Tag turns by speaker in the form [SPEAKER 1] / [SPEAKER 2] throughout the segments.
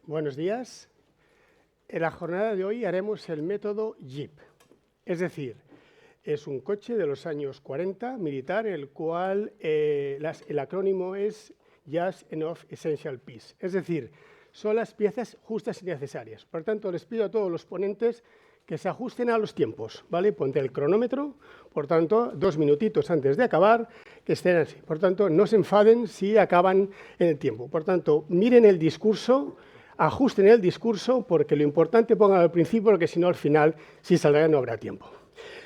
[SPEAKER 1] Buenos días. En la jornada de hoy haremos el método JEEP, es decir, es un coche de los años 40, militar, el cual el acrónimo es Just Enough Essential Piece, es decir, son las piezas justas y necesarias. Por tanto, les pido a todos los ponentes que se ajusten a los tiempos, ¿vale? Ponte el cronómetro, por tanto, 2 minutitos antes de acabar, que estén así. Por tanto, no se enfaden si acaban en el tiempo. Por tanto, miren el discurso, ajusten el discurso, porque lo importante pónganlo al principio, porque si no, al final, si saldrá, no habrá tiempo.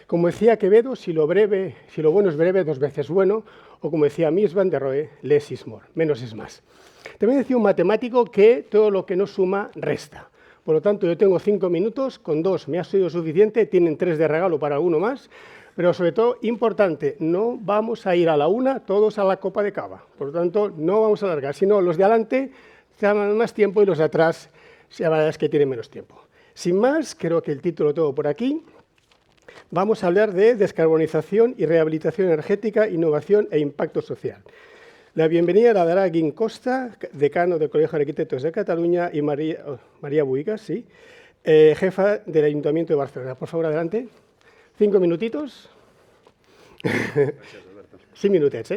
[SPEAKER 1] Como decía Quevedo, si lo bueno es breve, 2 veces bueno, o como decía Mies van der Rohe, less is more, menos es más. También decía un matemático que todo lo que no suma, resta. Por lo tanto, yo tengo 5 minutos, con 2 me ha sido suficiente, tienen 3 de regalo para alguno más, pero sobre todo, importante, no vamos a ir a la una todos a la copa de cava. Por lo tanto, no vamos a alargar, sino los de adelante llevan más tiempo y los de atrás, la verdad es que tienen menos tiempo. Sin más, creo que el título lo tengo por aquí. Vamos a hablar de descarbonización y rehabilitación energética, innovación e impacto social. La bienvenida la dará Guim Costa, decano del Colegio de Arquitectos de Cataluña, y María Buigas, sí, jefa del Ayuntamiento de Barcelona. Por favor, adelante. 5 minutitos. Gràcies, Alberto. 5 minutets,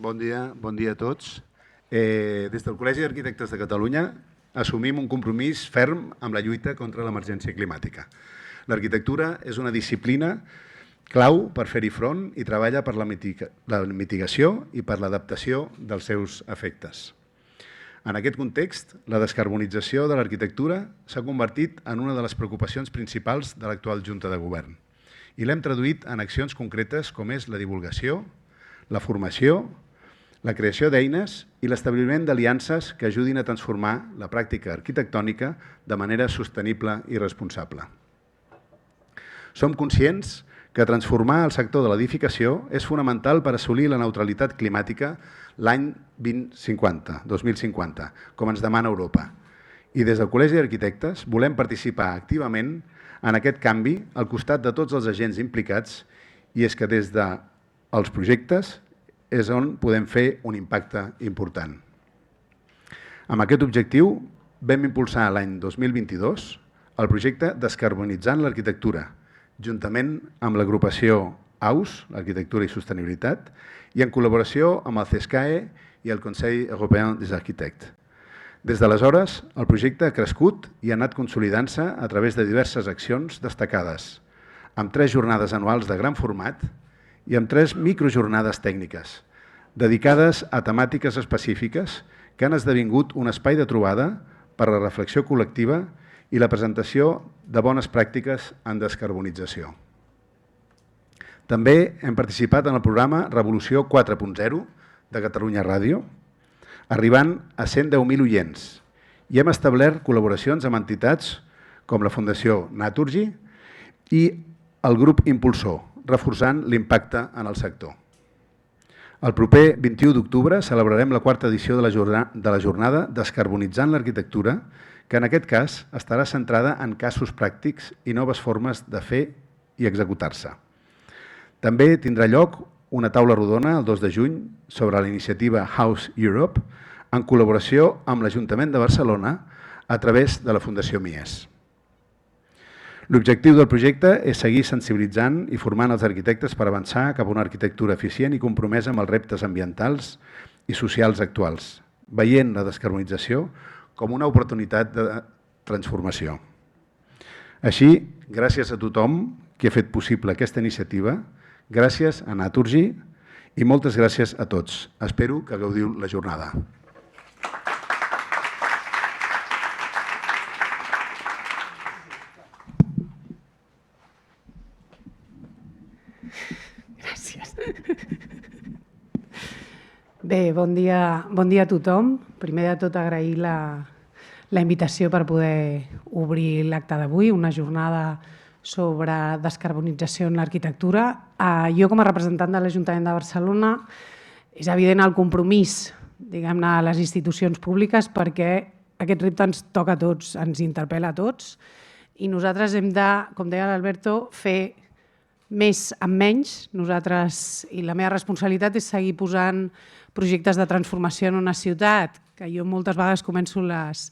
[SPEAKER 2] Bon dia a tots. Des del Col·legi d'Arquitectes de Catalunya assumim un compromís ferm amb la lluita contra l'emergència climàtica. L'arquitectura és una disciplina clau per fer-hi front i treballa per la mitigació i per l'adaptació dels seus efectes. En aquest context, la descarbonització de l'arquitectura s'ha convertit en una de les preocupacions principals de l'actual Junta de Govern i l'hem traduït en accions concretes com és la divulgació, la formació, la creació d'eines i l'establiment d'aliances que ajudin a transformar la pràctica arquitectònica de manera sostenible i responsable. Som conscients que transformar el sector de l'edificació és fonamental per assolir la neutralitat climàtica l'any 2050, com ens demana Europa. I des del Col·legi d'Arquitectes volem participar activament en aquest canvi al costat de tots els agents implicats, i és que des dels projectes és on podem fer un impacte important. Amb aquest objectiu vam impulsar l'any 2022 el projecte Descarbonitzant l'Arquitectura, juntament amb l'agrupació AUS, l'Arquitectura i Sostenibilitat, i en col·laboració amb el CESCAE i el Consell Europeu des Arquitectes. Des d'aleshores, el projecte ha crescut i ha anat consolidant-se a través de diverses accions destacades, amb 3 jornades anuals de gran format i amb 3 microjornades tècniques, dedicades a temàtiques específiques que han esdevingut un espai de trobada per a la reflexió col·lectiva i la presentació de bones pràctiques en descarbonització. També hem participat en el programa Revolució 4.0 de Catalunya Ràdio, arribant a 110.000 oients, i hem establert col·laboracions amb entitats com la Fundació Naturgy i el grup Impulsor, reforçant l'impacte en el sector. El proper 21 d'octubre celebrarem la 4ª edició de la jornada Descarbonitzant l'Arquitectura, que en aquest cas estarà centrada en casos pràctics i noves formes de fer i executar-se. També tindrà lloc una taula rodona el 2 de juny sobre la iniciativa House Europe en col·laboració amb l'Ajuntament de Barcelona a través de la Fundació Mies. L'objectiu del projecte és seguir sensibilitzant i formant els arquitectes per avançar cap a una arquitectura eficient i compromesa amb els reptes ambientals i socials actuals, veient la descarbonització com una oportunitat de transformació. Així, gràcies a tothom que ha fet possible aquesta iniciativa, gràcies a Naturgy i moltes gràcies a tots. Espero que gaudiu la jornada.
[SPEAKER 3] Gràcies. Bé, bon dia a tothom. Primer de tot, agrair la invitació per poder obrir l'acte d'avui, una jornada sobre descarbonització en l'arquitectura. Jo, com a representant de l'Ajuntament de Barcelona, és evident el compromís, diguem-ne, a les institucions públiques perquè aquest repte ens toca a tots, ens interpel·la a tots i nosaltres hem de, com deia l'Alberto, fer més amb menys. Nosaltres, i la meva responsabilitat és seguir posant projectes de transformació en una ciutat, que jo moltes vegades començo les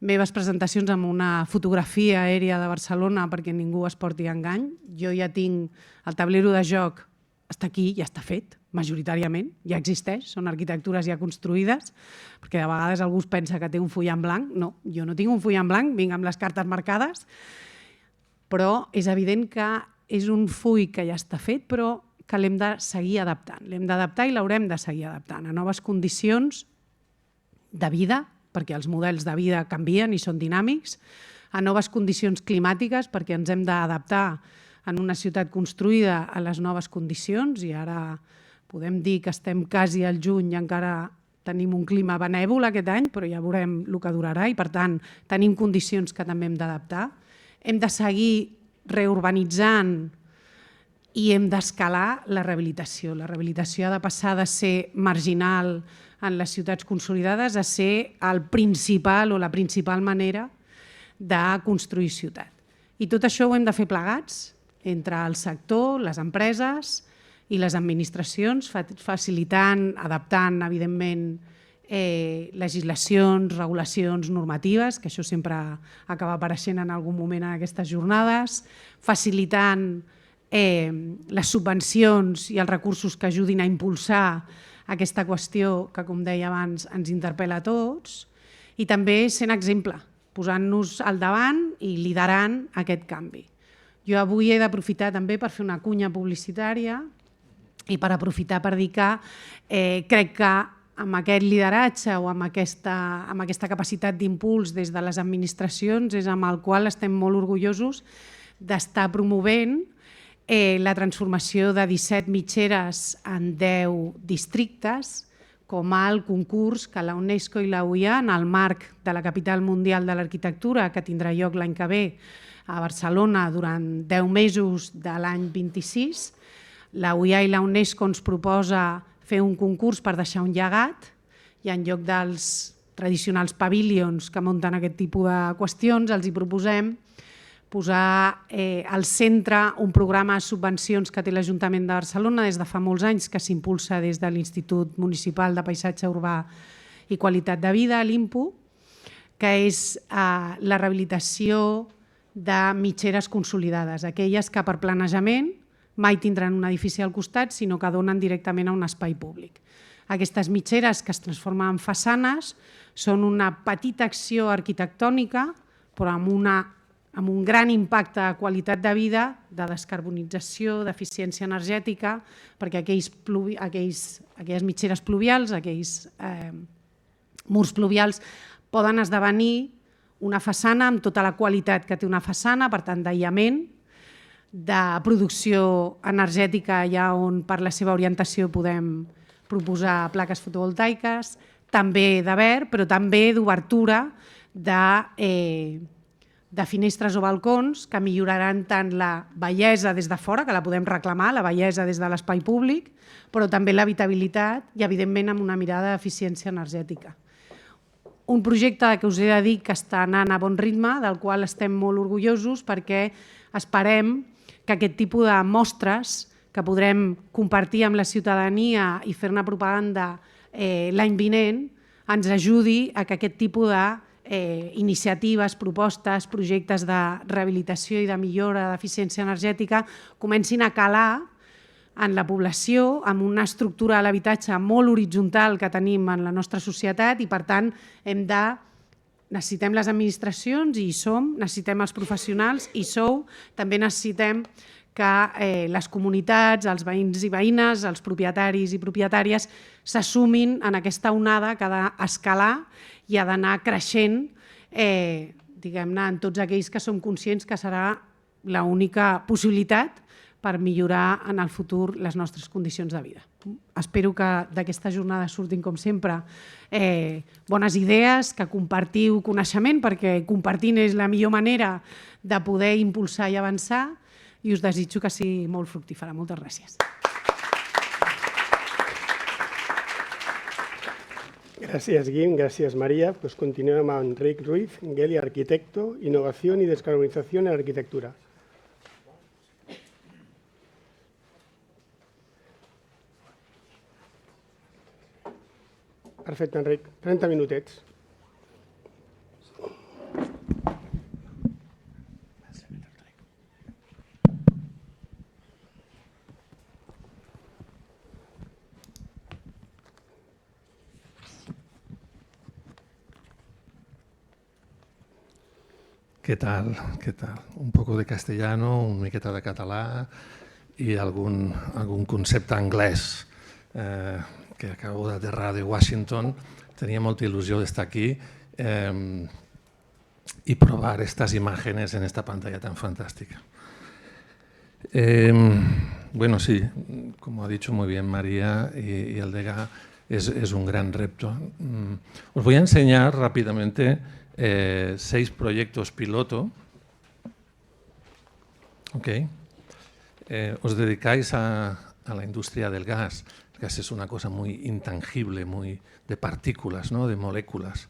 [SPEAKER 3] meves presentacions amb una fotografia aèria de Barcelona perquè ningú es porti a engany. Jo ja tinc el tablero de joc, està aquí, ja està fet, majoritàriament, ja existeix, són arquitectures ja construïdes, perquè de vegades algú es pensa que té un full en blanc. No, jo no tinc un full en blanc, vinc amb les cartes marcades, però és evident que és un full que ja està fet, però que l'hem de seguir adaptant. L'hem d'adaptar i l'haurem de seguir adaptant a noves condicions de vida, perquè els models de vida canvien i són dinàmics, a noves condicions climàtiques, perquè ens hem d'adaptar en una ciutat construïda a les noves condicions, i ara podem dir que estem quasi al juny i encara tenim un clima benèvol aquest any, però ja veurem el que durarà i, per tant, tenim condicions que també hem d'adaptar. Hem de seguir reurbanitzant i hem d'escalar la rehabilitació. La rehabilitació ha de passar de ser marginal en les ciutats consolidades a ser el principal o la principal manera de construir ciutat. I tot això ho hem de fer plegats entre el sector, les empreses i les administracions, facilitant, adaptant, evidentment, legislacions, regulacions, normatives, que això sempre acaba apareixent en algun moment en aquestes jornades, facilitant les subvencions i els recursos que ajudin a impulsar aquesta qüestió que, com deia abans, ens interpel·la a tots, i també sent exemple, posant-nos al davant i liderant aquest canvi. Jo avui he d'aprofitar també per fer una cunya publicitària i per aprofitar per dir que crec que amb aquest lideratge o amb aquesta capacitat d'impuls des de les administracions és amb el qual estem molt orgullosos d'estar promovent la transformació de 17 mitgeres en 10 districtes, com el concurs que la UNESCO i la UIA, en el marc de la Capital Mundial de l'Arquitectura, que tindrà lloc l'any que ve a Barcelona durant 10 mesos de l'any 26, la UIA i la UNESCO ens proposa fer un concurs per deixar un llegat, i en lloc dels tradicionals pavilions que munten aquest tipus de qüestions, els hi proposem posar al centre un programa de subvencions que té l'Ajuntament de Barcelona des de fa molts anys, que s'impulsa des de l'Institut Municipal de Paisatge Urbà i Qualitat de Vida, l'IMPU, que és la rehabilitació de mitgeres consolidades, aquelles que per planejament mai tindran un edifici al costat, sinó que donen directament a un espai públic. Aquestes mitgeres que es transformen en façanes són una petita acció arquitectònica, però amb un gran impacte de qualitat de vida, de descarbonització, d'eficiència energètica, perquè aquelles mitgeres pluvials, aquells murs pluvials, poden esdevenir una façana amb tota la qualitat que té una façana, per tant, d'aïllament, de producció energètica, allà on per la seva orientació podem proposar plaques fotovoltaiques, també de verd, però també d'obertura de finestres o balcons que milloraran tant la bellesa des de fora, que la podem reclamar, la bellesa des de l'espai públic, però també l'habitabilitat i, evidentment, amb una mirada d'eficiència energètica. Un projecte que us he de dir que està anant a bon ritme, del qual estem molt orgullosos, perquè esperem que aquest tipus de mostres que podrem compartir amb la ciutadania i fer-ne propaganda l'any vinent ens ajudi a que aquest tipus d'iniciatives, propostes, projectes de rehabilitació i de millora d'eficiència energètica comencin a calar en la població, amb una estructura de l'habitatge molt horitzontal que tenim en la nostra societat, i per tant necessitem les administracions, i hi som, necessitem els professionals, i sou, també necessitem que les comunitats, els veïns i veïnes, els propietaris i propietàries s'assumin en aquesta onada que ha d'escalar i ha d'anar creixent, diguem-ne, en tots aquells que som conscients que serà l'única possibilitat per millorar en el futur les nostres condicions de vida. Espero que d'aquesta jornada surtin, com sempre, bones idees, que compartiu coneixement, perquè compartint és la millor manera de poder impulsar i avançar, i us desitjo que sigui molt fructífera. Moltes gràcies.
[SPEAKER 1] Gracias, Guim. Gracias, María. Pues continuem amb Enric Ruiz, Geli, arquitecto, innovación y descarbonización en la arquitectura. Perfecte, Enric. 30 minutets.
[SPEAKER 4] ¿Qué tal? ¿Qué tal? Un poco de castellano, un miqueta de català i algun concepte anglès que acabo d'aterrar de Washington. Tenia molta il·lusió d'estar aquí y probar estas imágenes en esta pantalla tan fantástica. Bueno, sí, como ha dicho muy bien María y el DEGA, es un gran reto. Os voy a enseñar rápidamente 6 proyectos piloto. Okay. Os dedicáis a la industria del gas. El gas es una cosa muy intangible, muy de partículas, ¿no? De moléculas.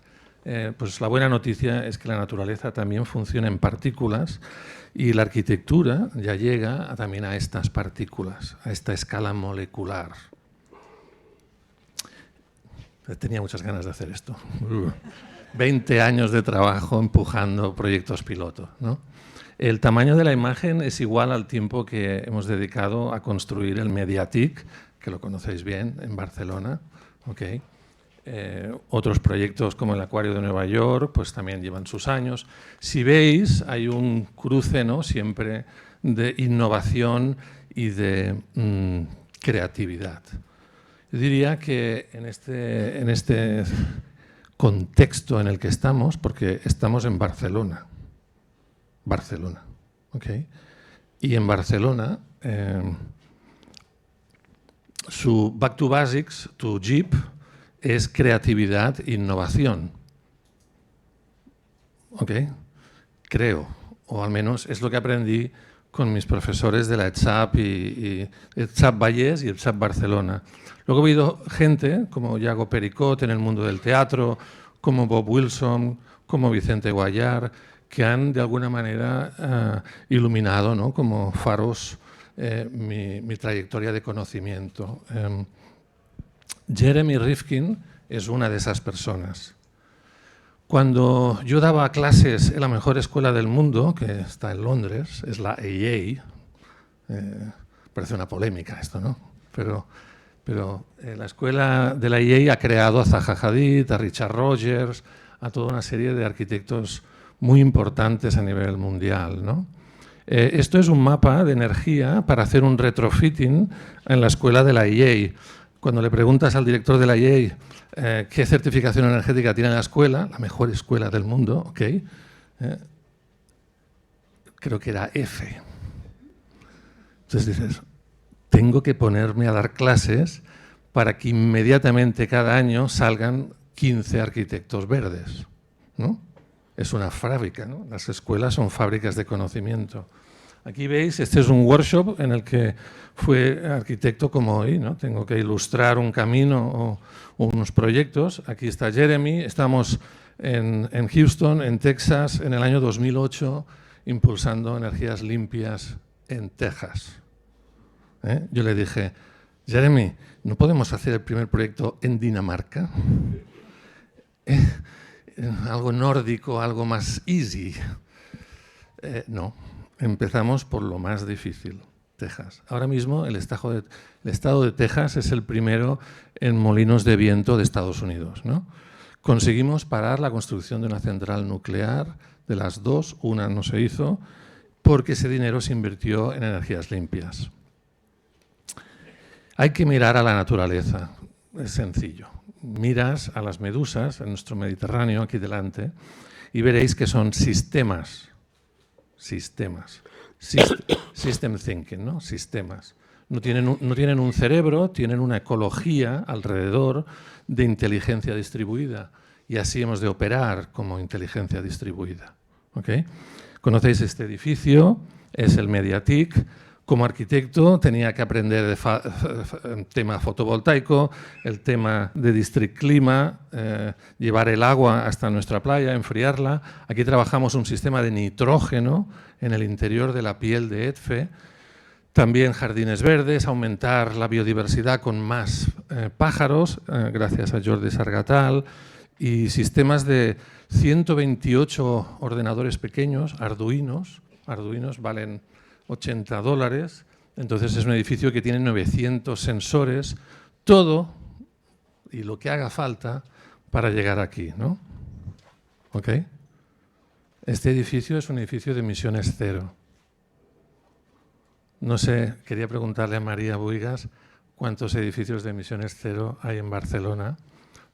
[SPEAKER 4] Pues la buena noticia es que la naturaleza también funciona en partículas y la arquitectura ya llega también a estas partículas, a esta escala molecular. Tenía muchas ganas de hacer esto. 20 años de trabajo empujando proyectos piloto, ¿no? El tamaño de la imagen es igual al tiempo que hemos dedicado a construir el Mediatic, que lo conocéis bien, en Barcelona. Okay. Otros proyectos como el Acuario de Nueva York pues también llevan sus años. Si veis, hay un cruce, ¿no? Siempre de innovación y de creatividad. Yo diría que en este contexto en el que estamos, porque estamos en Barcelona, ¿okay? Y en Barcelona su Back to Basics, tu JIP, es creatividad e innovación. ¿Okay? Creo, o al menos es lo que aprendí con mis profesores de la ETSAP y ETSAP Vallès y ETSAP Barcelona. Luego he oído gente como Iago Pericot en el mundo del teatro, como Bob Wilson, como Vicente Guallar, que han de alguna manera iluminado, ¿no? Como faros mi trayectoria de conocimiento. Jeremy Rifkin es una de esas personas. Cuando yo daba clases en la mejor escuela del mundo, que está en Londres, es la AA, parece una polémica esto, ¿no? Pero la escuela de la AA ha creado a Zaha Hadid, a Richard Rogers, a toda una serie de arquitectos muy importantes a nivel mundial, ¿no? Esto es un mapa de energía para hacer un retrofitting en la escuela de la IEA. Cuando le preguntas al director de la IEA qué certificación energética tiene la escuela, la mejor escuela del mundo, ¿okay? Creo que era F. Entonces dices, tengo que ponerme a dar clases para que inmediatamente cada año salgan 15 arquitectos verdes, ¿no? Es una fábrica, ¿no? Las escuelas son fábricas de conocimiento. Aquí veis, este es un workshop en el que fue arquitecto como hoy, ¿no? Tengo que ilustrar un camino o unos proyectos. Aquí está Jeremy, estamos en Houston, en Texas, en el año 2008, impulsando energías limpias en Texas. Yo le dije, Jeremy, ¿no podemos hacer el primer proyecto en Dinamarca? Algo nórdico, algo más easy. No, empezamos por lo más difícil, Texas. Ahora mismo el estado de Texas es el primero en molinos de viento de Estados Unidos, ¿no? Conseguimos parar la construcción de una central nuclear, de las dos, una no se hizo, porque ese dinero se invirtió en energías limpias. Hay que mirar a la naturaleza, es sencillo. Miras a las medusas en nuestro Mediterráneo, aquí delante, y veréis que son sistemas. System thinking, ¿no? Sistemas. No tienen un cerebro, tienen una ecología alrededor de inteligencia distribuida. Y así hemos de operar como inteligencia distribuida. ¿Okay? Conocéis este edificio, es el Mediatic. Como arquitecto tenía que aprender el tema fotovoltaico, el tema de district clima, llevar el agua hasta nuestra playa, enfriarla. Aquí trabajamos un sistema de nitrógeno en el interior de la piel de EDFE. También jardines verdes, aumentar la biodiversidad con más pájaros, gracias a Jordi Sargatal, y sistemas de 128 ordenadores pequeños, Arduinos valen $80, entonces es un edificio que tiene 900 sensores, todo y lo que haga falta para llegar aquí, ¿no? ¿Ok? Este edificio es un edificio de emisiones cero. No sé, quería preguntarle a María Buigas cuántos edificios de emisiones cero hay en Barcelona,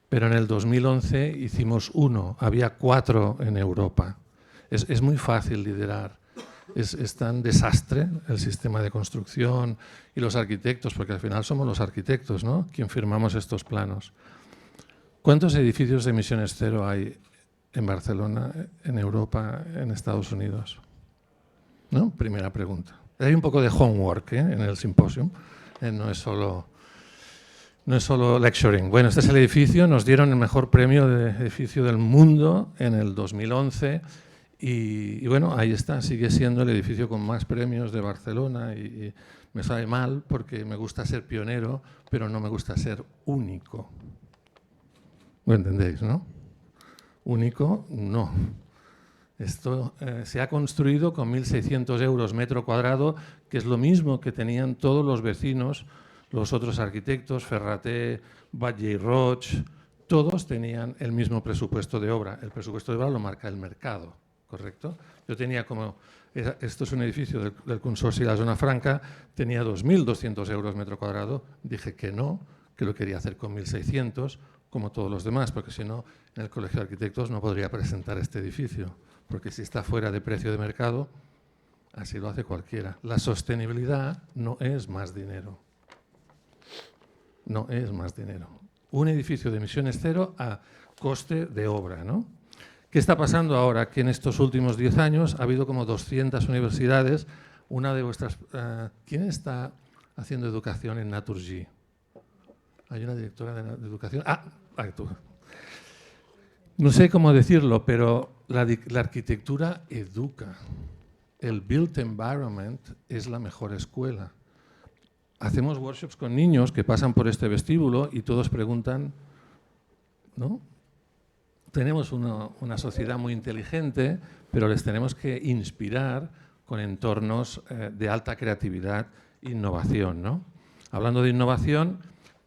[SPEAKER 4] pero en el 2011 hicimos uno, había 4 en Europa. Es muy fácil liderar. Es tan desastre el sistema de construcción y los arquitectos, porque al final somos los arquitectos, ¿no?, quien firmamos estos planos. ¿Cuántos edificios de emisiones cero hay en Barcelona, en Europa, en Estados Unidos? ¿No? Primera pregunta. Hay un poco de homework en el simposium, no es solo lecturing. Bueno, este es el edificio, nos dieron el mejor premio de edificio del mundo en el 2011 y bueno, ahí está, sigue siendo el edificio con más premios de Barcelona y me sabe mal porque me gusta ser pionero, pero no me gusta ser único. ¿Lo entendéis, no? Único, no. Esto se ha construido con 1.600 euros metro cuadrado, que es lo mismo que tenían todos los vecinos, los otros arquitectos, Ferraté, Batlle y Roig, todos tenían el mismo presupuesto de obra. El presupuesto de obra lo marca el mercado, ¿correcto? Yo tenía como, esto es un edificio del Consorcio de la Zona Franca, tenía 2.200 euros metro cuadrado, dije que no, que lo quería hacer con 1.600, como todos los demás, porque si no, en el Colegio de Arquitectos no podría presentar este edificio, porque si está fuera de precio de mercado, así lo hace cualquiera. La sostenibilidad no es más dinero. No es más dinero. Un edificio de emisiones cero a coste de obra, ¿no? ¿Qué está pasando ahora? Que en estos últimos 10 años ha habido como 200 universidades. Una de vuestras... ¿quién está haciendo educación en Naturgy? Hay una directora de educación. Tú. No sé cómo decirlo, pero la arquitectura educa. El built environment es la mejor escuela. Hacemos workshops con niños que pasan por este vestíbulo y todos preguntan, ¿no? Tenemos una sociedad muy inteligente, pero les tenemos que inspirar con entornos de alta creatividad e innovación, ¿no? Hablando de innovación,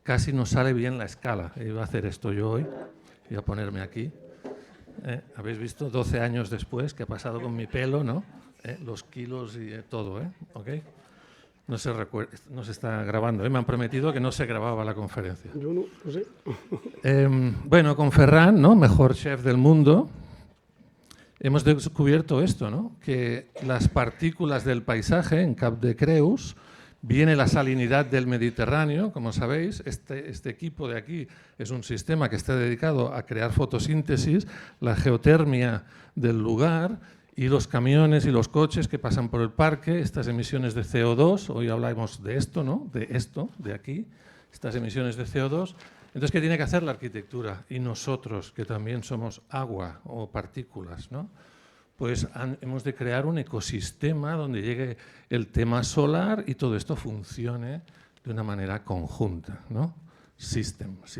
[SPEAKER 4] casi nos sale bien la escala. Iba a hacer esto yo hoy, iba a ponerme aquí. Habéis visto 12 años después qué ha pasado con mi pelo, ¿no? Los kilos y todo, ¿ok? No se está grabando, me han prometido que no se grababa la conferencia.
[SPEAKER 1] Yo no sé.
[SPEAKER 4] Bueno, con Ferran, ¿no?, mejor chef del mundo, hemos descubierto esto, ¿no?, que las partículas del paisaje en Cap de Creus, viene la salinidad del Mediterráneo, como sabéis, este equipo de aquí es un sistema que está dedicado a crear fotosíntesis, la geotermia del lugar y los camiones y los coches que pasan por el parque, estas emisiones de CO2, hoy hablamos de esto, ¿no?, de aquí, estas emisiones de CO2. Entonces, ¿qué tiene que hacer la arquitectura? Y nosotros, que también somos agua o partículas, ¿no?, pues hemos de crear un ecosistema donde llegue el tema solar y todo esto funcione de una manera conjunta, ¿no? Sistemas.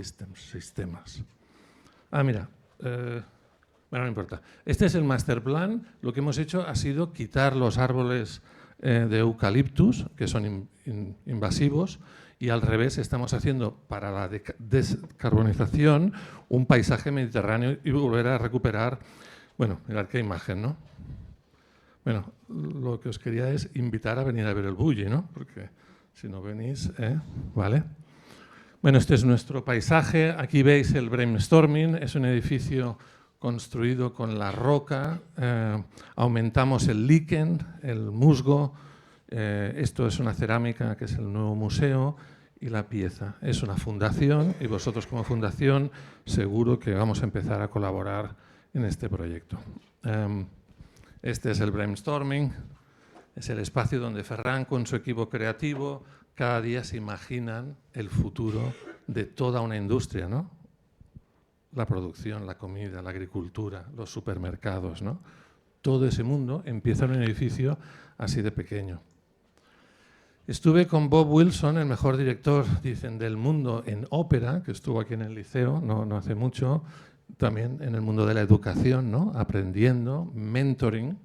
[SPEAKER 4] Mira, bueno, no importa. Este es el master plan. Lo que hemos hecho ha sido quitar los árboles de eucaliptus, que son invasivos, y al revés estamos haciendo para la descarbonización un paisaje mediterráneo y volver a recuperar. Bueno, mirad qué imagen, ¿no? Bueno, lo que os quería es invitar a venir a ver el Bulli, ¿no? Porque si no venís, ¿vale? Bueno, este es nuestro paisaje. Aquí veis el brainstorming. Es un edificio construido con la roca. Aumentamos el líquen, el musgo. Esto es una cerámica, que es el nuevo museo. Y la pieza es una fundación. Y vosotros como fundación seguro que vamos a empezar a colaborar en este proyecto. Este es el brainstorming, es el espacio donde Ferran con su equipo creativo cada día se imaginan el futuro de toda una industria, ¿no? La producción, la comida, la agricultura, los supermercados, ¿no? Todo ese mundo empieza en un edificio así de pequeño. Estuve con Bob Wilson, el mejor director, dicen, del mundo en ópera, que estuvo aquí en el liceo no hace mucho, también en el mundo de la educación, ¿no? Aprendiendo, mentoring.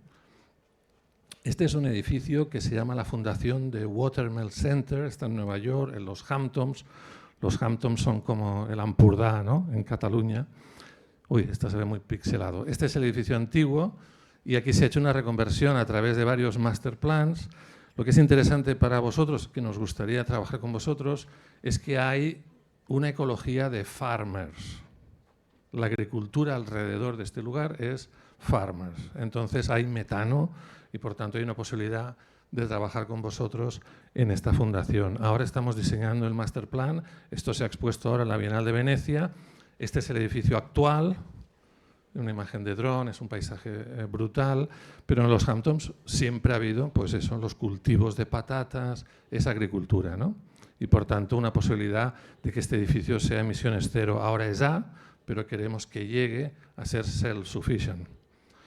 [SPEAKER 4] Este es un edificio que se llama la Fundación de Watermill Center, está en Nueva York, en los Hamptons. Los Hamptons son como el Ampurdá, ¿no? En Cataluña. Uy, esto se ve muy pixelado. Este es el edificio antiguo y aquí se ha hecho una reconversión a través de varios master plans. Lo que es interesante para vosotros, que nos gustaría trabajar con vosotros, es que hay una ecología de farmers. La agricultura alrededor de este lugar es farmers. Entonces hay metano y por tanto hay una posibilidad de trabajar con vosotros en esta fundación. Ahora estamos diseñando el master plan. Esto se ha expuesto ahora en la Bienal de Venecia. Este es el edificio actual. Una imagen de dron, es un paisaje brutal, pero en los Hamptons siempre ha habido, pues eso, los cultivos de patatas, esa agricultura, ¿no? Y por tanto una posibilidad de que este edificio sea emisiones cero. Ahora es A, pero queremos que llegue a ser self-sufficient.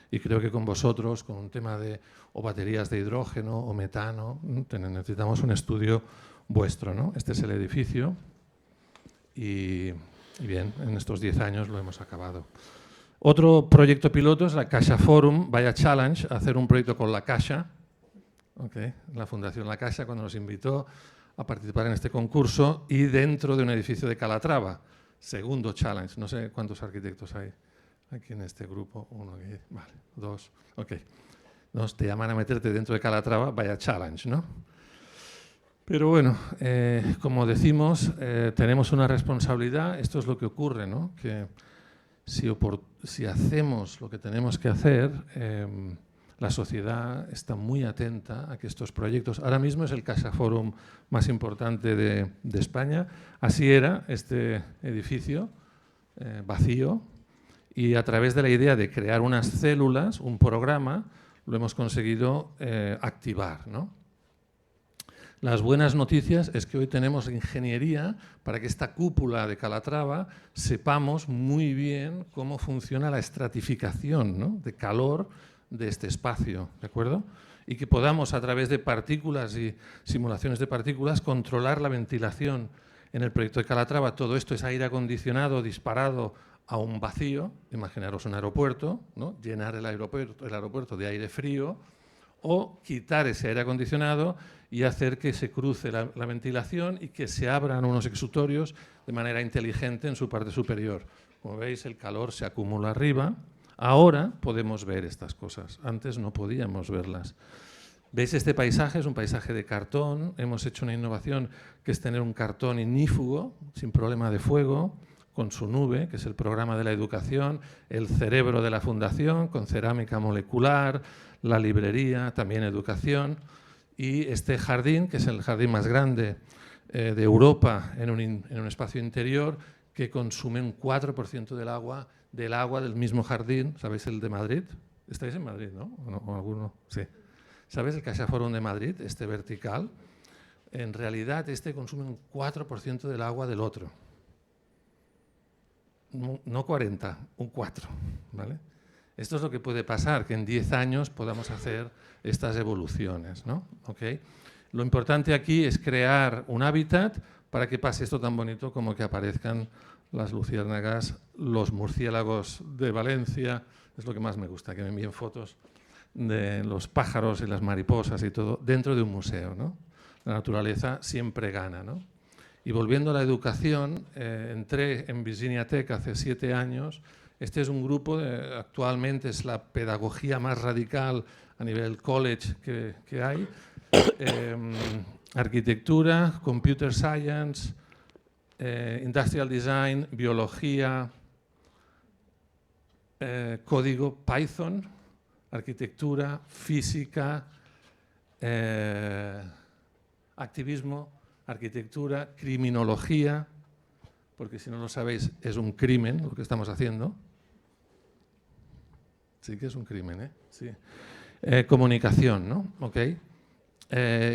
[SPEAKER 4] Y creo que con vosotros, con un tema de o baterías de hidrógeno o metano, necesitamos un estudio vuestro, ¿no? Este es el edificio y bien, en estos 10 años lo hemos acabado. Otro proyecto piloto es la Caixa Forum Vaya Challenge, hacer un proyecto con la Caixa, okay, la Fundación La Caixa, cuando nos invitó a participar en este concurso y dentro de un edificio de Calatrava. Segundo challenge, no sé cuántos arquitectos hay aquí en este grupo. 1, vale, 2, ok. Nos te llaman a meterte dentro de Calatrava, vaya challenge, ¿no? Pero bueno, como decimos, tenemos una responsabilidad, esto es lo que ocurre, ¿no? Que si hacemos lo que tenemos que hacer, la sociedad está muy atenta a que estos proyectos, ahora mismo es el Caixa Forum más importante de España, así era este edificio vacío, y a través de la idea de crear unas células, un programa, lo hemos conseguido activar, ¿no? Las buenas noticias es que hoy tenemos ingeniería para que esta cúpula de Calatrava sepamos muy bien cómo funciona la estratificación, ¿no? De calor de este espacio, ¿de acuerdo? Y que podamos, a través de partículas y simulaciones de partículas, controlar la ventilación. En el proyecto de Calatrava todo esto es aire acondicionado disparado a un vacío, imaginaros un aeropuerto, ¿no? Llenar el aeropuerto de aire frío o quitar ese aire acondicionado y hacer que se cruce la ventilación y que se abran unos exutorios de manera inteligente en su parte superior. Como veis, el calor se acumula arriba. Ahora podemos ver estas cosas, antes no podíamos verlas. ¿Veis este paisaje? Es un paisaje de cartón. Hemos hecho una innovación que es tener un cartón ignífugo, sin problema de fuego, con su nube, que es el programa de la educación, el cerebro de la fundación, con cerámica molecular, la librería, también educación, y este jardín, que es el jardín más grande de Europa en un espacio interior, que consume un 4% del agua del mismo jardín. ¿Sabéis el de Madrid? ¿Estáis en Madrid, no? ¿O alguno? Sí. ¿Sabes el Caixa Forum de Madrid, este vertical? En realidad, este consume un 4% del agua del otro. No 40, un 4, ¿vale? Esto es lo que puede pasar, que en 10 años podamos hacer estas evoluciones, ¿no? ¿Okay? Lo importante aquí es crear un hábitat para que pase esto tan bonito como que aparezcan las luciérnagas, los murciélagos de Valencia. Es lo que más me gusta, que me envíen fotos de los pájaros y las mariposas y todo dentro de un museo, ¿no? La naturaleza siempre gana, ¿no? Y volviendo a la educación, entré en Virginia Tech hace 7 años. Este es un grupo, actualmente es la pedagogía más radical a nivel college que hay. Arquitectura, computer science, industrial design, biología, código Python, arquitectura, física, activismo, arquitectura, criminología, porque si no lo sabéis es un crimen lo que estamos haciendo. Sí que es un crimen, ¿eh? Sí. Comunicación, ¿no? Okay.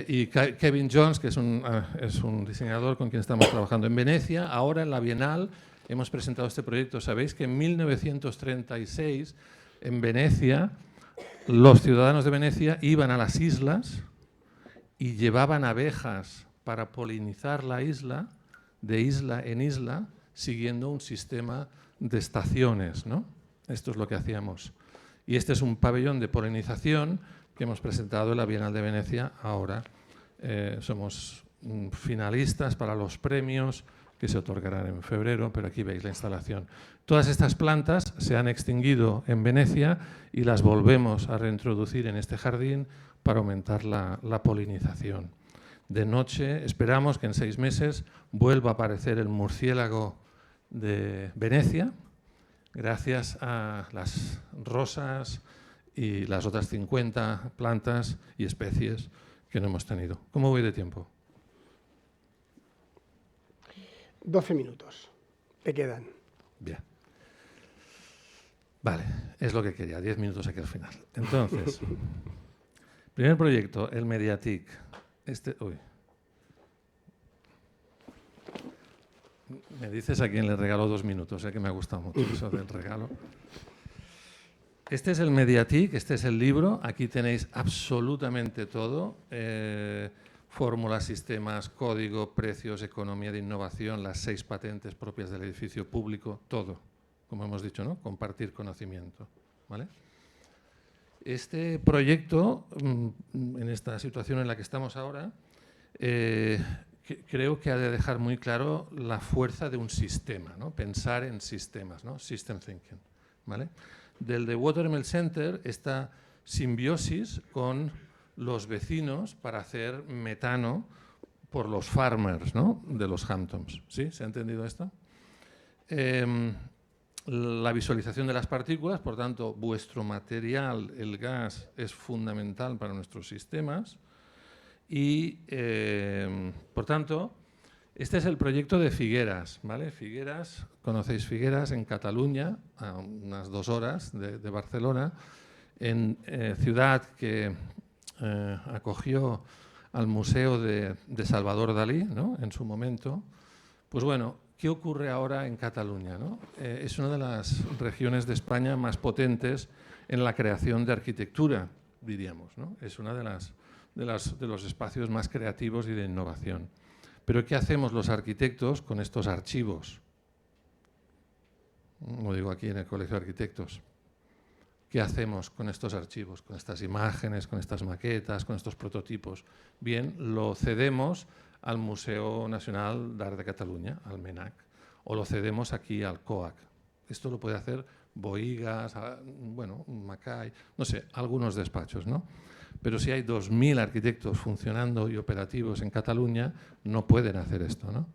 [SPEAKER 4] Y Kevin Jones, que es un diseñador con quien estamos trabajando en Venecia. Ahora en la Bienal hemos presentado este proyecto. Sabéis que en 1936 en Venecia los ciudadanos de Venecia iban a las islas y llevaban abejas para polinizar la isla, de isla en isla, siguiendo un sistema de estaciones, ¿no? Esto es lo que hacíamos. Y este es un pabellón de polinización que hemos presentado en la Bienal de Venecia ahora. Somos finalistas para los premios que se otorgarán en febrero, pero aquí veis la instalación. Todas estas plantas se han extinguido en Venecia y las volvemos a reintroducir en este jardín para aumentar la polinización. De noche esperamos que en 6 meses vuelva a aparecer el murciélago de Venecia, gracias a las rosas y las otras 50 plantas y especies que no hemos tenido. ¿Cómo voy de tiempo?
[SPEAKER 1] 12 minutos. Te quedan.
[SPEAKER 4] Bien. Vale, es lo que quería, 10 minutos aquí al final. Entonces, primer proyecto, el Mediatic. Me dices a quién le regalo 2 minutos, que me ha gustado mucho eso del regalo. Este es el Mediatic, este es el libro. Aquí tenéis absolutamente todo. Fórmulas, sistemas, código, precios, economía de innovación, las 6 patentes propias del edificio público, todo. Como hemos dicho, ¿no? Compartir conocimiento, ¿vale? Este proyecto, en esta situación en la que estamos ahora, creo que ha de dejar muy claro la fuerza de un sistema, ¿no? Pensar en sistemas, ¿no? System thinking, ¿vale? Del The Watermill Center, esta simbiosis con los vecinos para hacer metano por los farmers, ¿no? De los Hamptons. ¿Sí? ¿Se ha entendido esto? La visualización de las partículas, por tanto, vuestro material, el gas, es fundamental para nuestros sistemas. Y, por tanto, este es el proyecto de Figueras, ¿vale? Figueras, conocéis Figueras, en Cataluña, a unas 2 horas de Barcelona, en ciudad que acogió al Museo de Salvador Dalí, ¿no? En su momento. Pues bueno, ¿qué ocurre ahora en Cataluña, ¿no? Es una de las regiones de España más potentes en la creación de arquitectura, diríamos, ¿no? Es una de los espacios más creativos y de innovación. Pero ¿qué hacemos los arquitectos con estos archivos? Lo digo aquí en el Colegio de Arquitectos. ¿Qué hacemos con estos archivos, con estas imágenes, con estas maquetas, con estos prototipos? Bien, lo cedemos al Museo Nacional d'Art de Cataluña, al MENAC, o lo cedemos aquí al COAC. Esto lo puede hacer Bohigas, bueno, Macay, no sé, algunos despachos, ¿no? Pero si hay 2.000 arquitectos funcionando y operativos en Cataluña, no pueden hacer esto, ¿no?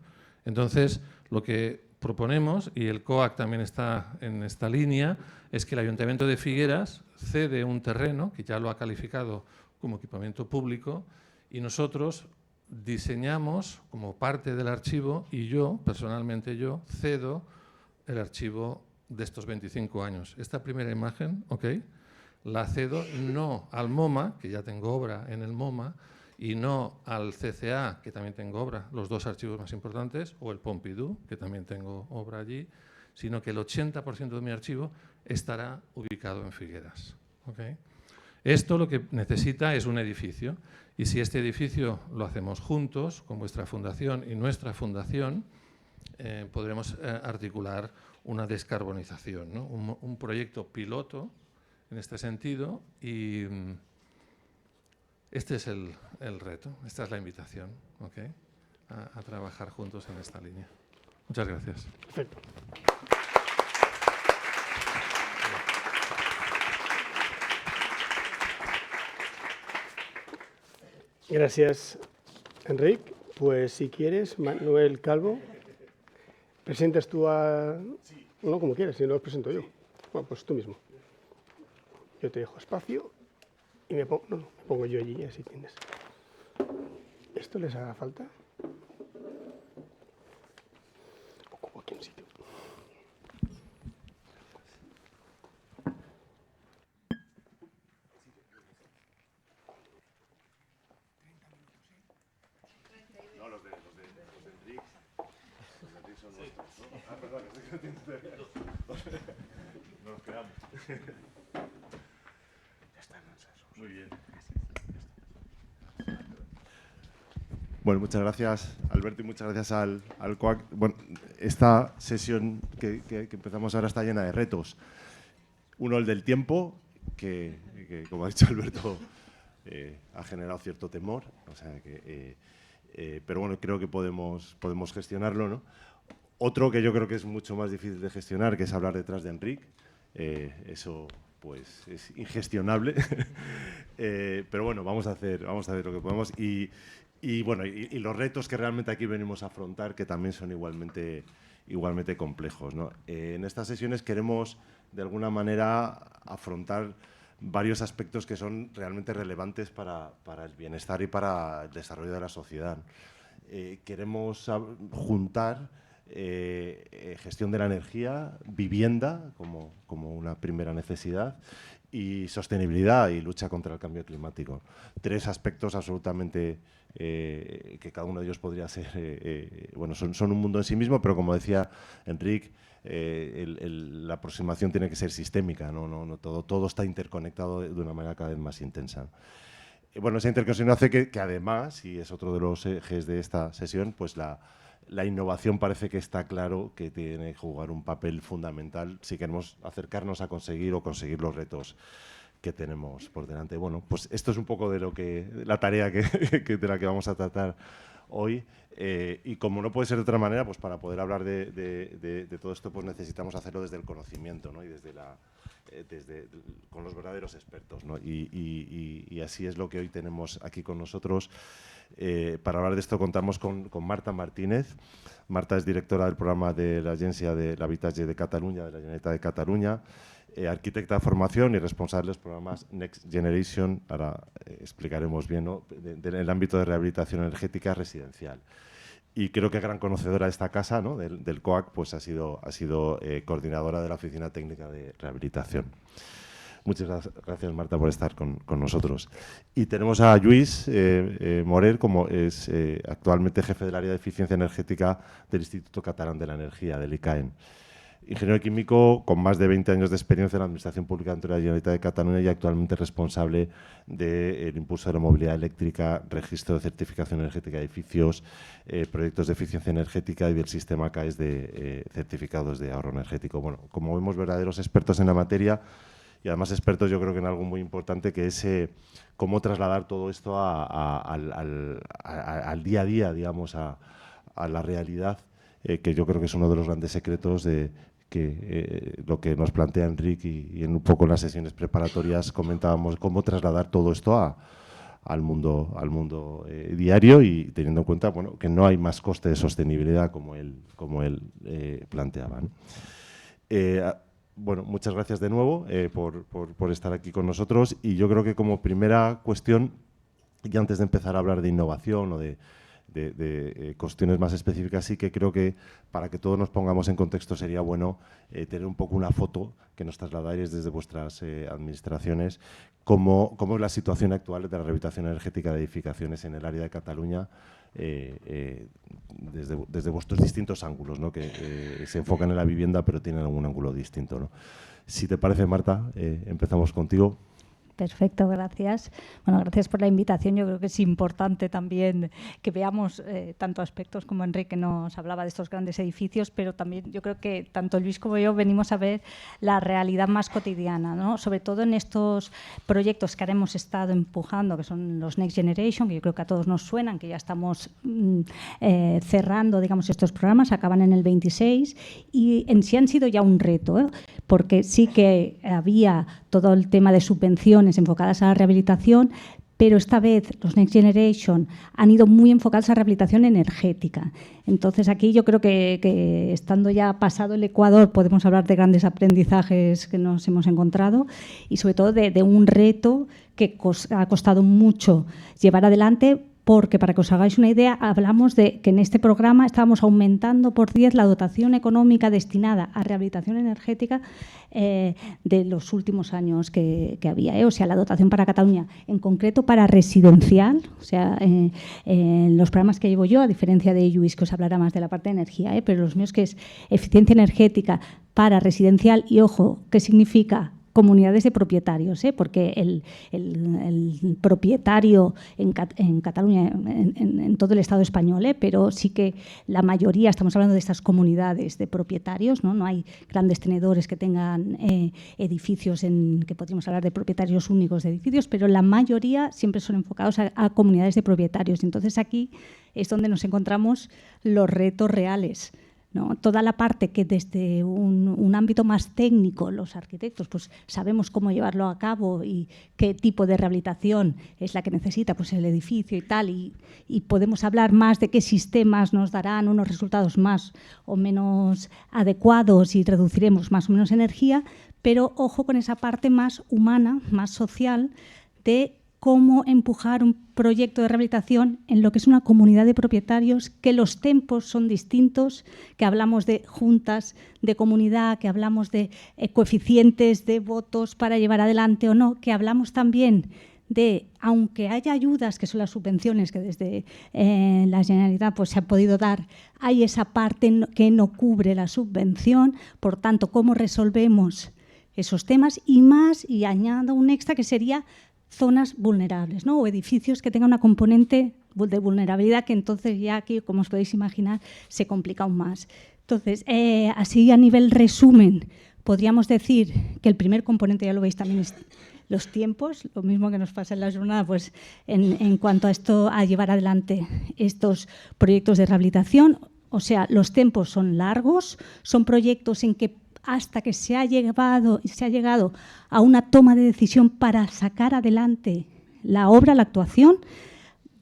[SPEAKER 4] Entonces, lo que proponemos, y el COAC también está en esta línea, es que el Ayuntamiento de Figueras cede un terreno, que ya lo ha calificado como equipamiento público, y nosotros diseñamos como parte del archivo, y yo, personalmente yo, cedo el archivo de estos 25 años. Esta primera imagen, ¿ok?, la cedo no al MoMA, que ya tengo obra en el MoMA, y no al CCA, que también tengo obra, los 2 archivos más importantes, o el Pompidou, que también tengo obra allí, sino que el 80% de mi archivo estará ubicado en Figueras. ¿Okay? Esto lo que necesita es un edificio, y si este edificio lo hacemos juntos, con vuestra fundación y nuestra fundación, podremos articular una descarbonización, ¿no? Un proyecto piloto en este sentido, y este es el reto, esta es la invitación, ¿okay? a trabajar juntos en esta línea. Muchas gracias.
[SPEAKER 1] Perfecto. Gracias, Enric. Pues si quieres, Manuel Calvo, presentas tú a... No, como quieras, si no los presento yo. Bueno, pues tú mismo. Yo te dejo espacio y me pongo yo allí, así tienes. ¿Esto les haga falta? Ocupo aquí un sitio.
[SPEAKER 2] No, los de Enric son nuestros, ¿no? Ah, perdón, nos quedamos.
[SPEAKER 1] Ya está,
[SPEAKER 2] Muy bien.
[SPEAKER 5] Bueno, muchas gracias, Alberto, y muchas gracias al COAC. Bueno, esta sesión que empezamos ahora está llena de retos. Uno, el del tiempo, que como ha dicho Alberto, ha generado cierto temor. O sea pero bueno, creo que podemos gestionarlo, ¿no? Otro que yo creo que es mucho más difícil de gestionar, que es hablar detrás de Enric. Eso pues es ingestionable. Pero bueno, vamos a hacer lo que podemos. Y bueno, y los retos que realmente aquí venimos a afrontar, que también son igualmente complejos, ¿no? En estas sesiones queremos, de alguna manera, afrontar varios aspectos que son realmente relevantes para el bienestar y para el desarrollo de la sociedad. Queremos juntar gestión de la energía, vivienda como una primera necesidad, y sostenibilidad y lucha contra el cambio climático. Tres aspectos absolutamente que cada uno de ellos podría ser, bueno, son un mundo en sí mismo, pero como decía Enric, la aproximación tiene que ser sistémica, no todo está interconectado de una manera cada vez más intensa. Bueno, esa interconexión hace que además, y es otro de los ejes de esta sesión, pues la innovación parece que está claro que tiene que jugar un papel fundamental si queremos acercarnos a conseguir los retos que tenemos por delante. Bueno, pues esto es un poco de la tarea de la que vamos a tratar hoy. Y como no puede ser de otra manera, pues para poder hablar de todo esto, pues necesitamos hacerlo desde el conocimiento, ¿no? Y con los verdaderos expertos, ¿no? Y así es lo que hoy tenemos aquí con nosotros. Para hablar de esto contamos con Marta Martínez. Marta es directora del programa de la Agencia de l'Habitatge de Cataluña, de la Generalitat de Cataluña, arquitecta de formación y responsable de los programas Next Generation, ahora explicaremos bien, ¿no?, del ámbito de rehabilitación energética residencial. Y creo que gran conocedora de esta casa, ¿no?, del COAC, pues ha sido coordinadora de la Oficina Técnica de Rehabilitación. Muchas gracias, Marta, por estar con nosotros. Y tenemos a Lluís Morel, como es actualmente jefe del área de eficiencia energética del Instituto Catalán de la Energía, del ICAEN. Ingeniero químico con más de 20 años de experiencia en la Administración Pública dentro de la Generalitat de Cataluña y actualmente responsable del impulso de la movilidad eléctrica, registro de certificación energética de edificios, proyectos de eficiencia energética y del sistema CAES de certificados de ahorro energético. Bueno, como vemos, verdaderos expertos en la materia y además expertos, yo creo que en algo muy importante, que es cómo trasladar todo esto al día a día, digamos, a la realidad, que yo creo que es uno de los grandes secretos de lo que nos plantea Enric y en un poco en las sesiones preparatorias comentábamos cómo trasladar todo esto al mundo diario, y teniendo en cuenta, bueno, que no hay más coste de sostenibilidad como él planteaba, ¿no? Bueno, muchas gracias de nuevo por estar aquí con nosotros, y yo creo que como primera cuestión, y antes de empezar a hablar de innovación o de cuestiones más específicas, sí que creo que para que todos nos pongamos en contexto sería bueno tener un poco una foto que nos trasladáis desde vuestras administraciones, cómo es la situación actual de la rehabilitación energética de edificaciones en el área de Cataluña, desde vuestros distintos ángulos, ¿no?, que se enfocan en la vivienda pero tienen algún ángulo distinto, ¿no? Si te parece, Marta, empezamos contigo.
[SPEAKER 6] Perfecto, gracias. Bueno, gracias por la invitación. Yo creo que es importante también que veamos tanto aspectos como Enrique nos hablaba de estos grandes edificios, pero también yo creo que tanto Luis como yo venimos a ver la realidad más cotidiana, ¿no? Sobre todo en estos proyectos que ahora hemos estado empujando, que son los Next Generation, que yo creo que a todos nos suenan, que ya estamos cerrando, digamos, estos programas, acaban en el 26, y en sí han sido ya un reto, ¿eh? Porque sí que había todo el tema de subvenciones enfocadas a la rehabilitación, pero esta vez los Next Generation han ido muy enfocados a rehabilitación energética. Entonces, aquí yo creo que estando ya pasado el Ecuador podemos hablar de grandes aprendizajes que nos hemos encontrado y sobre todo de un reto que ha costado mucho llevar adelante, porque para que os hagáis una idea, hablamos de que en este programa estábamos aumentando por 10 la dotación económica destinada a rehabilitación energética de los últimos años que había. O sea, la dotación para Cataluña, en concreto para residencial, o sea, en los programas que llevo yo, a diferencia de Lluís, que os hablará más de la parte de energía, pero los míos, que es eficiencia energética para residencial, y ojo, ¿qué significa? comunidades de propietarios, porque el propietario en Cataluña, en todo el Estado español, pero sí que la mayoría, estamos hablando de estas comunidades de propietarios, no hay grandes tenedores que tengan edificios, que podríamos hablar de propietarios únicos de edificios, pero la mayoría siempre son enfocados a comunidades de propietarios. Entonces aquí es donde nos encontramos los retos reales, ¿no? Toda la parte que desde un ámbito más técnico los arquitectos pues sabemos cómo llevarlo a cabo y qué tipo de rehabilitación es la que necesita pues el edificio y tal, y podemos hablar más de qué sistemas nos darán unos resultados más o menos adecuados y reduciremos más o menos energía, pero ojo con esa parte más humana, más social, de cómo empujar un proyecto de rehabilitación en lo que es una comunidad de propietarios, que los tempos son distintos, que hablamos de juntas de comunidad, que hablamos de coeficientes de votos para llevar adelante o no, que hablamos también de, aunque haya ayudas, que son las subvenciones que desde la Generalitat pues, se han podido dar, hay esa parte que no cubre la subvención, por tanto, cómo resolvemos esos temas y más, y añado un extra que sería zonas vulnerables, ¿no? O edificios que tengan una componente de vulnerabilidad que entonces ya aquí, como os podéis imaginar, se complica aún más. Entonces, así a nivel resumen, podríamos decir que el primer componente, ya lo veis también, es los tiempos, lo mismo que nos pasa en la jornada, pues en cuanto a esto, a llevar adelante estos proyectos de rehabilitación. O sea, los tiempos son largos, son proyectos en que hasta que se ha llegado a una toma de decisión para sacar adelante la obra, la actuación,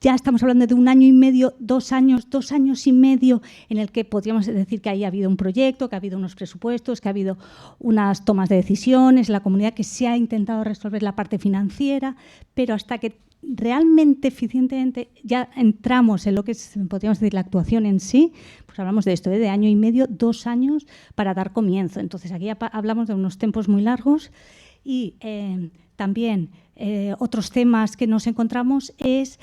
[SPEAKER 6] ya estamos hablando de 1 año y medio, 2 años, 2 años y medio, en el que podríamos decir que ahí ha habido un proyecto, que ha habido unos presupuestos, que ha habido unas tomas de decisiones, la comunidad que se ha intentado resolver la parte financiera, pero hasta que realmente, eficientemente, ya entramos en lo que es, podríamos decir, la actuación en sí, pues hablamos de esto, de 1 año y medio, 2 años para dar comienzo. Entonces, aquí hablamos de unos tiempos muy largos y también otros temas que nos encontramos es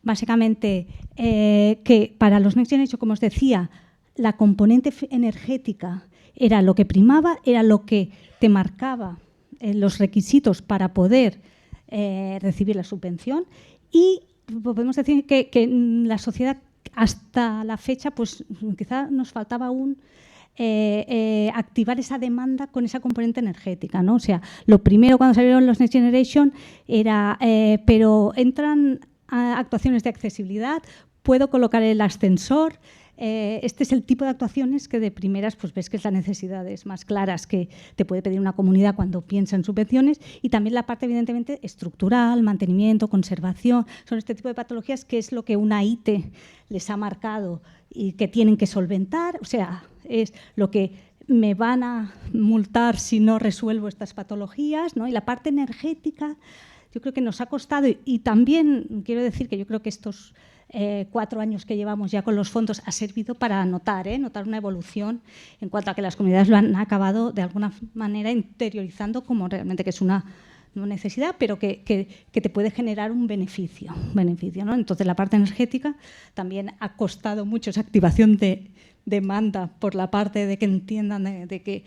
[SPEAKER 6] básicamente que para los Next Generation, como os decía, la componente energética era lo que primaba, era lo que te marcaba los requisitos para poder recibir la subvención, y podemos decir que la sociedad hasta la fecha pues quizá nos faltaba aún activar esa demanda con esa componente energética, ¿no? O sea, lo primero cuando salieron los Next Generation era pero entran actuaciones de accesibilidad, puedo colocar el ascensor. Este es el tipo de actuaciones que de primeras pues ves que es las necesidades más claras que te puede pedir una comunidad cuando piensa en subvenciones, y también la parte evidentemente estructural, mantenimiento, conservación, son este tipo de patologías que es lo que una ITE les ha marcado y que tienen que solventar, o sea, es lo que me van a multar si no resuelvo estas patologías, ¿no? Y la parte energética yo creo que nos ha costado, y también quiero decir que yo creo que estos 4 años que llevamos ya con los fondos ha servido para notar una evolución en cuanto a que las comunidades lo han acabado de alguna manera interiorizando como realmente que es una necesidad, pero que te puede generar un beneficio, ¿no? Entonces la parte energética también ha costado mucho esa activación de demanda por la parte de que entiendan de que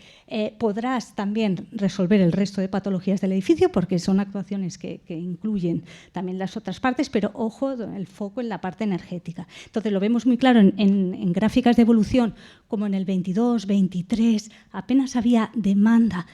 [SPEAKER 6] podrás también resolver el resto de patologías del edificio, porque son actuaciones que incluyen también las otras partes, pero ojo, el foco en la parte energética. Entonces lo vemos muy claro en gráficas de evolución, como en el 22, 23, apenas había demanda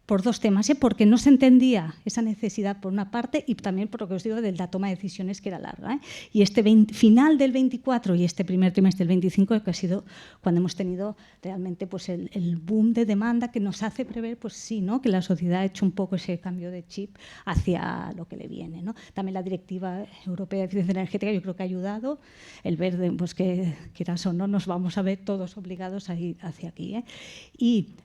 [SPEAKER 6] por 2 temas, porque no se entendía esa necesidad por una parte y también por lo que os digo de la toma de decisiones que era larga. Y este final del 24 y este primer trimestre del 25 que ha sido cuando hemos tenido realmente pues, el boom de demanda que nos hace prever pues, sí, ¿no? Que la sociedad ha hecho un poco ese cambio de chip hacia lo que le viene, ¿no? También la Directiva Europea de Eficiencia Energética yo creo que ha ayudado el ver pues, que quieras o no nos vamos a ver todos obligados a ir hacia aquí. Y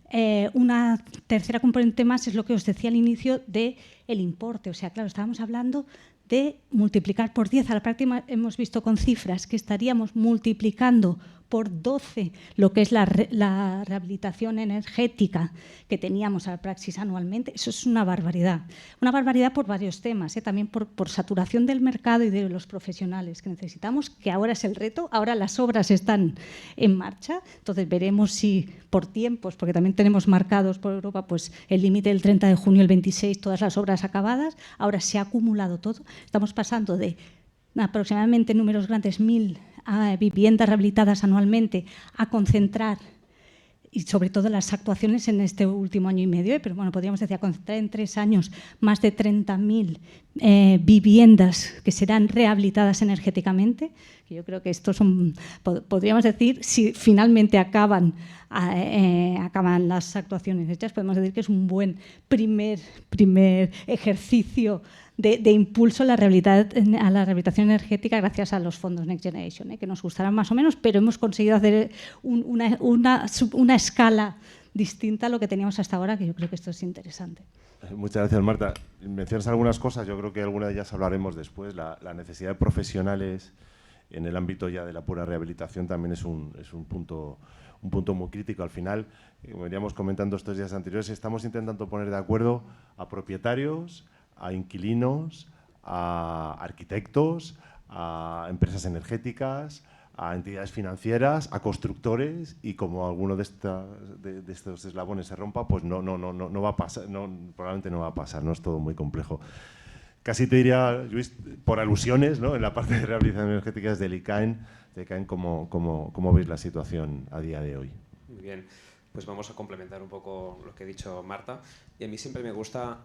[SPEAKER 6] una tercera componente más es lo que os decía al inicio del importe. O sea, claro, estábamos hablando de multiplicar por 10. A la práctica hemos visto con cifras que estaríamos multiplicando por 12 lo que es la rehabilitación energética que teníamos a la praxis anualmente, eso es una barbaridad. Una barbaridad por varios temas, también por saturación del mercado y de los profesionales que necesitamos, que ahora es el reto, ahora las obras están en marcha, entonces veremos si por tiempos, porque también tenemos marcados por Europa pues el límite del 30 de junio, el 26, todas las obras acabadas, ahora se ha acumulado todo, estamos pasando de aproximadamente números grandes, 1.000 viviendas rehabilitadas anualmente, a concentrar, y sobre todo las actuaciones en este último año y medio, pero bueno, podríamos decir, a concentrar en 3 años más de 30.000 viviendas que serán rehabilitadas energéticamente. Yo creo que estos son, podríamos decir, si finalmente acaban las actuaciones hechas, podemos decir que es un buen primer ejercicio de impulso a la rehabilitación energética gracias a los fondos Next Generation, que nos gustarán más o menos, pero hemos conseguido hacer una escala distinta a lo que teníamos hasta ahora, que yo creo que esto es interesante.
[SPEAKER 5] Muchas gracias, Marta. Mencionas algunas cosas, yo creo que algunas de ellas hablaremos después. La necesidad de profesionales en el ámbito ya de la pura rehabilitación también es un punto muy crítico. Al final, como veníamos comentando estos días anteriores, estamos intentando poner de acuerdo a propietarios, a inquilinos, a arquitectos, a empresas energéticas, a entidades financieras, a constructores, y como alguno de estos eslabones se rompa, pues no va a pasar, probablemente no va a pasar, no es todo muy complejo. Casi te diría, Luis, por alusiones, ¿no? En la parte de rehabilitación energética desde el ICAEN, ¿cómo veis la situación a día de hoy?
[SPEAKER 7] Muy bien, pues vamos a complementar un poco lo que ha dicho Marta. Y a mí siempre me gusta,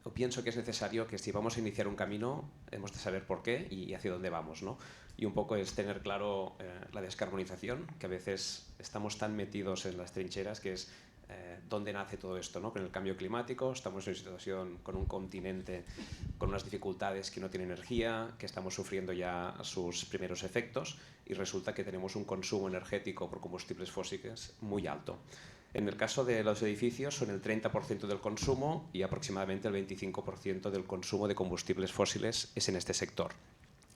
[SPEAKER 7] o pienso que es necesario que si vamos a iniciar un camino, hemos de saber por qué y hacia dónde vamos, ¿no? Y un poco es tener claro la descarbonización, que a veces estamos tan metidos en las trincheras que es dónde nace todo esto, ¿no? Con el cambio climático estamos en una situación con un continente con unas dificultades que no tiene energía, que estamos sufriendo ya sus primeros efectos y resulta que tenemos un consumo energético por combustibles fósiles muy alto. En el caso de los edificios son el 30% del consumo y aproximadamente el 25% del consumo de combustibles fósiles es en este sector.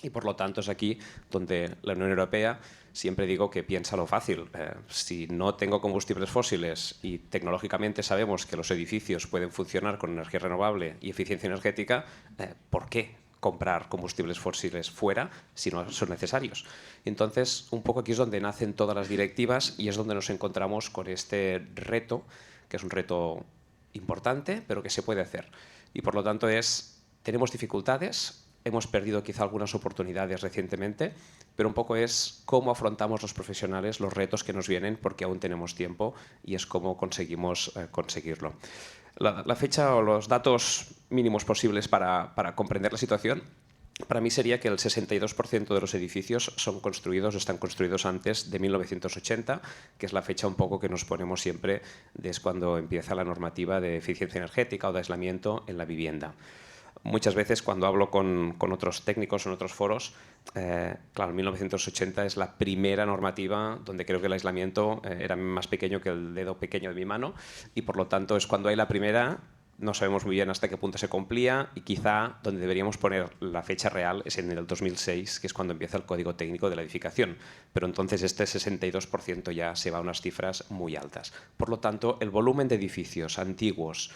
[SPEAKER 7] Y por lo tanto es aquí donde la Unión Europea, siempre digo que piensa lo fácil. Si no tengo combustibles fósiles y tecnológicamente sabemos que los edificios pueden funcionar con energía renovable y eficiencia energética, ¿por qué comprar combustibles fósiles fuera si no son necesarios? Entonces, un poco aquí es donde nacen todas las directivas y es donde nos encontramos con este reto, que es un reto importante, pero que se puede hacer. Y por lo tanto tenemos dificultades. Hemos perdido quizá algunas oportunidades recientemente, pero un poco es cómo afrontamos los profesionales los retos que nos vienen, porque aún tenemos tiempo y es cómo conseguimos conseguirlo. La fecha o los datos mínimos posibles para comprender la situación, para mí sería que el 62% de los edificios son construidos o están construidos antes de 1980, que es la fecha un poco que nos ponemos siempre desde cuando empieza la normativa de eficiencia energética o de aislamiento en la vivienda. Muchas veces cuando hablo con otros técnicos en otros foros, claro, 1980 es la primera normativa donde creo que el aislamiento era más pequeño que el dedo pequeño de mi mano y por lo tanto es cuando hay la primera, no sabemos muy bien hasta qué punto se cumplía y quizá donde deberíamos poner la fecha real es en el 2006, que es cuando empieza el código técnico de la edificación. Pero entonces este 62% ya se va a unas cifras muy altas. Por lo tanto, el volumen de edificios antiguos,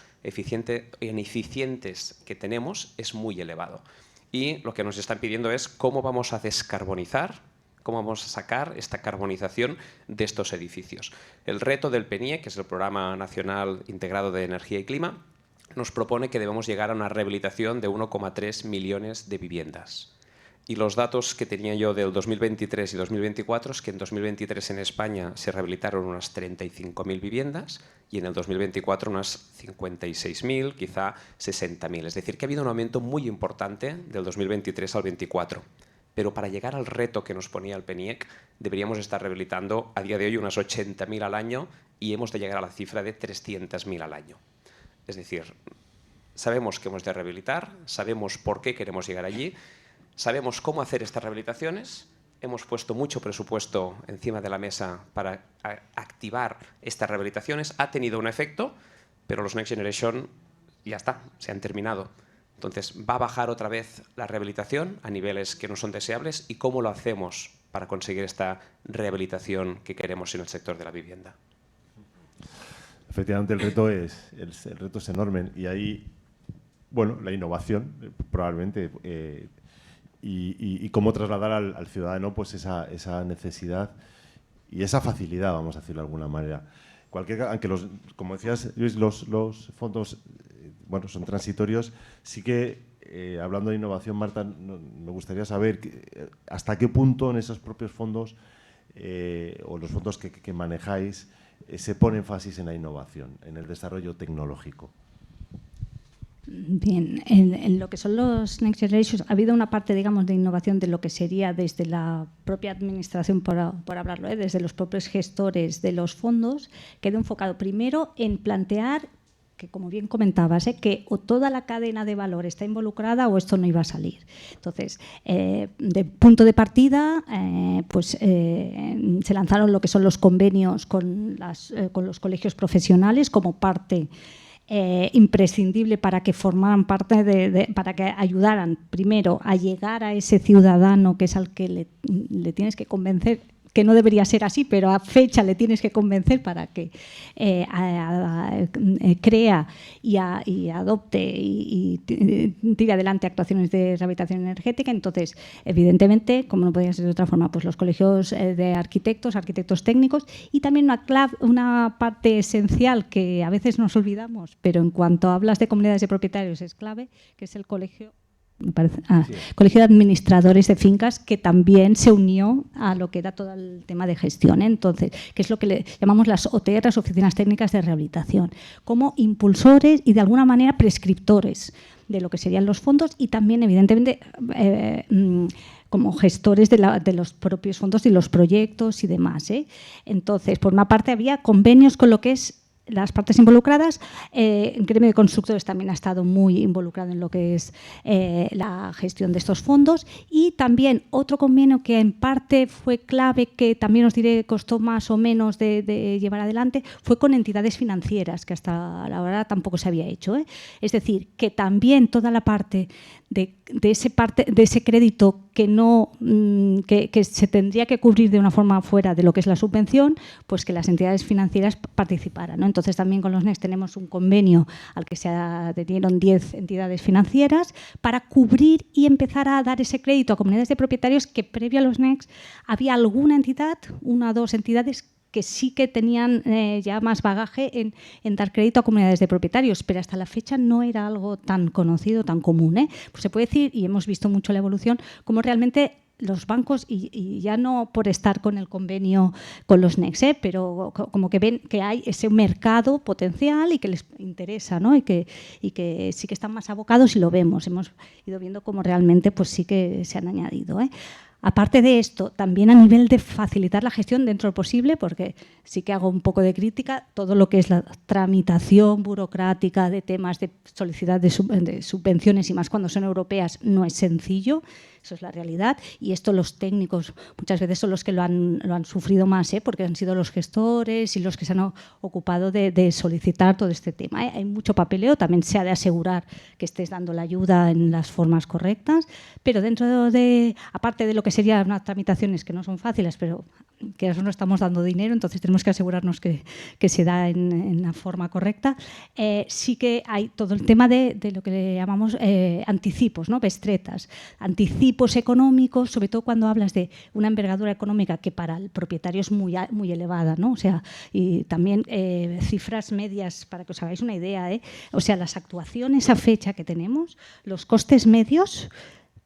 [SPEAKER 7] ineficientes que tenemos es muy elevado. Y lo que nos están pidiendo es cómo vamos a descarbonizar, cómo vamos a sacar esta carbonización de estos edificios. El reto del PNIE, que es el Programa Nacional Integrado de Energía y Clima, nos propone que debemos llegar a una rehabilitación de 1,3 millones de viviendas. Y los datos que tenía yo del 2023 y 2024 es que en 2023 en España se rehabilitaron unas 35.000 viviendas y en el 2024 unas 56.000, quizá 60.000. Es decir, que ha habido un aumento muy importante del 2023 al 2024. Pero para llegar al reto que nos ponía el PNIEC deberíamos estar rehabilitando a día de hoy unas 80.000 al año y hemos de llegar a la cifra de 300.000 al año. Es decir, sabemos que hemos de rehabilitar, sabemos por qué queremos llegar allí, sabemos cómo hacer estas rehabilitaciones, hemos puesto mucho presupuesto encima de la mesa para activar estas rehabilitaciones, ha tenido un efecto, pero los Next Generation ya está, se han terminado. Entonces va a bajar otra vez la rehabilitación a niveles que no son deseables y cómo lo hacemos para conseguir esta rehabilitación que queremos en el sector de la vivienda?
[SPEAKER 5] Efectivamente, el reto es enorme y ahí, bueno, la innovación probablemente y cómo trasladar al ciudadano pues esa necesidad y esa facilidad, vamos a decirlo de alguna manera. Aunque como decías, Luis, los fondos bueno, son transitorios, sí que hablando de innovación, Marta, me gustaría saber hasta qué punto en esos propios fondos o los fondos que manejáis se pone énfasis en la innovación, en el desarrollo tecnológico.
[SPEAKER 6] Bien, en lo que son los Next Generation ha habido una parte, digamos, de innovación de lo que sería desde la propia administración, por hablarlo, desde los propios gestores de los fondos, quedó enfocado primero en plantear que, como bien comentabas, que o toda la cadena de valor está involucrada o esto no iba a salir. Entonces, de punto de partida, se lanzaron lo que son los convenios con los colegios profesionales como parte imprescindible para que formaran parte para que ayudaran primero a llegar a ese ciudadano que es al que le tienes que convencer, que no debería ser así, pero a fecha le tienes que convencer para que crea y adopte y tire adelante actuaciones de rehabilitación energética. Entonces, evidentemente, como no podía ser de otra forma, pues los colegios de arquitectos técnicos y también una parte esencial que a veces nos olvidamos, pero en cuanto hablas de comunidades de propietarios es clave, que es el colegio. Colegio de Administradores de Fincas, que también se unió a lo que era todo el tema de gestión, entonces, que es lo que le llamamos las OTRs, Oficinas Técnicas de Rehabilitación, como impulsores y de alguna manera prescriptores de lo que serían los fondos y también, evidentemente, como gestores de los propios fondos y los proyectos y demás. Entonces, por una parte, había convenios con lo que es las partes involucradas. El gremio de constructores también ha estado muy involucrado en lo que es la gestión de estos fondos y también otro convenio que en parte fue clave, que también os diré costó más o menos de llevar adelante, fue con entidades financieras, que hasta ahora tampoco se había hecho. Es decir, que también toda la parte de ese crédito que se tendría que cubrir de una forma fuera de lo que es la subvención, pues que las entidades financieras participaran, ¿no? Entonces también con los NECS tenemos un convenio al que se adhirieron 10 entidades financieras para cubrir y empezar a dar ese crédito a comunidades de propietarios que previo a los NECS había alguna entidad, una o dos entidades que sí que tenían ya más bagaje en dar crédito a comunidades de propietarios, pero hasta la fecha no era algo tan conocido, tan común. Pues se puede decir, y hemos visto mucho la evolución, como realmente los bancos, y ya no por estar con el convenio con los NECS, pero como que ven que hay ese mercado potencial y que les interesa, ¿no? y que sí que están más abocados y lo vemos. Hemos ido viendo cómo realmente pues sí que se han añadido. Aparte de esto, también a nivel de facilitar la gestión dentro de lo posible, porque sí que hago un poco de crítica, todo lo que es la tramitación burocrática de temas de solicitud de subvenciones y más cuando son europeas no es sencillo, eso es la realidad, y esto los técnicos muchas veces son los que lo han sufrido más, porque han sido los gestores y los que se han ocupado de solicitar todo este tema. Hay mucho papeleo, también se ha de asegurar que estés dando la ayuda en las formas correctas, pero dentro de, aparte de lo que serían unas tramitaciones que no son fáciles, pero que a eso no estamos dando dinero, entonces tenemos que asegurarnos que se da en la forma correcta. Sí que hay todo el tema de lo que le llamamos anticipos, ¿no? Bestretas, anticipos económicos, sobre todo cuando hablas de una envergadura económica que para el propietario es muy elevada, ¿no? O sea, y también cifras medias para que os hagáis una idea, O sea, las actuaciones a fecha que tenemos, los costes medios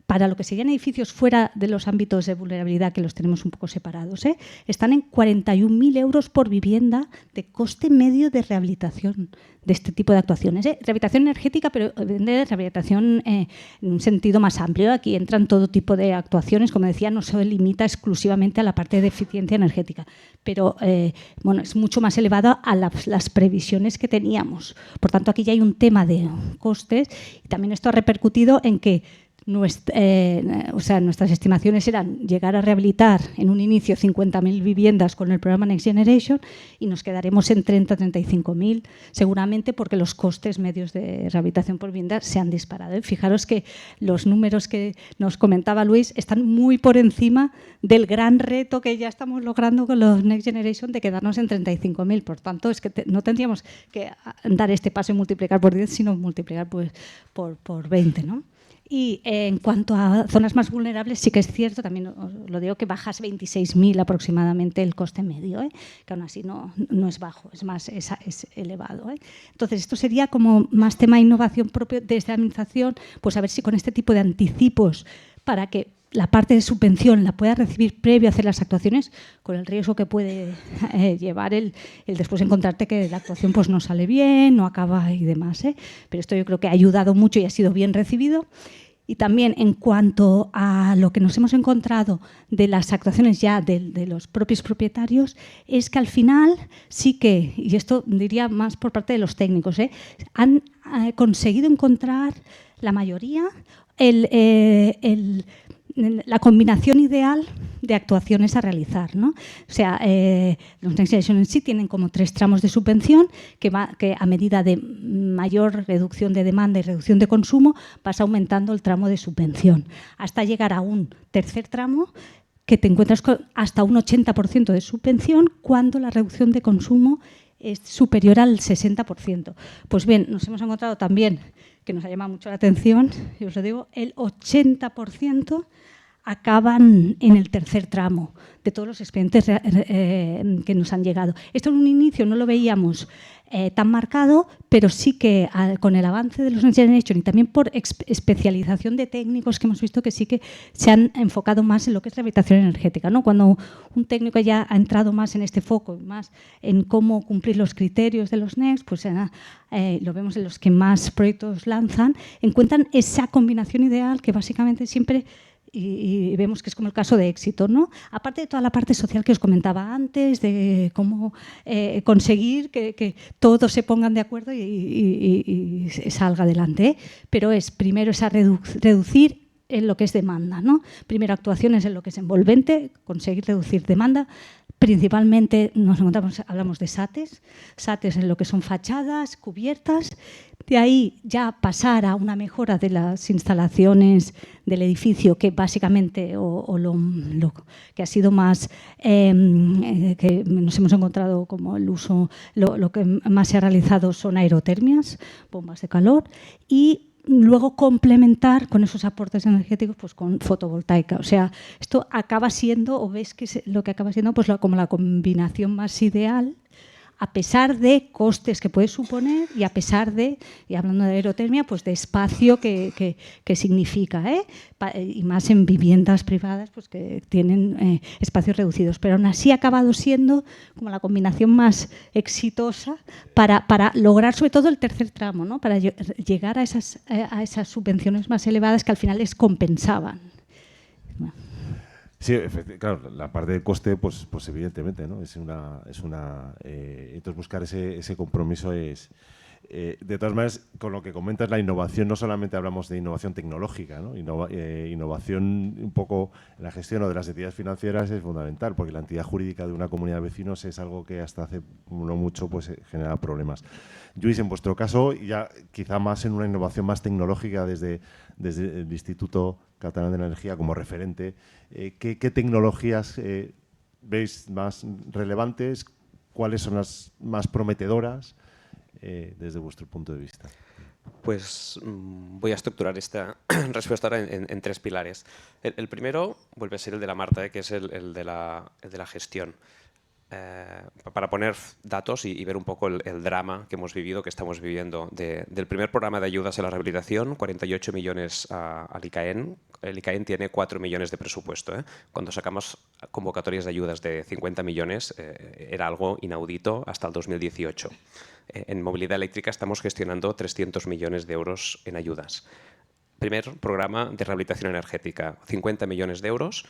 [SPEAKER 6] para lo que serían edificios fuera de los ámbitos de vulnerabilidad, que los tenemos un poco separados, están en 41.000 euros por vivienda de coste medio de rehabilitación de este tipo de actuaciones. Rehabilitación energética, pero de rehabilitación en un sentido más amplio. Aquí entran todo tipo de actuaciones, como decía, no se limita exclusivamente a la parte de eficiencia energética, pero es mucho más elevado a las previsiones que teníamos. Por tanto, aquí ya hay un tema de costes y también esto ha repercutido en que nuestras estimaciones eran llegar a rehabilitar en un inicio 50.000 viviendas con el programa Next Generation y nos quedaremos en 30.000-35.000 seguramente porque los costes medios de rehabilitación por vivienda se han disparado. Fijaros que los números que nos comentaba Luis están muy por encima del gran reto que ya estamos logrando con los Next Generation de quedarnos en 35.000. Por tanto, es que no tendríamos que dar este paso y multiplicar por 10, sino multiplicar pues, por 20, ¿no? Y en cuanto a zonas más vulnerables, sí que es cierto, también os lo digo, que bajas 26.000 aproximadamente el coste medio, que aún así no es bajo, es elevado. Entonces, esto sería como más tema de innovación propio desde la Administración, pues a ver si con este tipo de anticipos para que la parte de subvención la pueda recibir previo a hacer las actuaciones, con el riesgo que puede llevar el después encontrarte que la actuación pues no sale bien, no acaba y demás. Pero esto yo creo que ha ayudado mucho y ha sido bien recibido. Y también en cuanto a lo que nos hemos encontrado de las actuaciones ya de los propios propietarios, es que al final sí que, y esto diría más por parte de los técnicos, han conseguido encontrar la mayoría la combinación ideal de actuaciones a realizar, ¿no? O sea, los Next Generation en sí tienen como 3 tramos de subvención que a medida de mayor reducción de demanda y reducción de consumo vas aumentando el tramo de subvención hasta llegar a un tercer tramo que te encuentras con hasta un 80% de subvención cuando la reducción de consumo es superior al 60%. Pues bien, nos hemos encontrado también, que nos ha llamado mucho la atención, y os lo digo, el 80% acaban en el tercer tramo de todos los expedientes que nos han llegado. Esto en un inicio no lo veíamos tan marcado, pero sí que con el avance de los Next Generation y también por especialización de técnicos que hemos visto que sí que se han enfocado más en lo que es rehabilitación energética, ¿no? Cuando un técnico ya ha entrado más en este foco, más en cómo cumplir los criterios de los Next, pues lo vemos en los que más proyectos lanzan, encuentran esa combinación ideal que básicamente siempre y vemos que es como el caso de éxito, ¿no? Aparte de toda la parte social que os comentaba antes, de cómo conseguir que todos se pongan de acuerdo y salga adelante, pero es primero esa reducir en lo que es demanda, ¿no? Primero actuaciones en lo que es envolvente, conseguir reducir demanda. Principalmente hablamos de SATES en lo que son fachadas, cubiertas. De ahí ya pasar a una mejora de las instalaciones del edificio, que básicamente lo que ha sido más, que nos hemos encontrado como el uso, lo que más se ha realizado son aerotermias, bombas de calor, y luego complementar con esos aportes energéticos pues con fotovoltaica. O sea, esto acaba siendo, o ves que lo que acaba siendo pues como la combinación más ideal, a pesar de costes que puede suponer y a pesar de, y hablando de aerotermia, pues de espacio que significa, y más en viviendas privadas pues que tienen espacios reducidos. Pero aún así ha acabado siendo como la combinación más exitosa para lograr sobre todo el tercer tramo, ¿no? Para llegar a esas subvenciones más elevadas que al final les compensaban.
[SPEAKER 5] Sí, claro, la parte de coste, pues evidentemente, ¿no? Entonces buscar ese compromiso es. De todas maneras, con lo que comentas, la innovación, no solamente hablamos de innovación tecnológica, ¿no? Innovación un poco en la gestión o de las entidades financieras es fundamental, porque la entidad jurídica de una comunidad de vecinos es algo que hasta hace no mucho pues genera problemas. Luis, en vuestro caso, ya quizá más en una innovación más tecnológica desde el Instituto Catalán de la Energía como referente, ¿qué tecnologías veis más relevantes? ¿Cuáles son las más prometedoras desde vuestro punto de vista?
[SPEAKER 7] Pues voy a estructurar esta respuesta ahora en 3 pilares. El primero vuelve a ser el de la Marta, que es el de la gestión. Para poner datos y ver un poco el drama que hemos vivido, que estamos viviendo. Del primer programa de ayudas a la rehabilitación, 48 millones al ICAEN. El ICAEN tiene 4 millones de presupuesto. Cuando sacamos convocatorias de ayudas de 50 millones, era algo inaudito hasta el 2018. En movilidad eléctrica estamos gestionando 300 millones de euros en ayudas. Primer programa de rehabilitación energética, 50 millones de euros.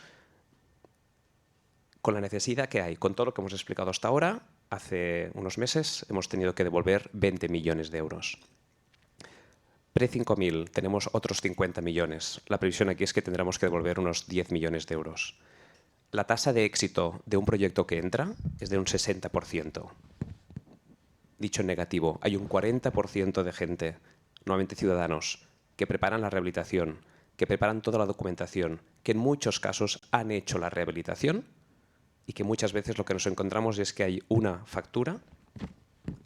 [SPEAKER 7] Con la necesidad que hay, con todo lo que hemos explicado hasta ahora, hace unos meses hemos tenido que devolver 20 millones de euros. Pre-5000 tenemos otros 50 millones. La previsión aquí es que tendremos que devolver unos 10 millones de euros. La tasa de éxito de un proyecto que entra es de un 60%. Dicho en negativo, hay un 40% de gente, nuevamente ciudadanos, que preparan la rehabilitación, que preparan toda la documentación, que en muchos casos han hecho la rehabilitación y que muchas veces lo que nos encontramos es que hay una factura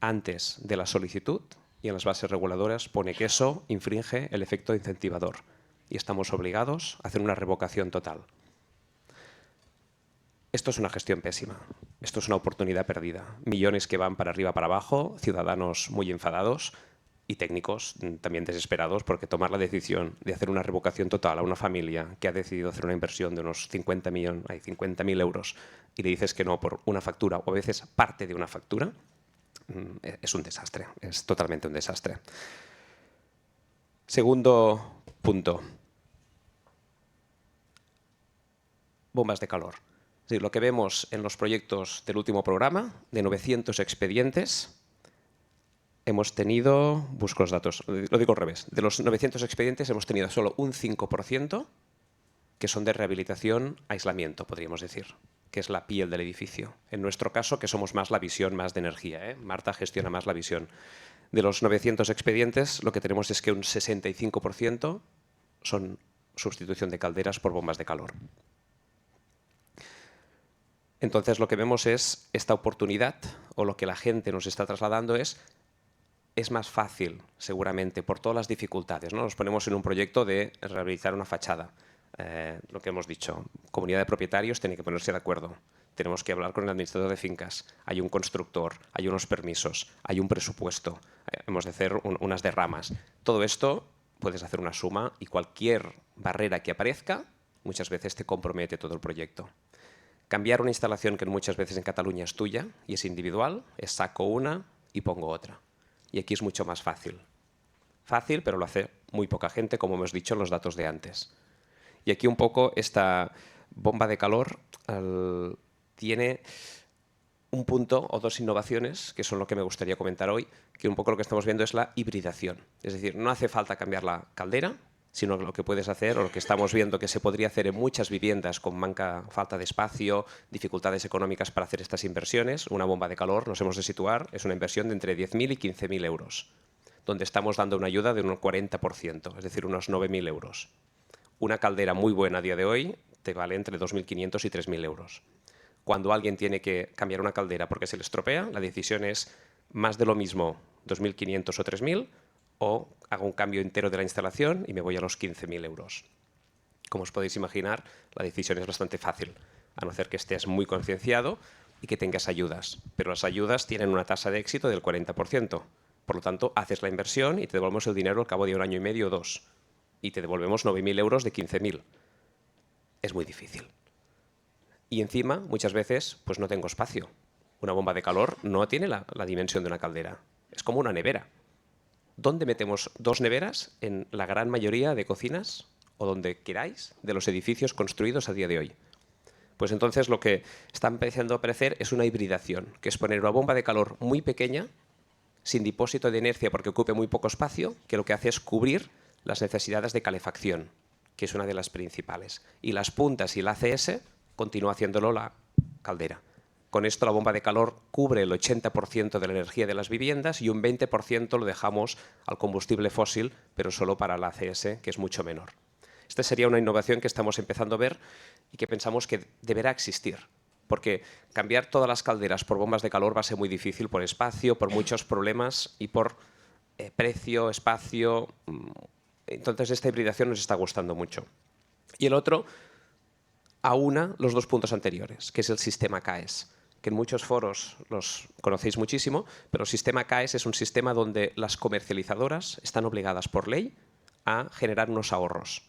[SPEAKER 7] antes de la solicitud y en las bases reguladoras pone que eso infringe el efecto incentivador y estamos obligados a hacer una revocación total. Esto es una gestión pésima, esto es una oportunidad perdida. Millones que van para arriba, para abajo, ciudadanos muy enfadados y técnicos también desesperados porque tomar la decisión de hacer una revocación total a una familia que ha decidido hacer una inversión de unos 50.000 euros y le dices que no por una factura o a veces parte de una factura, es un desastre, es totalmente un desastre. Segundo punto. Bombas de calor. Es decir, lo que vemos en los proyectos del último programa, de 900 expedientes, hemos tenido, busco los datos, lo digo al revés, de los 900 expedientes hemos tenido solo un 5% que son de rehabilitación, aislamiento, podríamos decir, que es la piel del edificio. En nuestro caso, que somos más la visión, más de energía, Marta gestiona más la visión. De los 900 expedientes, lo que tenemos es que un 65% son sustitución de calderas por bombas de calor. Entonces, lo que vemos es esta oportunidad, o lo que la gente nos está trasladando es más fácil, seguramente, por todas las dificultades, ¿no? Nos ponemos en un proyecto de rehabilitar una fachada. Lo que hemos dicho, comunidad de propietarios tiene que ponerse de acuerdo. Tenemos que hablar con el administrador de fincas. Hay un constructor, hay unos permisos, hay un presupuesto. Hemos de hacer unas derramas. Todo esto puedes hacer una suma y cualquier barrera que aparezca muchas veces te compromete todo el proyecto. Cambiar una instalación que muchas veces en Cataluña es tuya y es individual, es saco una y pongo otra. Y aquí es mucho más fácil. Fácil, pero lo hace muy poca gente, como hemos dicho en los datos de antes. Y aquí un poco esta bomba de calor tiene un punto o dos innovaciones, que son lo que me gustaría comentar hoy, que un poco lo que estamos viendo es la hibridación. Es decir, no hace falta cambiar la caldera, sino lo que puedes hacer, o lo que estamos viendo que se podría hacer en muchas viviendas con falta de espacio, dificultades económicas para hacer estas inversiones. Una bomba de calor, nos hemos de situar, es una inversión de entre 10.000 y 15.000 euros, donde estamos dando una ayuda de un 40%, es decir, unos 9.000 euros. Una caldera muy buena a día de hoy te vale entre 2.500 y 3.000 euros. Cuando alguien tiene que cambiar una caldera porque se le estropea, la decisión es más de lo mismo, 2.500 o 3.000, o hago un cambio entero de la instalación y me voy a los 15.000 euros. Como os podéis imaginar, la decisión es bastante fácil, a no ser que estés muy concienciado y que tengas ayudas. Pero las ayudas tienen una tasa de éxito del 40%. Por lo tanto, haces la inversión y te devolvemos el dinero al cabo de un año y medio o dos. Y te devolvemos 9.000 euros de 15.000. Es muy difícil. Y encima, muchas veces, pues no tengo espacio. Una bomba de calor no tiene la dimensión de una caldera. Es como una nevera. ¿Dónde metemos dos neveras? En la gran mayoría de cocinas o donde queráis de los edificios construidos a día de hoy. Pues entonces lo que está empezando a aparecer es una hibridación, que es poner una bomba de calor muy pequeña, sin depósito de inercia porque ocupe muy poco espacio, que lo que hace es cubrir las necesidades de calefacción, que es una de las principales. Y las puntas y el ACS continúa haciéndolo la caldera. Con esto la bomba de calor cubre el 80% de la energía de las viviendas y un 20% lo dejamos al combustible fósil, pero solo para el ACS, que es mucho menor. Esta sería una innovación que estamos empezando a ver y que pensamos que deberá existir, porque cambiar todas las calderas por bombas de calor va a ser muy difícil por espacio, por muchos problemas y por precio, espacio. Entonces esta hibridación nos está gustando mucho. Y el otro aúna los dos puntos anteriores, que es el sistema CAES, que en muchos foros los conocéis muchísimo, pero el sistema CAES es un sistema donde las comercializadoras están obligadas por ley a generar unos ahorros.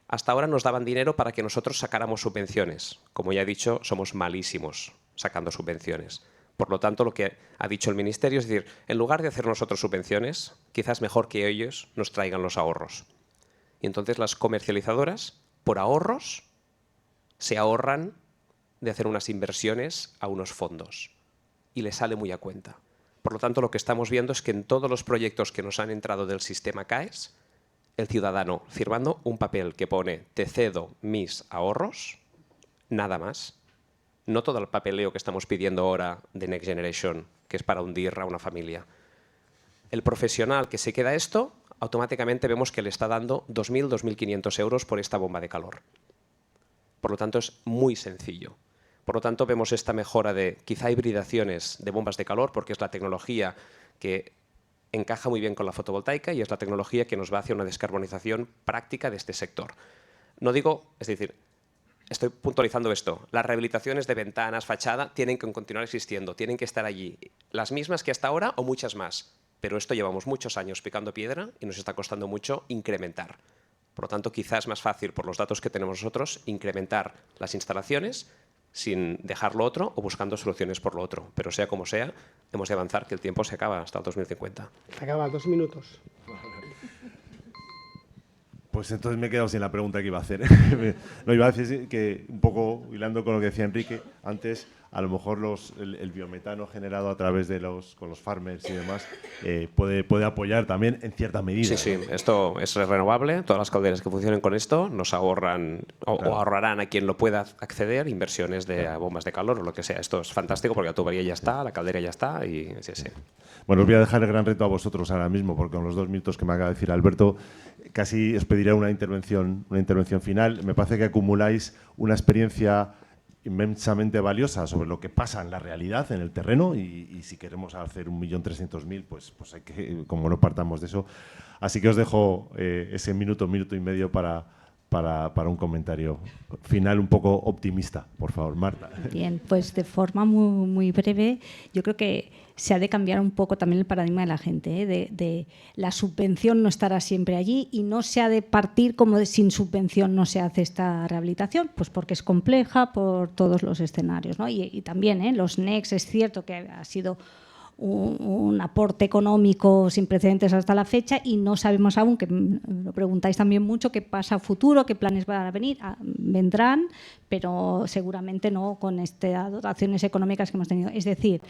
[SPEAKER 7] Hasta ahora nos daban dinero para que nosotros sacáramos subvenciones. Como ya he dicho, somos malísimos sacando subvenciones. Por lo tanto, lo que ha dicho el Ministerio es decir, en lugar de hacer nosotros subvenciones, quizás mejor que ellos nos traigan los ahorros. Y entonces las comercializadoras, por ahorros, se ahorran de hacer unas inversiones a unos fondos y les sale muy a cuenta. Por Por lo tanto, lo que estamos viendo es que en todos los proyectos que nos han entrado del sistema CAES, el ciudadano firmando un papel que pone te cedo mis ahorros, nada más. No todo el papeleo que estamos pidiendo ahora de Next Generation, que es para hundir a una familia. El profesional que se queda esto, automáticamente vemos que le está dando 2.000, 2.500 euros por esta bomba de calor. Por lo tanto, es muy sencillo. Por lo tanto, vemos esta mejora de quizá hibridaciones de bombas de calor, porque es la tecnología que encaja muy bien con la fotovoltaica y es la tecnología que nos va hacia una descarbonización práctica de este sector. No digo, es decir, estoy puntualizando esto, las rehabilitaciones de ventanas, fachada, tienen que continuar existiendo, tienen que estar allí. Las mismas que hasta ahora o muchas más. Pero esto llevamos muchos años picando piedra y nos está costando mucho incrementar. Por lo tanto, quizás es más fácil, por los datos que tenemos nosotros, incrementar las instalaciones sin dejar lo otro o buscando soluciones por lo otro. Pero sea como sea, hemos de avanzar, que el tiempo se acaba hasta el 2050.
[SPEAKER 1] Se acaba, 2 minutos.
[SPEAKER 5] Pues entonces me he quedado sin la pregunta que iba a hacer. No, iba a decir que, un poco hilando con lo que decía Enrique, antes a lo mejor el biometano generado a través de con los farmers y demás puede apoyar también en cierta medida.
[SPEAKER 7] Sí, sí, esto es renovable. Todas las calderas que funcionen con esto nos ahorran o ahorrarán a quien lo pueda acceder inversiones de bombas de calor o lo que sea. Esto es fantástico porque la tubería ya está, la caldera ya está y sí, sí.
[SPEAKER 5] Bueno, os voy a dejar el gran reto a vosotros ahora mismo porque con los 2 minutos que me acaba de decir Alberto casi os pediré una intervención final. Me parece que acumuláis una experiencia inmensamente valiosa sobre lo que pasa en la realidad, en el terreno, y si queremos hacer 1.300.000, pues hay que, como no partamos de eso. Así que os dejo ese minuto y medio para un comentario final un poco optimista, por favor, Marta.
[SPEAKER 6] Bien, pues de forma muy, muy breve, yo creo que se ha de cambiar un poco también el paradigma de la gente, de la subvención no estará siempre allí y no se ha de partir como de sin subvención no se hace esta rehabilitación, pues porque es compleja por todos los escenarios, ¿no? Y también los NECs es cierto que ha sido un aporte económico sin precedentes hasta la fecha y no sabemos aún, que lo preguntáis también mucho, qué pasa a futuro, qué planes van a venir, vendrán, pero seguramente no con estas dotaciones económicas que hemos tenido. Es decir,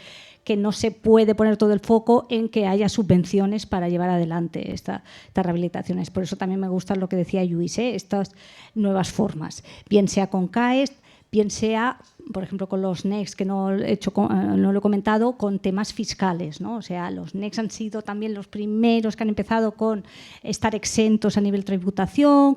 [SPEAKER 6] que no se puede poner todo el foco en que haya subvenciones para llevar adelante estas rehabilitaciones. Por eso también me gusta lo que decía Lluís, estas nuevas formas, bien sea con CAES, bien sea, por ejemplo, con los NECs, que no lo he comentado, con temas fiscales, ¿no? O sea, los NECs han sido también los primeros que han empezado con estar exentos a nivel tributación,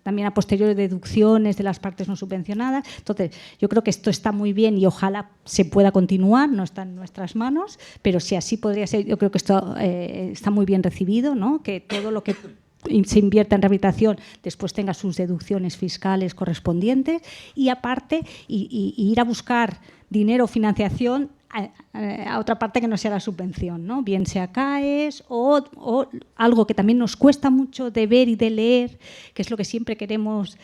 [SPEAKER 6] también a posteriori deducciones de las partes no subvencionadas. Entonces, yo creo que esto está muy bien y ojalá se pueda continuar, no está en nuestras manos, pero si así podría ser, yo creo que esto está muy bien recibido, ¿no? Que todo lo que se invierta en rehabilitación después tenga sus deducciones fiscales correspondientes y aparte ir a buscar dinero o financiación a otra parte que no sea la subvención, ¿no? Bien sea CAES o algo que también nos cuesta mucho de ver y de leer, que es lo que siempre queremos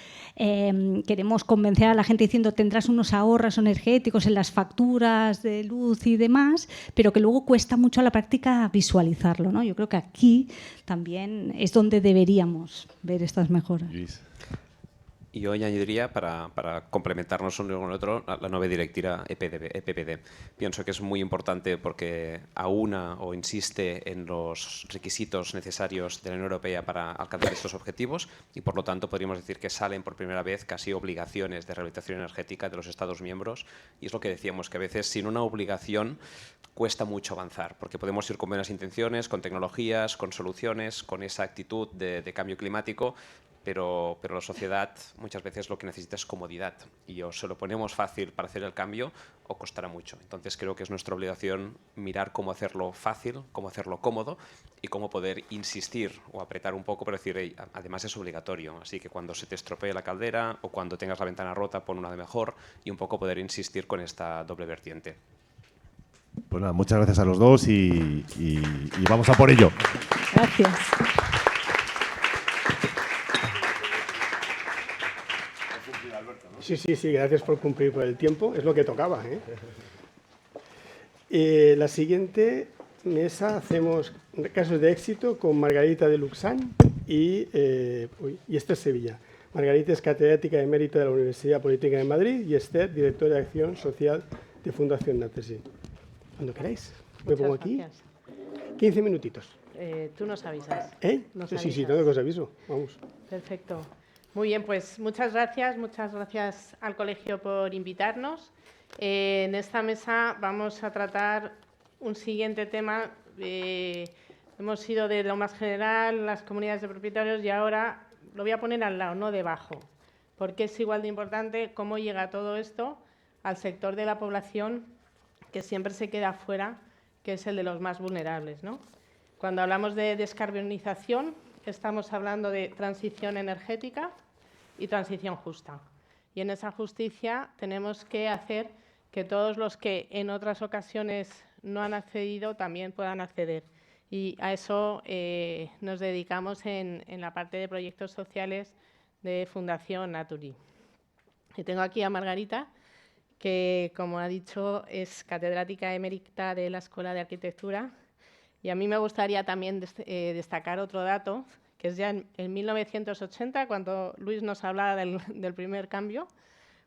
[SPEAKER 6] convencer a la gente diciendo tendrás unos ahorros energéticos en las facturas de luz y demás, pero que luego cuesta mucho a la práctica visualizarlo, ¿no? Yo creo que aquí también es donde deberíamos ver estas mejoras.
[SPEAKER 7] Y yo añadiría, para complementarnos uno con el otro, la nueva directiva EPPD. Pienso que es muy importante porque aúna o insiste en los requisitos necesarios de la Unión Europea para alcanzar estos objetivos y, por lo tanto, podríamos decir que salen por primera vez casi obligaciones de rehabilitación energética de los Estados miembros. Y es lo que decíamos, que a veces sin una obligación cuesta mucho avanzar, porque podemos ir con buenas intenciones, con tecnologías, con soluciones, con esa actitud de cambio climático, pero la sociedad muchas veces lo que necesita es comodidad y o se lo ponemos fácil para hacer el cambio o costará mucho. Entonces creo que es nuestra obligación mirar cómo hacerlo fácil, cómo hacerlo cómodo y cómo poder insistir o apretar un poco para decir, hey, además es obligatorio, así que cuando se te estropee la caldera o cuando tengas la ventana rota pon una de mejor y un poco poder insistir con esta doble vertiente.
[SPEAKER 5] Pues nada, muchas gracias a los dos y vamos a por ello.
[SPEAKER 6] Gracias.
[SPEAKER 1] Sí, gracias por cumplir por el tiempo, es lo que tocaba, ¿eh? La siguiente mesa hacemos casos de éxito con Margarita de Luxán y Esther Sevilla. Margarita es catedrática de Mérito de la Universidad Politécnica de Madrid y Esther, directora de Acción Social de Fundación Natesi. Cuando queráis. Me pongo aquí.
[SPEAKER 8] Gracias.
[SPEAKER 1] 15 minutitos.
[SPEAKER 8] Tú nos avisas.
[SPEAKER 1] Nos
[SPEAKER 8] Nos
[SPEAKER 1] sí,
[SPEAKER 8] avisas.
[SPEAKER 1] tengo que os aviso. Vamos.
[SPEAKER 8] Perfecto. Muy bien, pues muchas gracias al colegio por invitarnos. En esta mesa vamos a tratar un siguiente tema. Hemos ido de lo más general, las comunidades de propietarios, y ahora lo voy a poner al lado, no debajo, porque es igual de importante cómo llega todo esto al sector de la población que siempre se queda fuera, que es el de los más vulnerables, ¿no? Cuando hablamos de descarbonización, estamos hablando de transición energética y transición justa. Y en esa justicia tenemos que hacer que todos los que en otras ocasiones no han accedido también puedan acceder. Y a eso nos dedicamos en la parte de proyectos sociales de Fundación Naturi. Y tengo aquí a Margarita, que, como ha dicho, es catedrática emérita de la Escuela de Arquitectura. Y a mí me gustaría también destacar otro dato, que es ya en 1980, cuando Luis nos hablaba del primer cambio,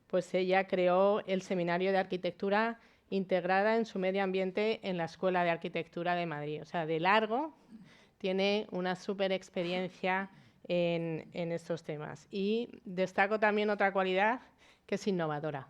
[SPEAKER 8] pues ella creó el Seminario de Arquitectura integrada en su medio ambiente en la Escuela de Arquitectura de Madrid. O sea, de largo tiene una súper experiencia en estos temas. Y destaco también otra cualidad, que es innovadora.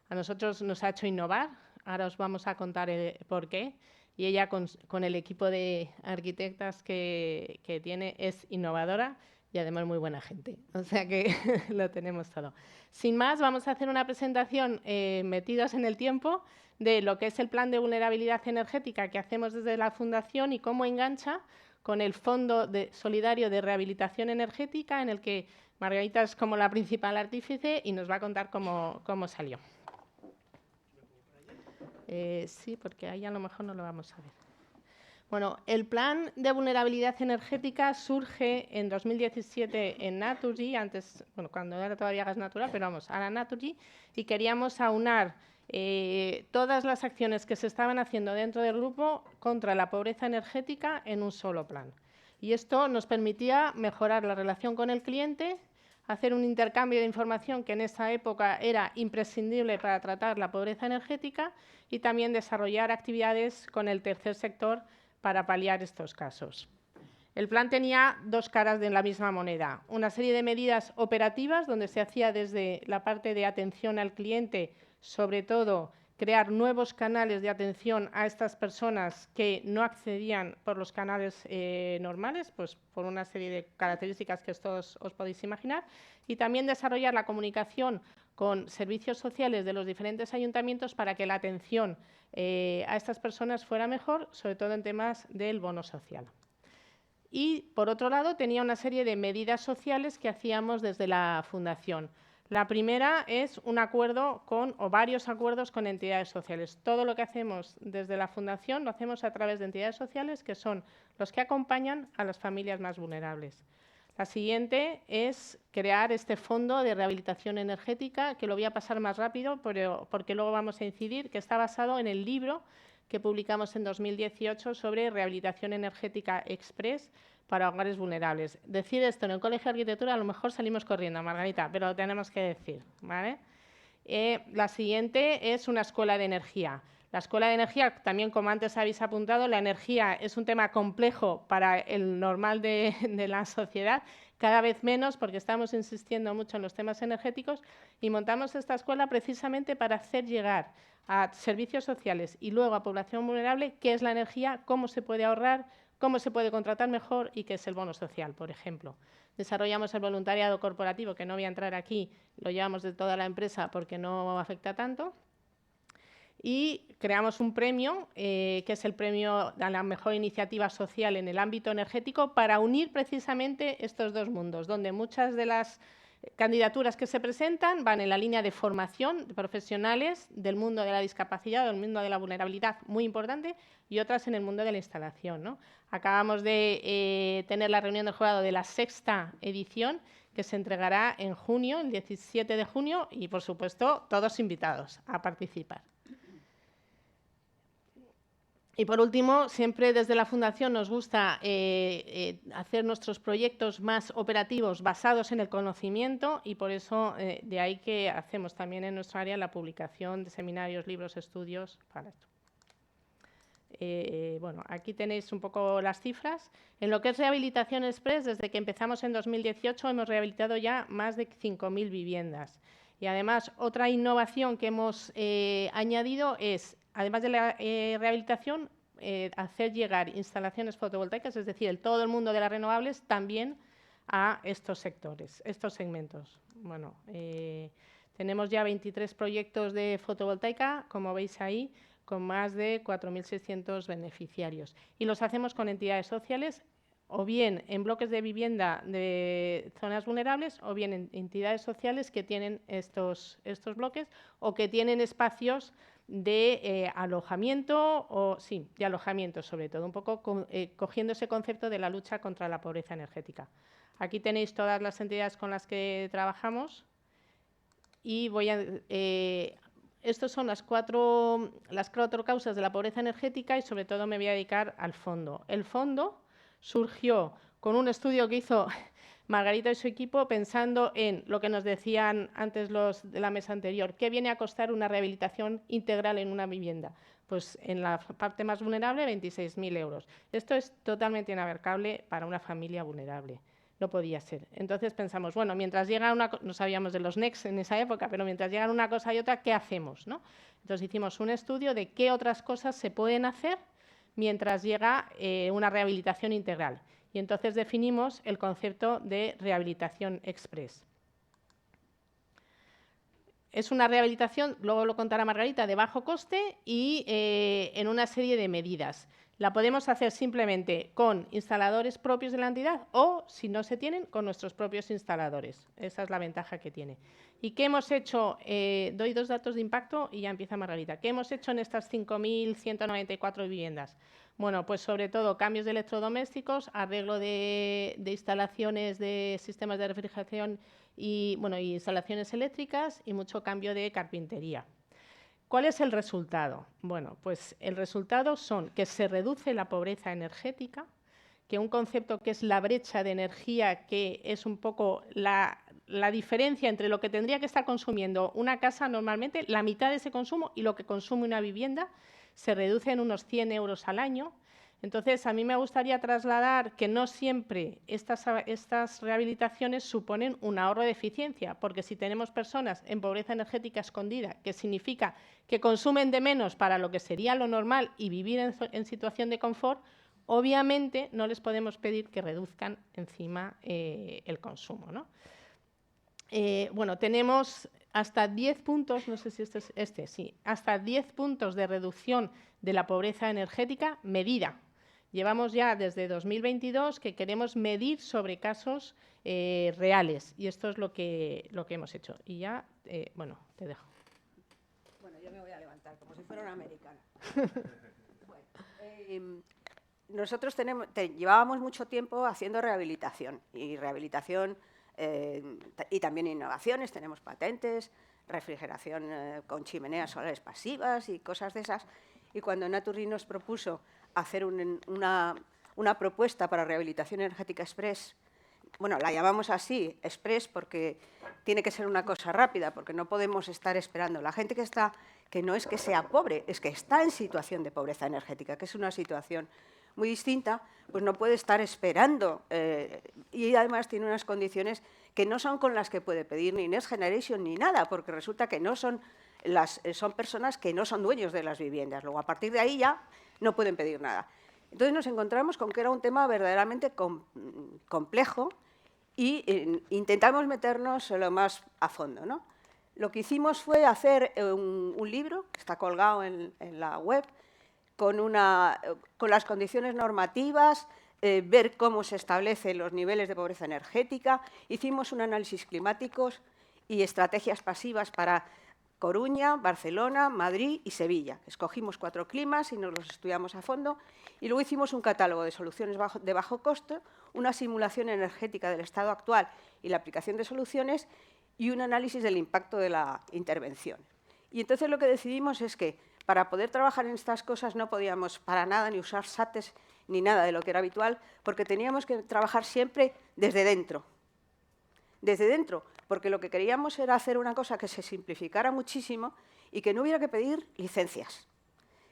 [SPEAKER 8] A nosotros nos ha hecho innovar, ahora os vamos a contar por qué, y ella con el equipo de arquitectas que tiene es innovadora y además muy buena gente, o sea que lo tenemos todo. Sin más, vamos a hacer una presentación metidos en el tiempo de lo que es el plan de vulnerabilidad energética que hacemos desde la Fundación y cómo engancha con el Fondo Solidario de Rehabilitación Energética, en el que Margarita es como la principal artífice y nos va a contar cómo salió. Sí, porque ahí a lo mejor no lo vamos a ver. Bueno, el plan de vulnerabilidad energética surge en 2017 en Naturgy, antes, bueno, cuando era todavía Gas Natural, pero vamos, ahora Naturgy, y queríamos aunar todas las acciones que se estaban haciendo dentro del grupo contra la pobreza energética en un solo plan. Y esto nos permitía mejorar la relación con el cliente, hacer un intercambio de información que en esa época era imprescindible para tratar la pobreza energética y también desarrollar actividades con el tercer sector para paliar estos casos. El plan tenía dos caras de la misma moneda, una serie de medidas operativas donde se hacía desde la parte de atención al cliente, sobre todo crear nuevos canales de atención a estas personas que no accedían por los canales normales, pues por una serie de características que todos os podéis imaginar, y también desarrollar la comunicación con servicios sociales de los diferentes ayuntamientos para que la atención a estas personas fuera mejor, sobre todo en temas del bono social. Y, por otro lado, tenía una serie de medidas sociales que hacíamos desde la Fundación. La primera es un acuerdo o varios acuerdos con entidades sociales. Todo lo que hacemos desde la Fundación lo hacemos a través de entidades sociales que son los que acompañan a las familias más vulnerables. La siguiente es crear este fondo de rehabilitación energética, que lo voy a pasar más rápido porque luego vamos a incidir, que está basado en el libro que publicamos en 2018 sobre rehabilitación energética express para hogares vulnerables. Decir esto en el Colegio de Arquitectura a lo mejor salimos corriendo, Margarita, pero lo tenemos que decir, ¿vale? La siguiente es una escuela de energía. La escuela de energía, también como antes habéis apuntado, la energía es un tema complejo para el normal de la sociedad, cada vez menos porque estamos insistiendo mucho en los temas energéticos y montamos esta escuela precisamente para hacer llegar a servicios sociales y luego a población vulnerable qué es la energía, cómo se puede ahorrar, cómo se puede contratar mejor y qué es el bono social, por ejemplo. Desarrollamos el voluntariado corporativo, que no voy a entrar aquí, lo llevamos de toda la empresa porque no afecta tanto. Y creamos un premio, que es el premio a la mejor iniciativa social en el ámbito energético, para unir precisamente estos dos mundos, donde muchas de las candidaturas que se presentan van en la línea de formación de profesionales del mundo de la discapacidad, del mundo de la vulnerabilidad, muy importante, y otras en el mundo de la instalación, ¿no? Acabamos de tener la reunión del jurado de la 6ª edición, que se entregará en junio, el 17 de junio, y por supuesto todos invitados a participar. Y por último, siempre desde la Fundación nos gusta hacer nuestros proyectos más operativos basados en el conocimiento y por eso de ahí que hacemos también en nuestra área la publicación de seminarios, libros, estudios para esto. Bueno, aquí tenéis un poco las cifras. En lo que es rehabilitación express, desde que empezamos en 2018 hemos rehabilitado ya más de 5.000 viviendas. Y además, otra innovación que hemos añadido es, además de la rehabilitación, hacer llegar instalaciones fotovoltaicas, es decir, todo el mundo de las renovables, también a estos sectores, estos segmentos. Bueno, tenemos ya 23 proyectos de fotovoltaica, como veis ahí, con más de 4.600 beneficiarios. Y los hacemos con entidades sociales, o bien en bloques de vivienda de zonas vulnerables, o bien en entidades sociales que tienen estos bloques o que tienen espacios de alojamiento, de alojamiento sobre todo, un poco cogiendo ese concepto de la lucha contra la pobreza energética. Aquí tenéis todas las entidades con las que trabajamos y estas son las cuatro causas de la pobreza energética y sobre todo me voy a dedicar al fondo. El fondo surgió con un estudio que hizo Margarita y su equipo pensando en lo que nos decían antes los de la mesa anterior, ¿qué viene a costar una rehabilitación integral en una vivienda? Pues en la parte más vulnerable, 26.000 euros. Esto es totalmente inabarcable para una familia vulnerable. No podía ser. Entonces pensamos, bueno, mientras llega no sabíamos de los NECs en esa época, pero mientras llegan una cosa y otra, ¿qué hacemos? ¿No? Entonces hicimos un estudio de qué otras cosas se pueden hacer mientras llega una rehabilitación integral. Y entonces definimos el concepto de rehabilitación express. Es una rehabilitación, luego lo contará Margarita, de bajo coste y en una serie de medidas. La podemos hacer simplemente con instaladores propios de la entidad o, si no se tienen, con nuestros propios instaladores. Esa es la ventaja que tiene. ¿Y qué hemos hecho? Doy 2 datos de impacto y ya empieza Margarita. ¿Qué hemos hecho en estas 5.194 viviendas? Bueno, pues sobre todo cambios de electrodomésticos, arreglo de instalaciones de sistemas de refrigeración y instalaciones eléctricas y mucho cambio de carpintería. ¿Cuál es el resultado? Bueno, pues el resultado son que se reduce la pobreza energética, que un concepto que es la brecha de energía, que es un poco la diferencia entre lo que tendría que estar consumiendo una casa normalmente, la mitad de ese consumo, y lo que consume una vivienda, se reduce en unos 100 euros al año. Entonces, a mí me gustaría trasladar que no siempre estas rehabilitaciones suponen un ahorro de eficiencia, porque si tenemos personas en pobreza energética escondida, que significa que consumen de menos para lo que sería lo normal y vivir en situación de confort, obviamente no les podemos pedir que reduzcan encima el consumo, ¿no? Bueno, tenemos hasta 10 puntos, no sé si sí, hasta 10 puntos de reducción de la pobreza energética medida. Llevamos ya desde 2022 que queremos medir sobre casos reales y esto es lo que hemos hecho. Y ya, bueno, te dejo.
[SPEAKER 9] Bueno, yo me voy a levantar como si fuera una americana. Bueno, nosotros llevábamos mucho tiempo haciendo rehabilitación y también innovaciones, tenemos patentes, refrigeración con chimeneas solares pasivas y cosas de esas. Y cuando Naturgy nos propuso hacer una propuesta para rehabilitación energética express, bueno, la llamamos así, express, porque tiene que ser una cosa rápida, porque no podemos estar esperando. La gente que no es que sea pobre, es que está en situación de pobreza energética, que es una situación muy distinta, pues no puede estar esperando y además tiene unas condiciones que no son con las que puede pedir ni Next Generation ni nada, porque resulta que no son personas que no son dueños de las viviendas. Luego, a partir de ahí ya no pueden pedir nada. Entonces nos encontramos con que era un tema verdaderamente complejo y intentamos meternos lo más a fondo, ¿no? Lo que hicimos fue hacer un libro, que está colgado en la web, con las condiciones normativas, ver cómo se establecen los niveles de pobreza energética. Hicimos un análisis climáticos y estrategias pasivas para Coruña, Barcelona, Madrid y Sevilla. Escogimos 4 climas y nos los estudiamos a fondo. Y luego hicimos un catálogo de soluciones de bajo costo, una simulación energética del estado actual y la aplicación de soluciones y un análisis del impacto de la intervención. Y entonces lo que decidimos es que para poder trabajar en estas cosas no podíamos para nada ni usar SATs ni nada de lo que era habitual, porque teníamos que trabajar siempre desde dentro. Desde dentro, porque lo que queríamos era hacer una cosa que se simplificara muchísimo y que no hubiera que pedir licencias,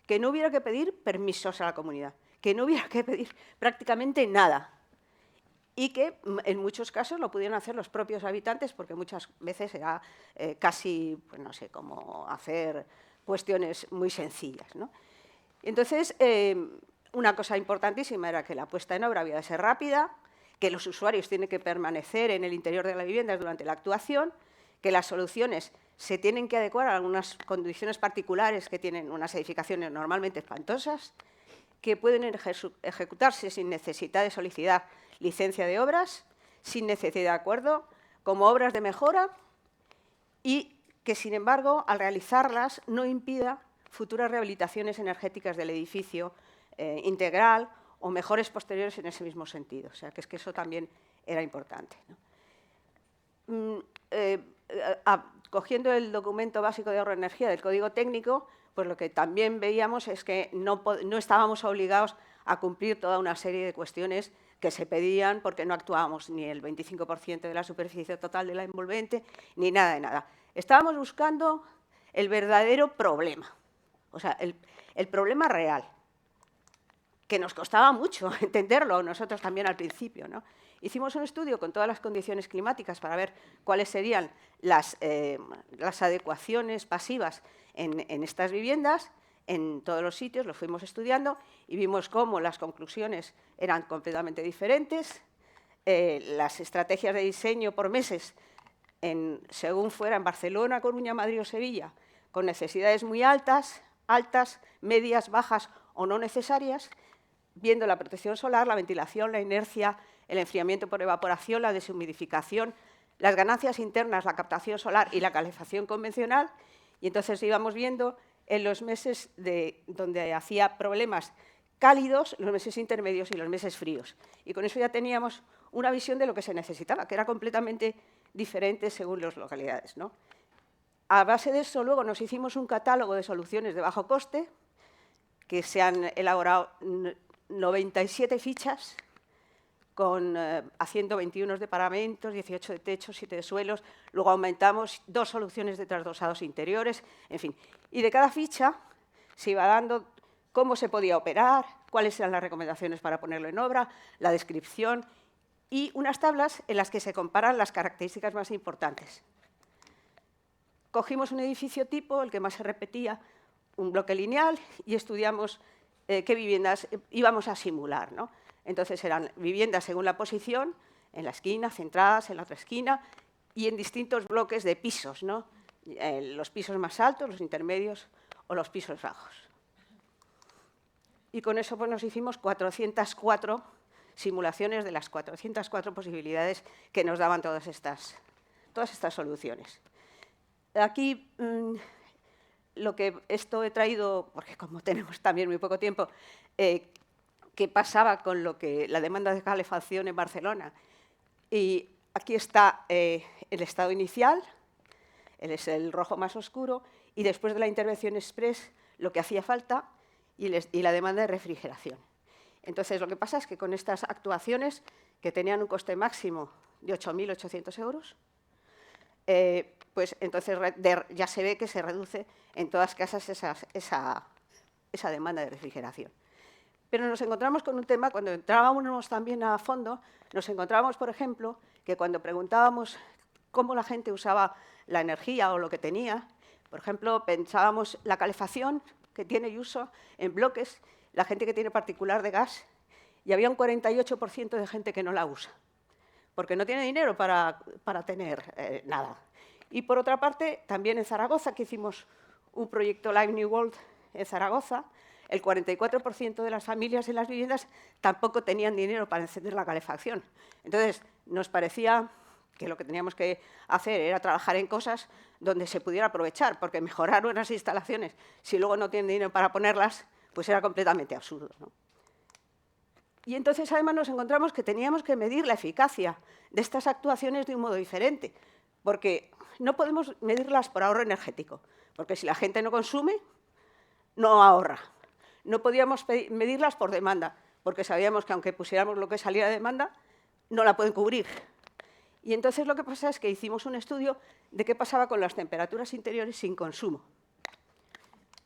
[SPEAKER 9] que no hubiera que pedir permisos a la comunidad, que no hubiera que pedir prácticamente nada y que en muchos casos lo pudieran hacer los propios habitantes, porque muchas veces era casi, pues no sé, como hacer cuestiones muy sencillas, ¿no? Entonces, una cosa importantísima era que la puesta en obra había de ser rápida, que los usuarios tienen que permanecer en el interior de la vivienda durante la actuación, que las soluciones se tienen que adecuar a algunas condiciones particulares que tienen unas edificaciones normalmente espantosas, que pueden ejecutarse sin necesidad de solicitar licencia de obras, sin necesidad de acuerdo, como obras de mejora y que, sin embargo, al realizarlas no impida futuras rehabilitaciones energéticas del edificio integral o mejores posteriores en ese mismo sentido. O sea, que es que eso también era importante, ¿no? Cogiendo el documento básico de ahorro de energía del Código Técnico, pues lo que también veíamos es que no estábamos obligados a cumplir toda una serie de cuestiones que se pedían porque no actuábamos ni el 25% de la superficie total de la envolvente, ni nada de nada. Estábamos buscando el verdadero problema, o sea, el problema real, que nos costaba mucho entenderlo, nosotros también al principio, ¿no? Hicimos un estudio con todas las condiciones climáticas para ver cuáles serían las adecuaciones pasivas en estas viviendas, en todos los sitios, lo fuimos estudiando y vimos cómo las conclusiones eran completamente diferentes, las estrategias de diseño por meses, según fuera en Barcelona, Coruña, Madrid o Sevilla, con necesidades muy altas, medias, bajas o no necesarias, viendo la protección solar, la ventilación, la inercia, el enfriamiento por evaporación, la deshumidificación, las ganancias internas, la captación solar y la calefacción convencional, y entonces íbamos viendo en los meses donde hacía problemas cálidos, los meses intermedios y los meses fríos. Y con eso ya teníamos una visión de lo que se necesitaba, que era completamente diferente según las localidades, ¿no? A base de eso, luego nos hicimos un catálogo de soluciones de bajo coste, que se han elaborado 97 fichas, haciendo 21 de paramentos, 18 de techos, 7 de suelos, luego aumentamos 2 soluciones de trasdosados interiores, en fin. Y de cada ficha se iba dando cómo se podía operar, cuáles eran las recomendaciones para ponerlo en obra, la descripción y unas tablas en las que se comparan las características más importantes. Cogimos un edificio tipo, el que más se repetía, un bloque lineal, y estudiamos qué viviendas íbamos a simular, ¿no? Entonces eran viviendas según la posición, en la esquina, centradas en la otra esquina, y en distintos bloques de pisos, ¿no? Los pisos más altos, los intermedios o los pisos bajos. Y con eso pues, nos hicimos 404 simulaciones de las 404 posibilidades que nos daban todas estas soluciones. Aquí esto he traído, porque como tenemos también muy poco tiempo, qué pasaba con la demanda de calefacción en Barcelona. Y aquí está el estado inicial, es el rojo más oscuro, y después de la intervención express lo que hacía falta y la demanda de refrigeración. Entonces, lo que pasa es que con estas actuaciones, que tenían un coste máximo de 8.800 euros, pues entonces ya se ve que se reduce en todas casas esa demanda de refrigeración. Pero nos encontramos con un tema, cuando entrábamos también a fondo, nos encontrábamos, por ejemplo, que cuando preguntábamos cómo la gente usaba la energía o lo que tenía, por ejemplo, pensábamos la calefacción que tiene y uso en bloques, la gente que tiene particular de gas, y había un 48% de gente que no la usa, porque no tiene dinero para tener nada. Y por otra parte, también en Zaragoza, que hicimos un proyecto Live New World en Zaragoza, el 44% de las familias en las viviendas tampoco tenían dinero para encender la calefacción. Entonces, nos parecía que lo que teníamos que hacer era trabajar en cosas donde se pudiera aprovechar, porque mejorar unas instalaciones, si luego no tienen dinero para ponerlas, pues era completamente absurdo, ¿no? Y entonces, además, nos encontramos que teníamos que medir la eficacia de estas actuaciones de un modo diferente, porque no podemos medirlas por ahorro energético, porque si la gente no consume, no ahorra. No podíamos medirlas por demanda, porque sabíamos que aunque pusiéramos lo que salía de demanda, no la pueden cubrir. Y entonces lo que pasa es que hicimos un estudio de qué pasaba con las temperaturas interiores sin consumo.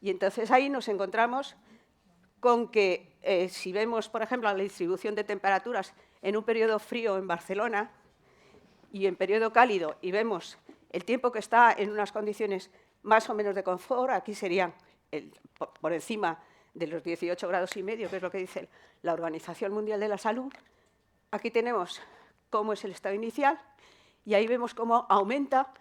[SPEAKER 9] Y entonces ahí nos encontramos con que si vemos, por ejemplo, la distribución de temperaturas en un periodo frío en Barcelona y en periodo cálido, y vemos el tiempo que está en unas condiciones más o menos de confort, aquí serían por encima de los 18,5 grados, que es lo que dice la Organización Mundial de la Salud. Aquí tenemos cómo es el estado inicial y ahí vemos cómo aumenta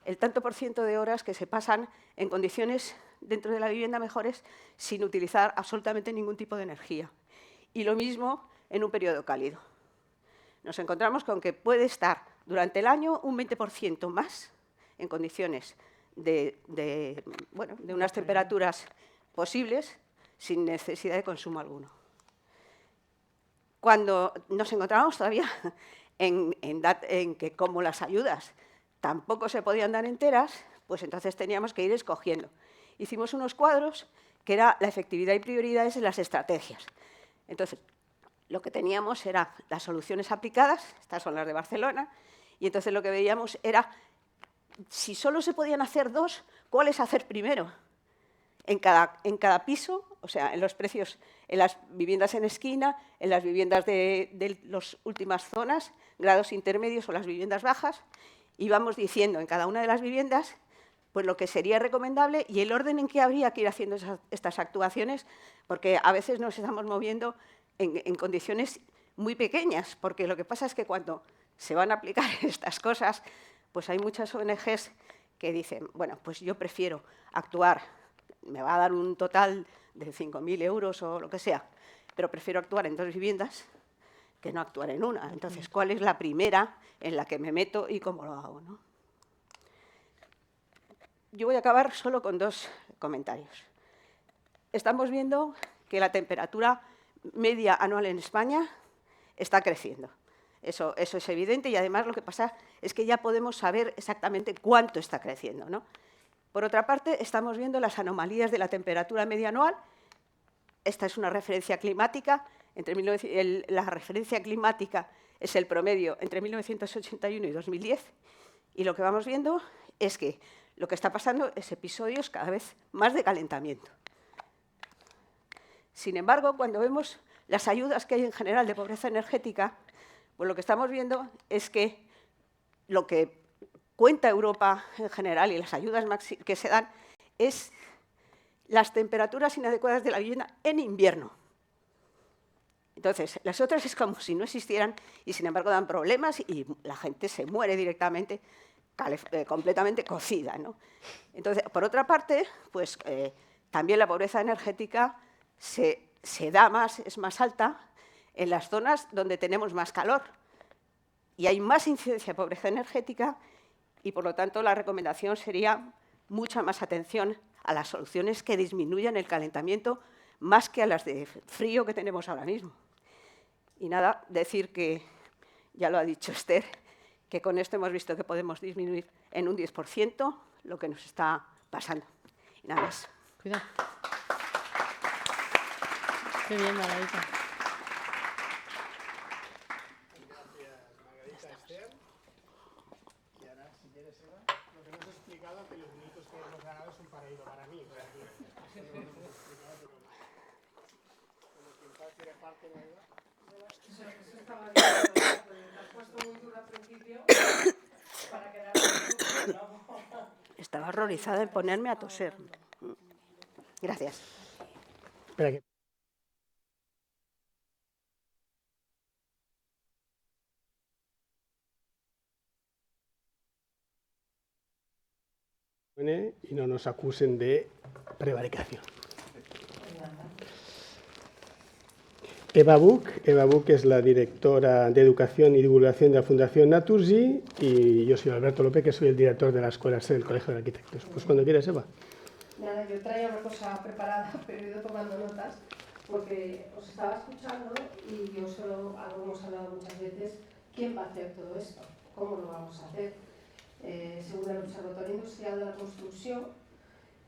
[SPEAKER 9] el tanto por ciento de horas que se pasan en condiciones dentro de la vivienda mejores sin utilizar absolutamente ningún tipo de energía. Y lo mismo en un periodo cálido. Nos encontramos con que puede estar durante el año un 20% más en condiciones de unas temperaturas posibles sin necesidad de consumo alguno. Cuando nos encontramos todavía en que como las ayudas tampoco se podían dar enteras, pues entonces teníamos que ir escogiendo. Hicimos unos cuadros que era la efectividad y prioridades de las estrategias. Entonces, lo que teníamos era las soluciones aplicadas, estas son las de Barcelona, y entonces lo que veíamos era, si solo se podían hacer dos, ¿cuáles hacer primero? En cada piso, o sea, en los precios, en las viviendas en esquina, en las viviendas de las últimas zonas, grados intermedios o las viviendas bajas, íbamos diciendo en cada una de las viviendas pues lo que sería recomendable y el orden en que habría que ir haciendo estas actuaciones, porque a veces nos estamos moviendo en condiciones muy pequeñas, porque lo que pasa es que cuando se van a aplicar estas cosas, pues hay muchas ONGs que dicen, bueno, pues yo prefiero actuar, me va a dar un total de 5.000 euros o lo que sea, pero prefiero actuar en 2 viviendas que no actuar en una. Entonces, ¿cuál es la primera en la que me meto y cómo lo hago, ¿no? Yo voy a acabar solo con 2 comentarios. Estamos viendo que la temperatura media anual en España está creciendo. Eso es evidente y además lo que pasa es que ya podemos saber exactamente cuánto está creciendo, ¿no? Por otra parte, estamos viendo las anomalías de la temperatura media anual. Esta es una referencia climática. La referencia climática es el promedio entre 1981 y 2010. Y lo que vamos viendo es que lo que está pasando es episodios cada vez más de calentamiento. Sin embargo, cuando vemos las ayudas que hay en general de pobreza energética, pues lo que estamos viendo es que lo que cuenta Europa en general y las ayudas que se dan es las temperaturas inadecuadas de la vivienda en invierno. Entonces, las otras es como si no existieran y, sin embargo, dan problemas y la gente se muere directamente, completamente cocida, ¿no? Entonces, por otra parte, pues también la pobreza energética se da más, es más alta en las zonas donde tenemos más calor y hay más incidencia de pobreza energética y, por lo tanto, la recomendación sería mucha más atención a las soluciones que disminuyan el calentamiento más que a las de frío que tenemos ahora mismo. Y nada, decir que, ya lo ha dicho Esther, que con esto hemos visto que podemos disminuir en un 10% lo que nos está pasando. Y nada más.
[SPEAKER 8] Cuidado. Qué bien, Margarita.
[SPEAKER 1] Gracias, Margarita, Esther. Y ahora, si quieres, Eva, lo que hemos explicado, que los minutos que hemos ganado son para ir para mí.
[SPEAKER 9] Estaba horrorizada en ponerme a toser. Gracias.
[SPEAKER 1] Espera que... y no nos acusen de prevaricación. Eva Buch es la directora de Educación y Divulgación de la Fundación Naturgy y yo soy Alberto López, que soy el director de la Escuela C del Colegio de Arquitectos. Pues cuando quieras, Eva.
[SPEAKER 10] Nada, yo traía una cosa preparada, pero he ido tomando notas porque os estaba escuchando y yo solo, algo hemos hablado muchas veces, ¿quién va a hacer todo esto? ¿Cómo lo vamos a hacer? Según el Observatorio Industrial de la Construcción,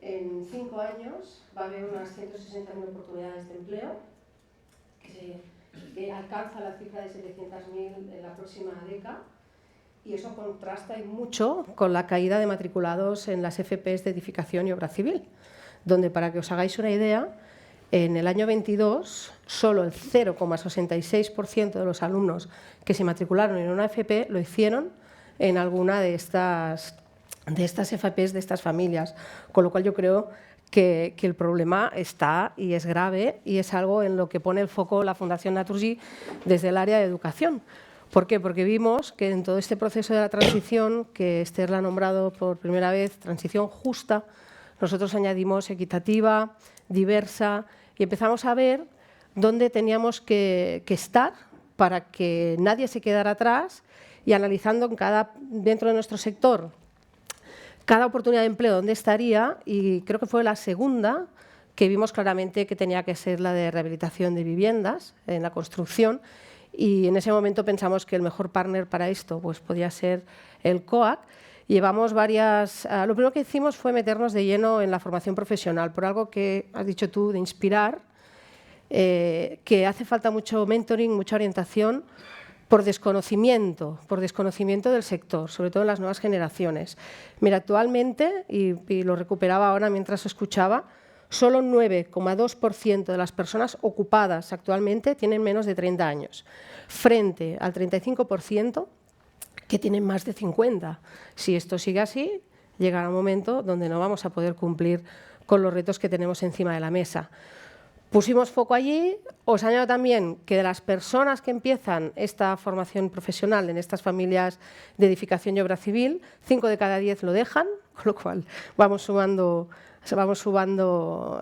[SPEAKER 10] en 5 años va a haber unas 160.000 oportunidades de empleo, que alcanza la cifra de 700.000 en la próxima década, y eso contrasta y mucho con la caída de matriculados en las FPs de edificación y obra civil. donde, para que os hagáis una idea, en el año 22 solo el 0,66% de los alumnos que se matricularon en una FP lo hicieron en alguna de estas FPs de estas familias, con lo cual yo creo que el problema está y es grave y es algo en lo que pone el foco la Fundación Naturgy desde el área de educación. ¿Por qué? Porque vimos que en todo este proceso de la transición, que Esther la ha nombrado por primera vez, transición justa, nosotros añadimos equitativa, diversa, y empezamos a ver dónde teníamos que estar para que nadie se quedara atrás, y analizando dentro de nuestro sector cada oportunidad de empleo dónde estaría, y creo que fue la segunda que vimos claramente que tenía que ser la de rehabilitación de viviendas en la construcción, y en ese momento pensamos que el mejor partner para esto pues podía ser el COAC. Llevamos lo primero que hicimos fue meternos de lleno en la formación profesional, por algo que has dicho tú, de inspirar, que hace falta mucho mentoring, mucha orientación, por desconocimiento del sector, sobre todo en las nuevas generaciones. Mira, actualmente, y lo recuperaba ahora mientras escuchaba, solo un 9,2% de las personas ocupadas actualmente tienen menos de 30 años, frente al 35% que tienen más de 50. Si esto sigue así, llegará un momento donde no vamos a poder cumplir con los retos que tenemos encima de la mesa. Pusimos foco allí. Os añado también que de las personas que empiezan esta formación profesional en estas familias de edificación y obra civil, 5 de cada 10 lo dejan, con lo cual vamos sumando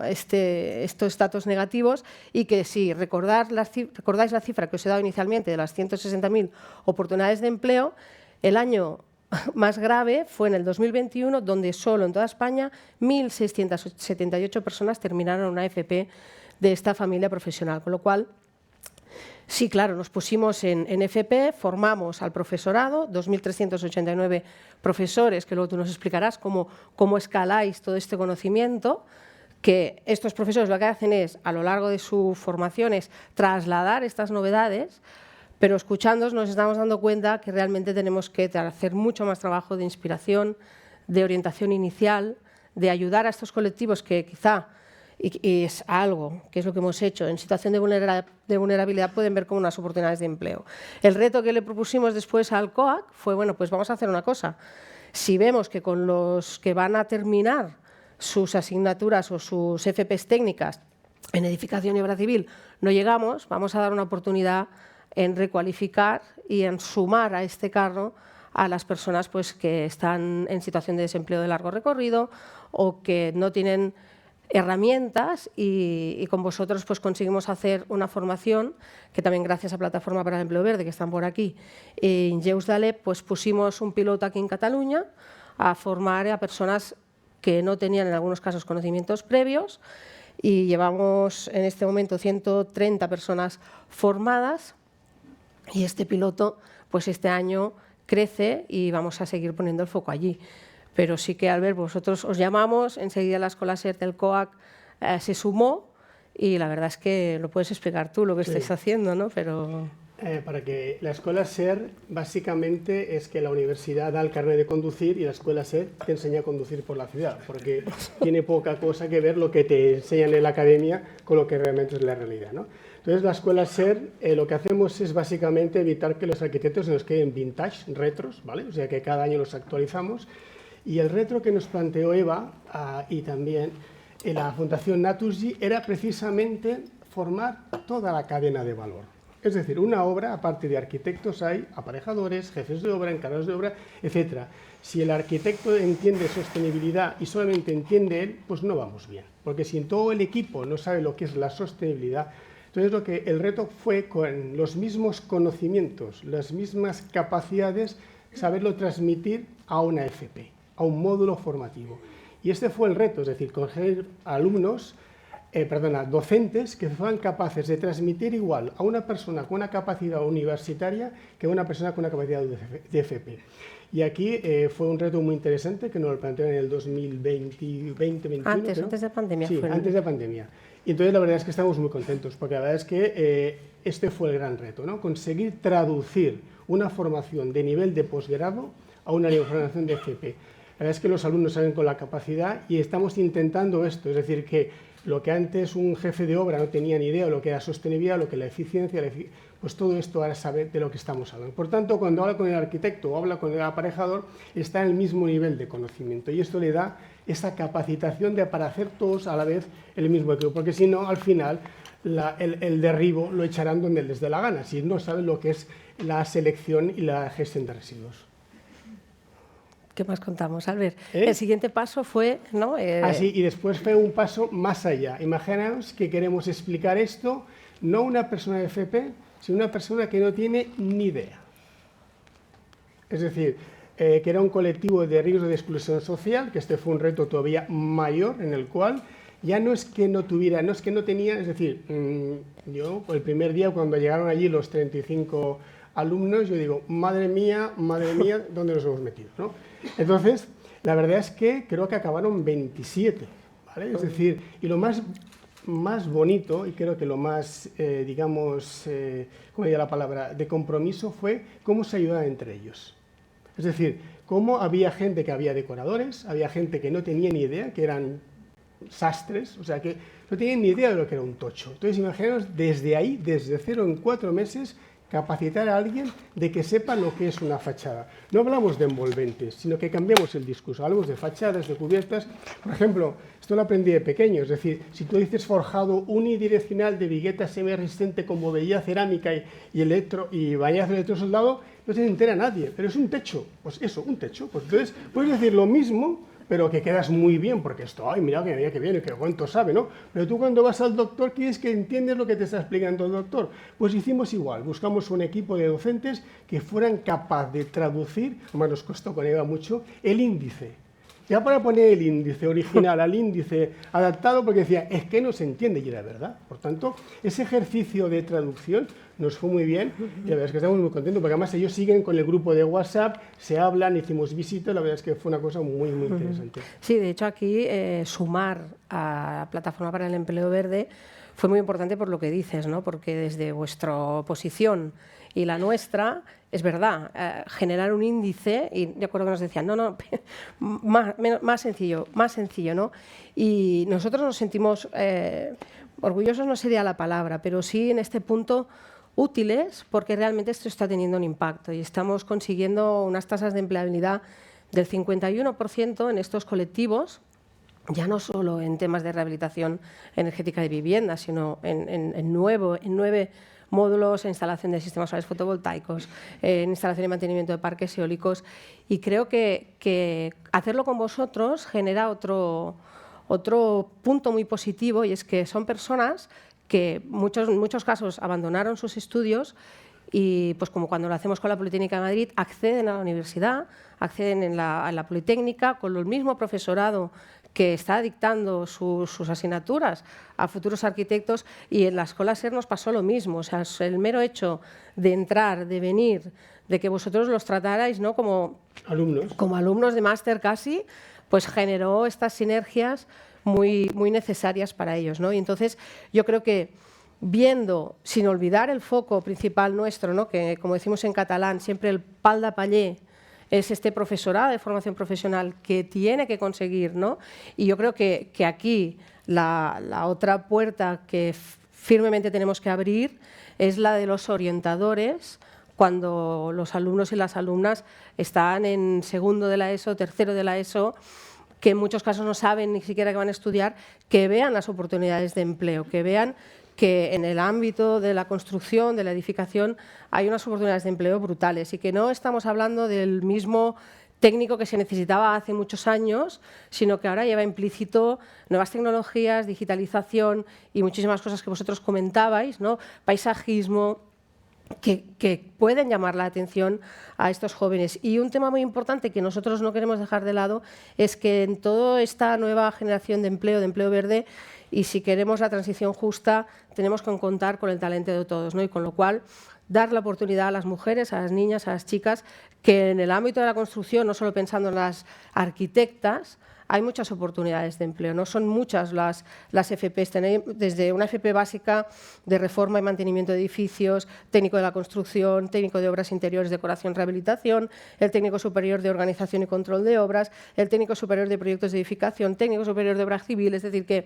[SPEAKER 10] estos datos negativos, y que si recordáis la cifra que os he dado inicialmente de las 160.000 oportunidades de empleo, el año más grave fue en el 2021, donde solo en toda España 1.678 personas terminaron una FP de esta familia profesional. Con lo cual, sí, claro, nos pusimos en FP, formamos al profesorado, 2.389 profesores, que luego tú nos explicarás cómo escaláis todo este conocimiento, que estos profesores lo que hacen es, a lo largo de su formación, es trasladar estas novedades, pero escuchándoos nos estamos dando cuenta que realmente tenemos que hacer mucho más trabajo de inspiración, de orientación inicial, de ayudar a estos colectivos que quizá, y es algo que es lo que hemos hecho, en situación de vulnerabilidad pueden ver como unas oportunidades de empleo. El reto que le propusimos después al COAC fue, bueno, pues vamos a hacer una cosa. Si vemos que con los que van a terminar sus asignaturas o sus FPs técnicas en edificación y obra civil no llegamos, vamos a dar una oportunidad en recualificar y en sumar a este carro a las personas pues, que están en situación de desempleo de largo recorrido o que no tienen herramientas, y con vosotros pues conseguimos hacer una formación que también, gracias a Plataforma para el Empleo Verde, que están por aquí, en Lleus d'Alep, pues pusimos un piloto aquí en Cataluña a formar a personas que no tenían en algunos casos conocimientos previos, y llevamos en este momento 130 personas formadas, y este piloto pues este año crece y vamos a seguir poniendo el foco allí. Pero sí que, Albert, vosotros os llamamos, enseguida la Escola SER del COAC se sumó, y la verdad es que lo puedes explicar tú lo que estáis haciendo, ¿no? Pero
[SPEAKER 1] para que la Escola SER básicamente es que la universidad da el carnet de conducir y la Escola SER te enseña a conducir por la ciudad, porque tiene poca cosa que ver lo que te enseñan en la academia con lo que realmente es la realidad, ¿no? Entonces, la Escuela SER lo que hacemos es básicamente evitar que los arquitectos nos queden vintage, retros, ¿vale? O sea, que cada año los actualizamos. Y el reto que nos planteó Eva y también la Fundación Naturgy era precisamente formar toda la cadena de valor. Es decir, una obra, aparte de arquitectos, hay aparejadores, jefes de obra, encargados de obra, etc. Si el arquitecto entiende sostenibilidad y solamente entiende él, pues no vamos bien. Porque si todo el equipo no sabe lo que es la sostenibilidad, entonces el reto fue con los mismos conocimientos, las mismas capacidades, saberlo transmitir a una FP, a un módulo formativo. Y este fue el reto, es decir, coger docentes que fueran capaces de transmitir igual a una persona con una capacidad universitaria que a una persona con una capacidad de FP. Y aquí fue un reto muy interesante que nos lo plantearon en el 2020-2021.
[SPEAKER 10] Antes de pandemia.
[SPEAKER 1] Sí, antes de pandemia. Y entonces la verdad es que estamos muy contentos, porque la verdad es que este fue el gran reto, ¿no? Conseguir traducir una formación de nivel de posgrado a una formación de FP. La verdad es que los alumnos salen con la capacidad y estamos intentando esto, es decir, que lo que antes un jefe de obra no tenía ni idea, lo que era sostenibilidad, lo que la eficiencia, pues todo esto ahora sabe de lo que estamos hablando. Por tanto, cuando habla con el arquitecto o habla con el aparejador, está en el mismo nivel de conocimiento y esto le da esa capacitación para hacer todos a la vez el mismo equipo, porque si no, al final, el derribo lo echarán donde les dé la gana, si no saben lo que es la selección y la gestión de residuos.
[SPEAKER 10] ¿Qué más contamos, Albert? El siguiente paso fue, ¿no?
[SPEAKER 1] Así, y después fue un paso más allá. Imaginaos que queremos explicar esto, no una persona de FP, sino una persona que no tiene ni idea. Es decir, que era un colectivo de riesgo de exclusión social, que este fue un reto todavía mayor, en el cual ya no es que no tuviera, no es que no tenía, es decir, yo el primer día cuando llegaron allí los 35 alumnos, yo digo, madre mía, ¿dónde nos hemos metido?, ¿no? Entonces, la verdad es que creo que acabaron 27, ¿vale? Es decir, y lo más bonito, y creo que lo más, digamos, ¿cómo diría la palabra?, de compromiso fue cómo se ayudaban entre ellos. Es decir, cómo había gente que había decoradores, había gente que no tenía ni idea, que eran sastres, o sea, que no tenían ni idea de lo que era un tocho. Entonces, imaginaos, desde ahí, desde cero, en 4 meses, capacitar a alguien de que sepa lo que es una fachada. No hablamos de envolventes, sino que cambiamos el discurso. Hablamos de fachadas, de cubiertas. Por ejemplo, esto lo aprendí de pequeño, es decir, si tú dices forjado unidireccional de vigueta semi-resistente con bobellía cerámica y bañazo electrosoldado, no se entera nadie, pero es un techo. Pues eso, un techo. Pues entonces puedes decir lo mismo, pero que quedas muy bien, porque esto, ay, mira que viene, que cuánto sabe, ¿no? Pero tú cuando vas al doctor quieres que entiendes lo que te está explicando el doctor. Pues hicimos igual, buscamos un equipo de docentes que fueran capaces de traducir, además nos costó con Eva mucho, el índice. Ya para poner el índice original al índice adaptado, porque decía, es que no se entiende, y era verdad. Por tanto, ese ejercicio de traducción nos fue muy bien, y la verdad es que estamos muy contentos, porque además ellos siguen con el grupo de WhatsApp, se hablan, hicimos visitas, la verdad es que fue una cosa muy, muy interesante.
[SPEAKER 10] Sí, de hecho aquí sumar a la Plataforma para el Empleo Verde fue muy importante por lo que dices, ¿no? Porque desde vuestra posición y la nuestra, es verdad, generar un índice, y de acuerdo que nos decían, no, más sencillo, ¿no? Y nosotros nos sentimos orgullosos, no sería la palabra, pero sí en este punto útiles, porque realmente esto está teniendo un impacto y estamos consiguiendo unas tasas de empleabilidad del 51% en estos colectivos, ya no solo en temas de rehabilitación energética de vivienda, sino en 9 módulos, en instalación de sistemas solares fotovoltaicos, en instalación y mantenimiento de parques eólicos. Y creo que hacerlo con vosotros genera otro punto muy positivo, y es que son personas que en muchos casos abandonaron sus estudios y, pues como cuando lo hacemos con la Politécnica de Madrid, acceden a la universidad, acceden a la Politécnica con el mismo profesorado que está dictando sus asignaturas a futuros arquitectos, y en la Escola SER nos pasó lo mismo. O sea, el mero hecho de entrar, de venir, de que vosotros los tratarais, ¿no?, como alumnos de máster casi, pues generó estas sinergias muy, muy necesarias para ellos, ¿no? Y entonces yo creo que viendo, sin olvidar el foco principal nuestro, ¿no?, que como decimos en catalán, siempre el pal de paller, es este profesorado de formación profesional que tiene que conseguir, ¿no? Y yo creo que aquí la otra puerta que firmemente tenemos que abrir es la de los orientadores, cuando los alumnos y las alumnas están en segundo de la ESO, tercero de la ESO, que en muchos casos no saben ni siquiera que van a estudiar, que vean las oportunidades de empleo, que vean que en el ámbito de la construcción, de la edificación, hay unas oportunidades de empleo brutales y que no estamos hablando del mismo técnico que se necesitaba hace muchos años, sino que ahora lleva implícito nuevas tecnologías, digitalización y muchísimas cosas que vosotros comentabais, ¿no? Paisajismo, que pueden llamar la atención a estos jóvenes. Y un tema muy importante que nosotros no queremos dejar de lado es que en toda esta nueva generación de empleo verde, y si queremos la transición justa, tenemos que contar con el talento de todos, ¿no? Y con lo cual, dar la oportunidad a las mujeres, a las niñas, a las chicas, que en el ámbito de la construcción, no solo pensando en las arquitectas, hay muchas oportunidades de empleo, no son muchas las FPs, desde una FP básica de reforma y mantenimiento de edificios, técnico de la construcción, técnico de obras interiores, decoración, rehabilitación, el técnico superior de organización y control de obras, el técnico superior de proyectos de edificación, técnico superior de obra civil, es decir que,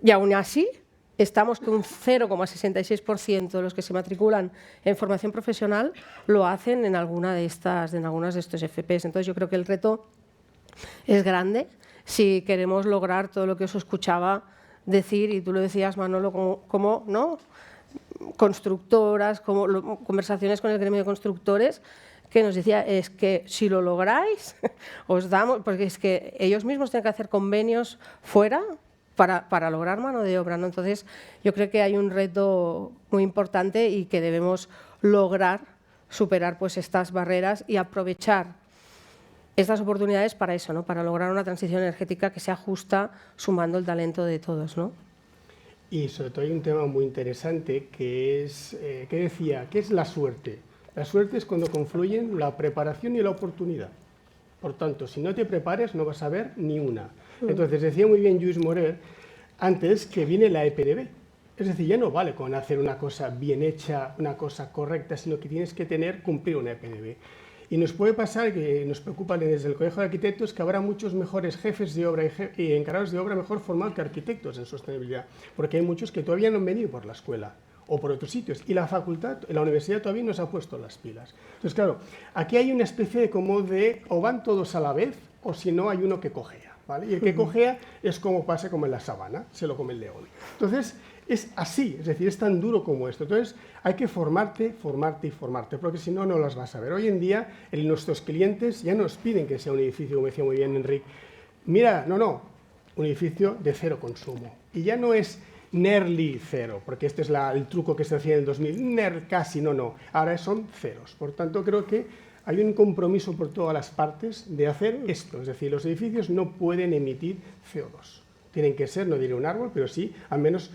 [SPEAKER 10] y aún así, estamos que un 0,66% de los que se matriculan en formación profesional lo hacen en algunas de estos FPs. Entonces, yo creo que el reto es grande si queremos lograr todo lo que os escuchaba decir, y tú lo decías, Manolo, como ¿no? Constructoras, conversaciones con el gremio de constructores, que nos decía, es que si lo lográis, os damos, porque es que ellos mismos tienen que hacer convenios fuera para lograr mano de obra, ¿no? Entonces, yo creo que hay un reto muy importante y que debemos lograr superar pues, estas barreras y aprovechar estas oportunidades para eso, ¿no? Para lograr una transición energética que sea justa, sumando el talento de todos, ¿no?
[SPEAKER 1] Y sobre todo hay un tema muy interesante que es, que decía, ¿qué es la suerte? La suerte es cuando confluyen la preparación y la oportunidad. Por tanto, si no te prepares, no vas a ver ni una. Entonces, decía muy bien Lluís Morer antes que viene la EPDB. Es decir, ya no vale con hacer una cosa bien hecha, una cosa correcta, sino que tienes que cumplir una EPDB. Y nos puede pasar, que nos preocupa desde el Colegio de Arquitectos, que habrá muchos mejores jefes de obra y encargados de obra mejor formados que arquitectos en sostenibilidad, porque hay muchos que todavía no han venido por la escuela o por otros sitios, y la facultad, la universidad todavía no se ha puesto las pilas. Entonces, claro, aquí hay una especie de como de o van todos a la vez, o si no hay uno que cojea, ¿vale? Y el que cojea es como pasa como en la sabana, se lo come el león. Entonces, es así, es decir, es tan duro como esto. Entonces, hay que formarte, formarte y formarte, porque si no, no las vas a ver. Hoy en día, nuestros clientes ya nos piden que sea un edificio, como decía muy bien Enric. Mira, no, un edificio de cero consumo. Y ya no es nearly cero, porque este es el truco que se hacía en el 2000, casi, no. Ahora son ceros. Por tanto, creo que hay un compromiso por todas las partes de hacer esto. Es decir, los edificios no pueden emitir CO2. Tienen que ser, no diré un árbol, pero sí, al menos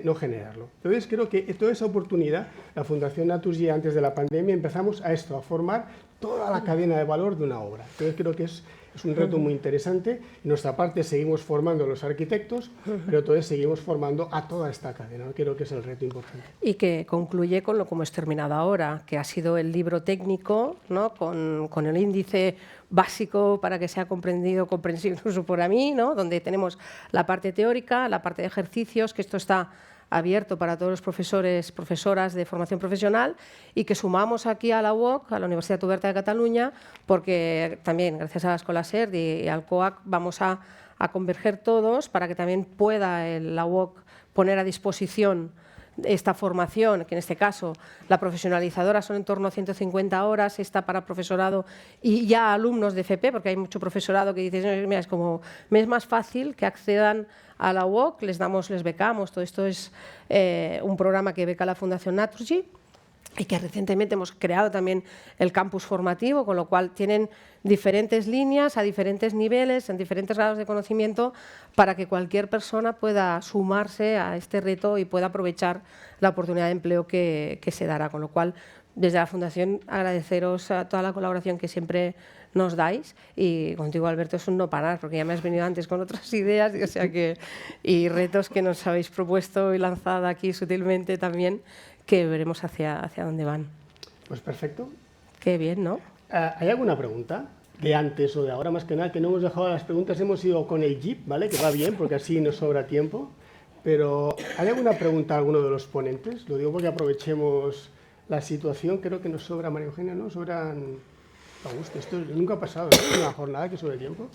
[SPEAKER 1] no generarlo. Entonces, creo que toda esa oportunidad, la Fundación Naturgy, antes de la pandemia, empezamos a formar toda la cadena de valor de una obra. Entonces, creo que es un reto muy interesante. En nuestra parte seguimos formando a los arquitectos, pero entonces seguimos formando a toda esta cadena. Creo que es el reto importante.
[SPEAKER 10] Y que concluye con lo que hemos terminado ahora, que ha sido el libro técnico, ¿no? con el índice básico para que sea comprensible incluso por mí, ¿no? Donde tenemos la parte teórica, la parte de ejercicios, que esto está abierto para todos los profesores, profesoras de formación profesional, y que sumamos aquí a la UOC, a la Universidad Oberta de Cataluña, porque también gracias a la Escola SERD y al COAC vamos a converger todos para que también pueda la UOC poner a disposición esta formación, que en este caso la profesionalizadora son en torno a 150 horas, está para profesorado y ya alumnos de FP, porque hay mucho profesorado que dice, mira, me es más fácil que accedan a la UOC, les becamos. Todo esto es un programa que beca la Fundación Naturgy y que recientemente hemos creado también el campus formativo, con lo cual tienen diferentes líneas a diferentes niveles, en diferentes grados de conocimiento, para que cualquier persona pueda sumarse a este reto y pueda aprovechar la oportunidad de empleo que se dará. Con lo cual, desde la Fundación, agradeceros a toda la colaboración que siempre nos dais, y contigo, Alberto, es un no parar, porque ya me has venido antes con otras ideas, o sea y retos que nos habéis propuesto y lanzado aquí sutilmente también, que veremos hacia dónde van.
[SPEAKER 1] Pues perfecto.
[SPEAKER 10] Qué bien, ¿no?
[SPEAKER 1] ¿Hay alguna pregunta de antes o de ahora? Más que nada, que no hemos dejado las preguntas, hemos ido con el Jeep, ¿vale? Que va bien, porque así nos sobra tiempo. Pero, ¿hay alguna pregunta a alguno de los ponentes? Lo digo porque aprovechemos la situación. Creo que nos sobra, María Eugenia, ¿no? Sobran... Augusto, esto nunca ha pasado, ¿no? Una jornada que sobre tiempo.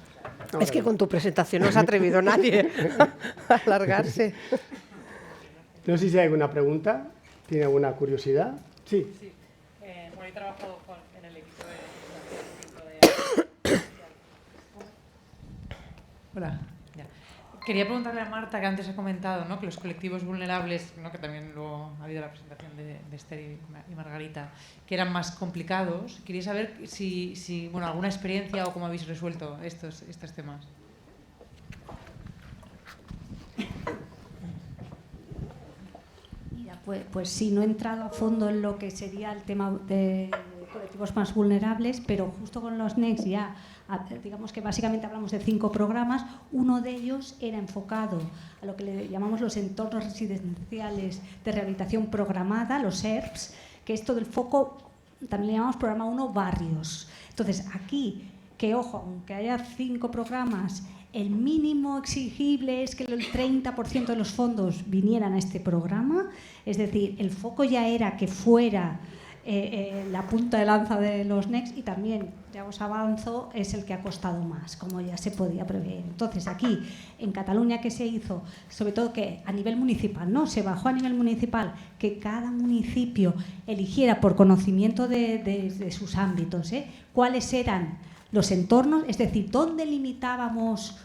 [SPEAKER 1] No,
[SPEAKER 10] es que con tu presentación no se ha atrevido nadie a alargarse.
[SPEAKER 1] No sé si hay alguna pregunta. ¿Tiene alguna curiosidad? Sí.
[SPEAKER 11] Sí. Bueno, he trabajado en el equipo de... Hola. Ya. Quería preguntarle a Marta, que antes ha comentado, ¿no?, que los colectivos vulnerables, ¿no?, que también luego ha habido la presentación de Esther y Margarita, que eran más complicados. Quería saber si bueno, alguna experiencia o cómo habéis resuelto estos temas.
[SPEAKER 12] Pues sí, no he entrado a fondo en lo que sería el tema de
[SPEAKER 6] colectivos más vulnerables, pero justo con los Next ya, digamos que básicamente hablamos de 5 programas. Uno de ellos era enfocado a lo que le llamamos los entornos residenciales de rehabilitación programada, los ERPs, que es todo el foco, también le llamamos programa 1 barrios. Entonces, aquí, que ojo, aunque haya 5 programas, el mínimo exigible es que el 30% de los fondos vinieran a este programa, es decir, el foco ya era que fuera la punta de lanza de los Next, y también, ya os avanzo, es el que ha costado más, como ya se podía prever. Entonces, aquí, en Cataluña, ¿qué se hizo? Sobre todo que a nivel municipal, ¿no? Se bajó a nivel municipal que cada municipio eligiera por conocimiento de sus ámbitos, cuáles eran los entornos, es decir, dónde limitábamos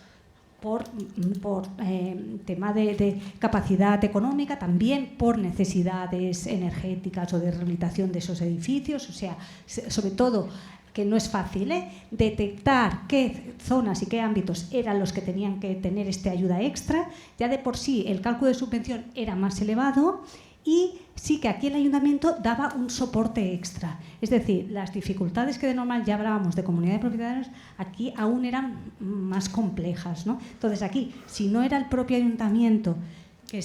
[SPEAKER 6] por tema de capacidad económica, también por necesidades energéticas o de rehabilitación de esos edificios, o sea, sobre todo, que no es fácil, detectar qué zonas y qué ámbitos eran los que tenían que tener esta ayuda extra. Ya de por sí el cálculo de subvención era más elevado, y sí que aquí el ayuntamiento daba un soporte extra. Es decir, las dificultades que de normal ya hablábamos de comunidad de propietarios, aquí aún eran más complejas, ¿no? Entonces aquí, si no era el propio ayuntamiento que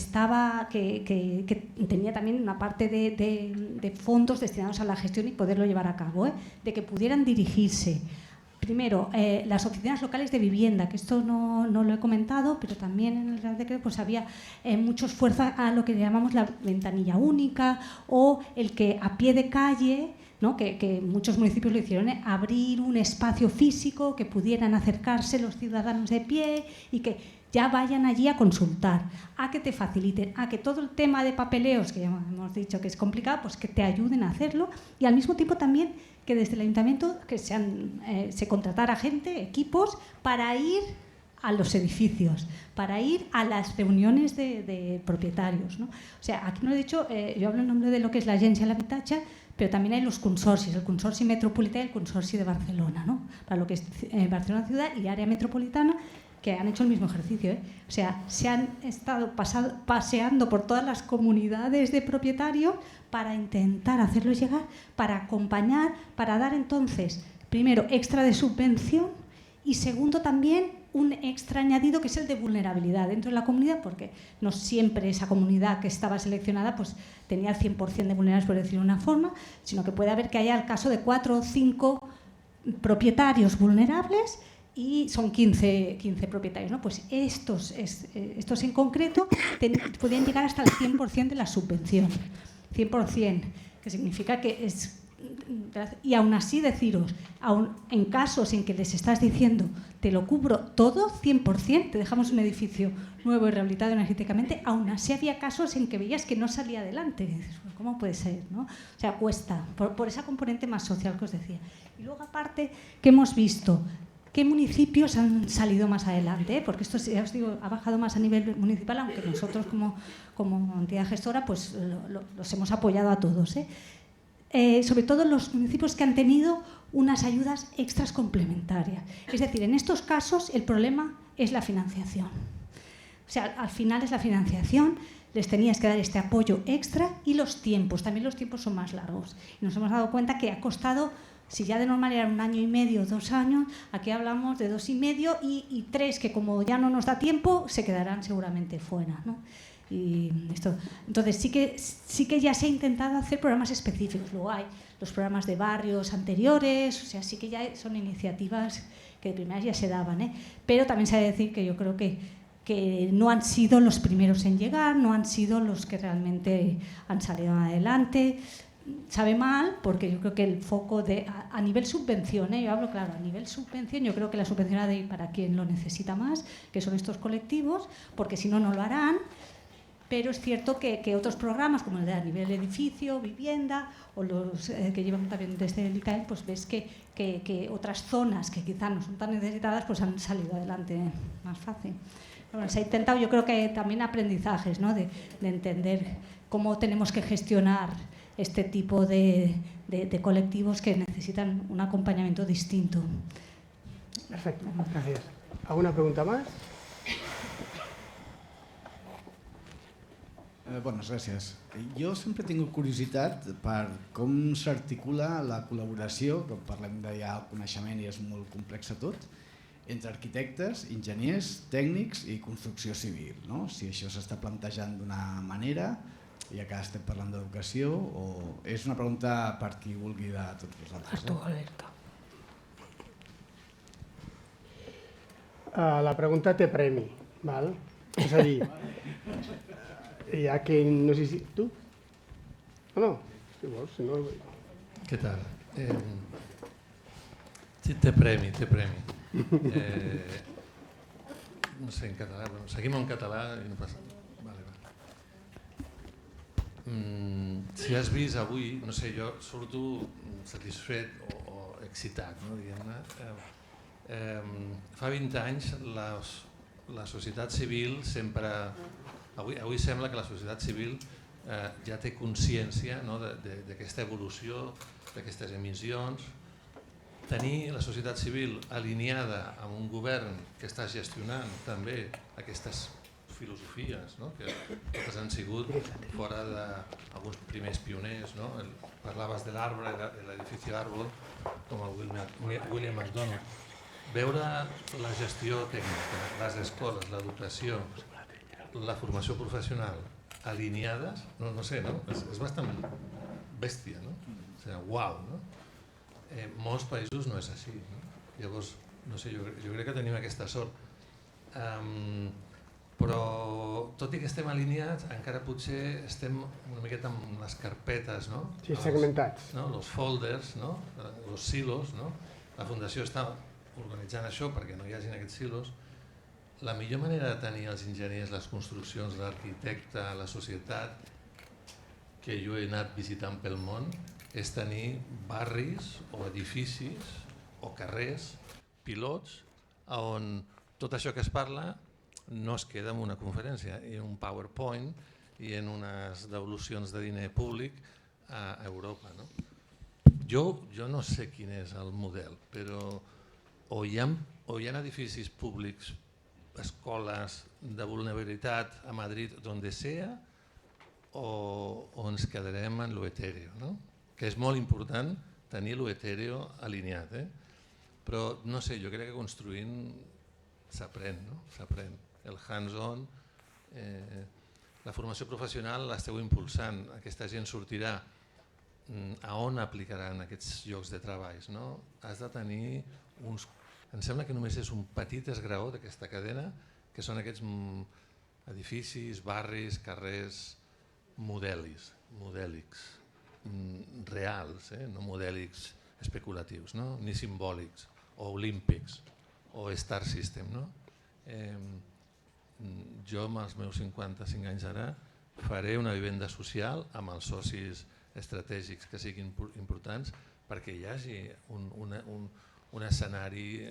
[SPEAKER 6] tenía también una parte de fondos destinados a la gestión y poderlo llevar a cabo, de que pudieran dirigirse. Primero, las oficinas locales de vivienda, que esto no lo he comentado, pero también en el Real Decreto pues había mucho esfuerzo a lo que llamamos la ventanilla única, o el que a pie de calle, ¿no? que muchos municipios lo hicieron, abrir un espacio físico que pudieran acercarse los ciudadanos de pie y que ya vayan allí a consultar, a que te faciliten, a que todo el tema de papeleos, que ya hemos dicho que es complicado, pues que te ayuden a hacerlo, y al mismo tiempo también que desde el ayuntamiento que se contratara gente, equipos, para ir a los edificios, para ir a las reuniones de propietarios, ¿no? O sea, aquí no he dicho, yo hablo en nombre de lo que es la Agència de l'Habitatge, pero también hay los consorcios, el Consorci Metropolità y el Consorci de Barcelona, ¿no? Para lo que es Barcelona Ciudad y área metropolitana, que han hecho el mismo ejercicio, O sea, se han estado paseando por todas las comunidades de propietarios para intentar hacerlos llegar, para acompañar, para dar entonces, primero, extra de subvención, y segundo también un extra añadido que es el de vulnerabilidad dentro de la comunidad, porque no siempre esa comunidad que estaba seleccionada pues tenía el 100% de vulnerables, por decirlo de una forma, sino que puede haber que haya el caso de 4 o 5 propietarios vulnerables, y son 15 propietarios, ¿no? Pues estos en concreto podían llegar hasta el 100% de la subvención. 100%, que significa que es... Y aún así deciros, en casos en que les estás diciendo te lo cubro todo, 100%, te dejamos un edificio nuevo y rehabilitado energéticamente, aún así había casos en que veías que no salía adelante. Y dices, ¿cómo puede ser? ¿No? O sea, cuesta, por esa componente más social que os decía. Y luego aparte, ¿qué hemos visto? ¿Qué municipios han salido más adelante? Porque esto, ya os digo, ha bajado más a nivel municipal, aunque nosotros como entidad gestora pues los hemos apoyado a todos, sobre todo los municipios que han tenido unas ayudas extras complementarias. Es decir, en estos casos el problema es la financiación. O sea, al final es la financiación, les tenías que dar este apoyo extra, y los tiempos, también los tiempos son más largos. Y nos hemos dado cuenta que ha costado, si ya de normal era 1 año y medio, 2 años, aquí hablamos de 2 y medio y 3, que como ya no nos da tiempo, se quedarán seguramente fuera, ¿no? Y esto, entonces sí que ya se ha intentado hacer programas específicos. Luego hay los programas de barrios anteriores, o sea, sí que ya son iniciativas que de primeras ya se daban, pero también se ha de decir que yo creo que no han sido los primeros en llegar, no han sido los que realmente han salido adelante. Sabe mal, porque yo creo que el foco a nivel subvención, yo hablo claro, a nivel subvención, yo creo que la subvención ha de ir para quien lo necesita más, que son estos colectivos, porque si no, no lo harán. Pero es cierto que otros programas, como el de a nivel edificio, vivienda, o los que llevan también desde el ICAEL, pues ves que otras zonas que quizás no son tan necesitadas, pues han salido adelante más fácil. Bueno, se ha intentado, yo creo que también aprendizajes, ¿no? de entender cómo tenemos que gestionar este tipo de colectivos que necesitan un acompañamiento distinto.
[SPEAKER 1] Perfecto, gracias. ¿Alguna pregunta más?
[SPEAKER 12] Bones, gràcies. Jo sempre he tingut curiositat per com s'articula la col·laboració, que parlem de ja el coneixement i és molt complex tot, entre arquitectes, enginyers, tècnics i construcció civil. No? Si això s'està plantejant d'una manera, ja que estem parlant d'educació, o és una pregunta per qui vulgui de tots vosaltres.
[SPEAKER 3] Tu, Alberto.
[SPEAKER 1] La pregunta té premi, val? És a dir, ja que no sé si... Tu? No, si vols, si no...
[SPEAKER 4] Què tal? Sí, té premi, té premi. No sé, en català, bueno, seguim en català i no passa res. Vale, va. Si has vist avui, no sé, jo surto satisfet o excitat, no, diguem-ne. Fa 20 anys la societat civil sempre... Avui sembla que la societat civil ja té consciència, no, d'aquesta evolució, d'aquestes emissions. Tenir la societat civil alineada amb un govern que està gestionant també aquestes filosofies, no, que totes han sigut fora d'alguns primers pioners. No? Parlaves de l'arbre, de l'edifici Árbol, com el William McDonald. Veure la gestió tècnica, les escoles, l'educació, la formació professional alineades, no sé, no? És bastant bèstia, no? O sigui, uau, no? Molts països no és així, no? Llavors, no sé, jo crec que tenim aquesta sort. Però, tot i que estem alineats, encara potser estem una miqueta amb les carpetes, no?
[SPEAKER 1] Sí, segmentats.
[SPEAKER 4] Els folders, no? Els silos, no? La Fundació està organitzant això perquè no hi hagin aquests silos. La millor manera de tenir els enginyers, les construccions, l'arquitecte, la societat, que jo he anat visitant pel món, és tenir barris o edificis o carrers pilots on tot això que es parla no es queda en una conferència, i en un PowerPoint i en unes devolucions de diner públic a Europa. No? Jo no sé quin és el model, però o hi ha edificis públics, escoles de vulnerabilitat a Madrid, donde sea, o ens quedarem en lo etéreo, no? Que és molt important tenir lo etéreo alineat, però no sé, jo crec que construint s'aprèn, no? S'aprèn. El hands-on, la formació professional l'esteu impulsant, aquesta gent sortirà. A on aplicaran aquests llocs de treball? No? Has de tenir uns... Em sembla que només és un petit esgraó d'aquesta cadena, que són aquests edificis, barris, carrers modèlics, reals, no modèlics especulatius, no? Ni simbòlics, o olímpics, o Star System. No? Jo, amb els meus 55 anys ara, faré una vivenda social amb els socis estratègics que siguin importants perquè hi hagi un escenari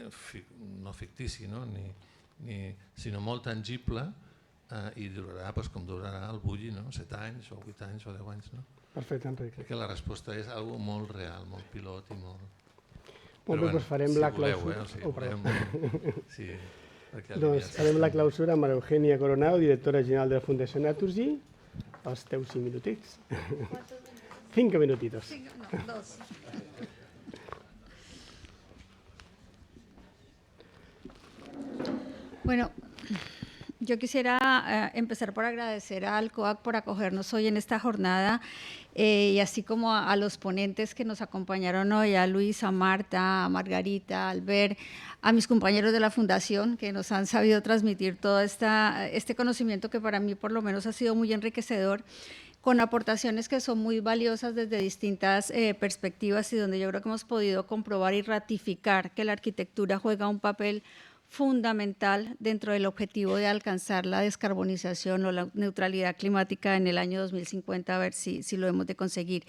[SPEAKER 4] no fictici, no? Sinó molt tangible, i durarà com durarà el Bulli, 7 anys o 8 anys o 10 anys.
[SPEAKER 1] Perfecte, Enric.
[SPEAKER 4] Crec que la resposta és algo molt real, molt pilot i molt...
[SPEAKER 1] Molt bé, doncs farem la clausura. Doncs farem la clausura amb María Eugenia Coronado, directora general de la Fundació Naturgy. Els teus 5 minutits. 5 minutitos.
[SPEAKER 13] 2. Bueno, yo quisiera empezar por agradecer al COAC por acogernos hoy en esta jornada, y así como a los ponentes que nos acompañaron hoy, a Luis, a Marta, a Margarita, a Albert, a mis compañeros de la Fundación que nos han sabido transmitir todo este conocimiento que para mí por lo menos ha sido muy enriquecedor, con aportaciones que son muy valiosas desde distintas perspectivas, y donde yo creo que hemos podido comprobar y ratificar que la arquitectura juega un papel fundamental dentro del objetivo de alcanzar la descarbonización o la neutralidad climática en el año 2050, a ver si lo hemos de conseguir.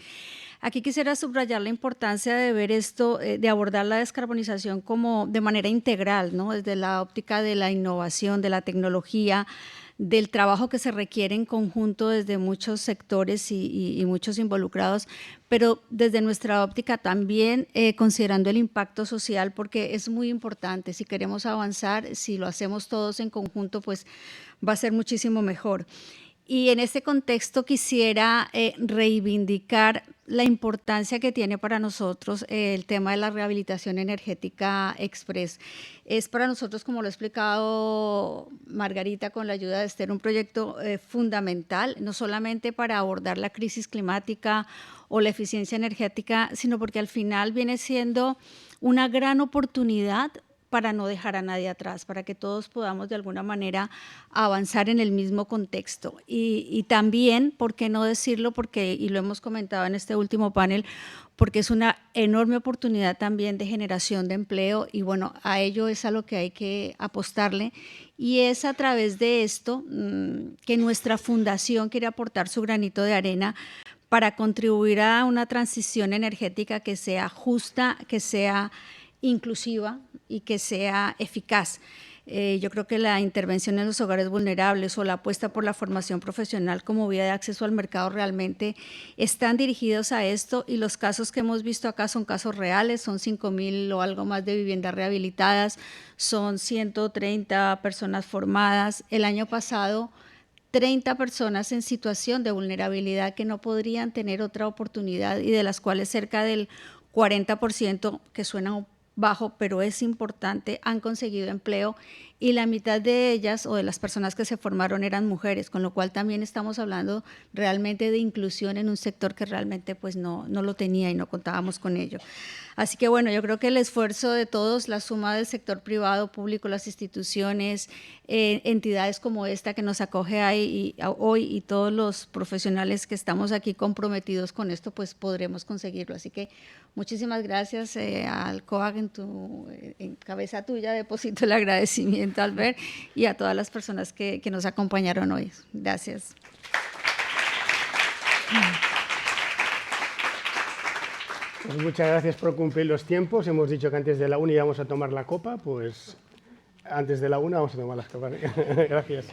[SPEAKER 13] Aquí quisiera subrayar la importancia de ver esto, de abordar la descarbonización como de manera integral, ¿no? Desde la óptica de la innovación, de la tecnología, del trabajo que se requiere en conjunto desde muchos sectores y muchos involucrados, pero desde nuestra óptica también considerando el impacto social, porque es muy importante. Si queremos avanzar, si lo hacemos todos en conjunto, pues va a ser muchísimo mejor. Y en este contexto quisiera reivindicar la importancia que tiene para nosotros el tema de la rehabilitación energética express. Es para nosotros, como lo ha explicado Margarita con la ayuda de Esther, un proyecto fundamental, no solamente para abordar la crisis climática o la eficiencia energética, sino porque al final viene siendo una gran oportunidad para no dejar a nadie atrás, para que todos podamos de alguna manera avanzar en el mismo contexto. Y también, ¿por qué no decirlo? Porque, y lo hemos comentado en este último panel, porque es una enorme oportunidad también de generación de empleo y bueno, a ello es a lo que hay que apostarle y es a través de esto que nuestra fundación quiere aportar su granito de arena para contribuir a una transición energética que sea justa, que sea inclusiva y que sea eficaz. Yo creo que la intervención en los hogares vulnerables o la apuesta por la formación profesional como vía de acceso al mercado realmente están dirigidos a esto y los casos que hemos visto acá son casos reales, son 5.000 o algo más de viviendas rehabilitadas, son 130 personas formadas. El año pasado 30 personas en situación de vulnerabilidad que no podrían tener otra oportunidad y de las cuales cerca del 40%, que suena bajo, pero es importante, han conseguido empleo y la mitad de ellas o de las personas que se formaron eran mujeres, con lo cual también estamos hablando realmente de inclusión en un sector que realmente pues no lo tenía y no contábamos con ello. Así que bueno, yo creo que el esfuerzo de todos, la suma del sector privado, público, las instituciones, entidades como esta que nos acoge hoy y todos los profesionales que estamos aquí comprometidos con esto, pues podremos conseguirlo. Así que muchísimas gracias al COAG, en cabeza tuya deposito el agradecimiento, Albert, y a todas las personas que nos acompañaron hoy. Gracias.
[SPEAKER 1] Pues muchas gracias por cumplir los tiempos. Hemos dicho que antes de la 1 íbamos a tomar la copa, pues antes de la 1 vamos a tomar las copas. Gracias.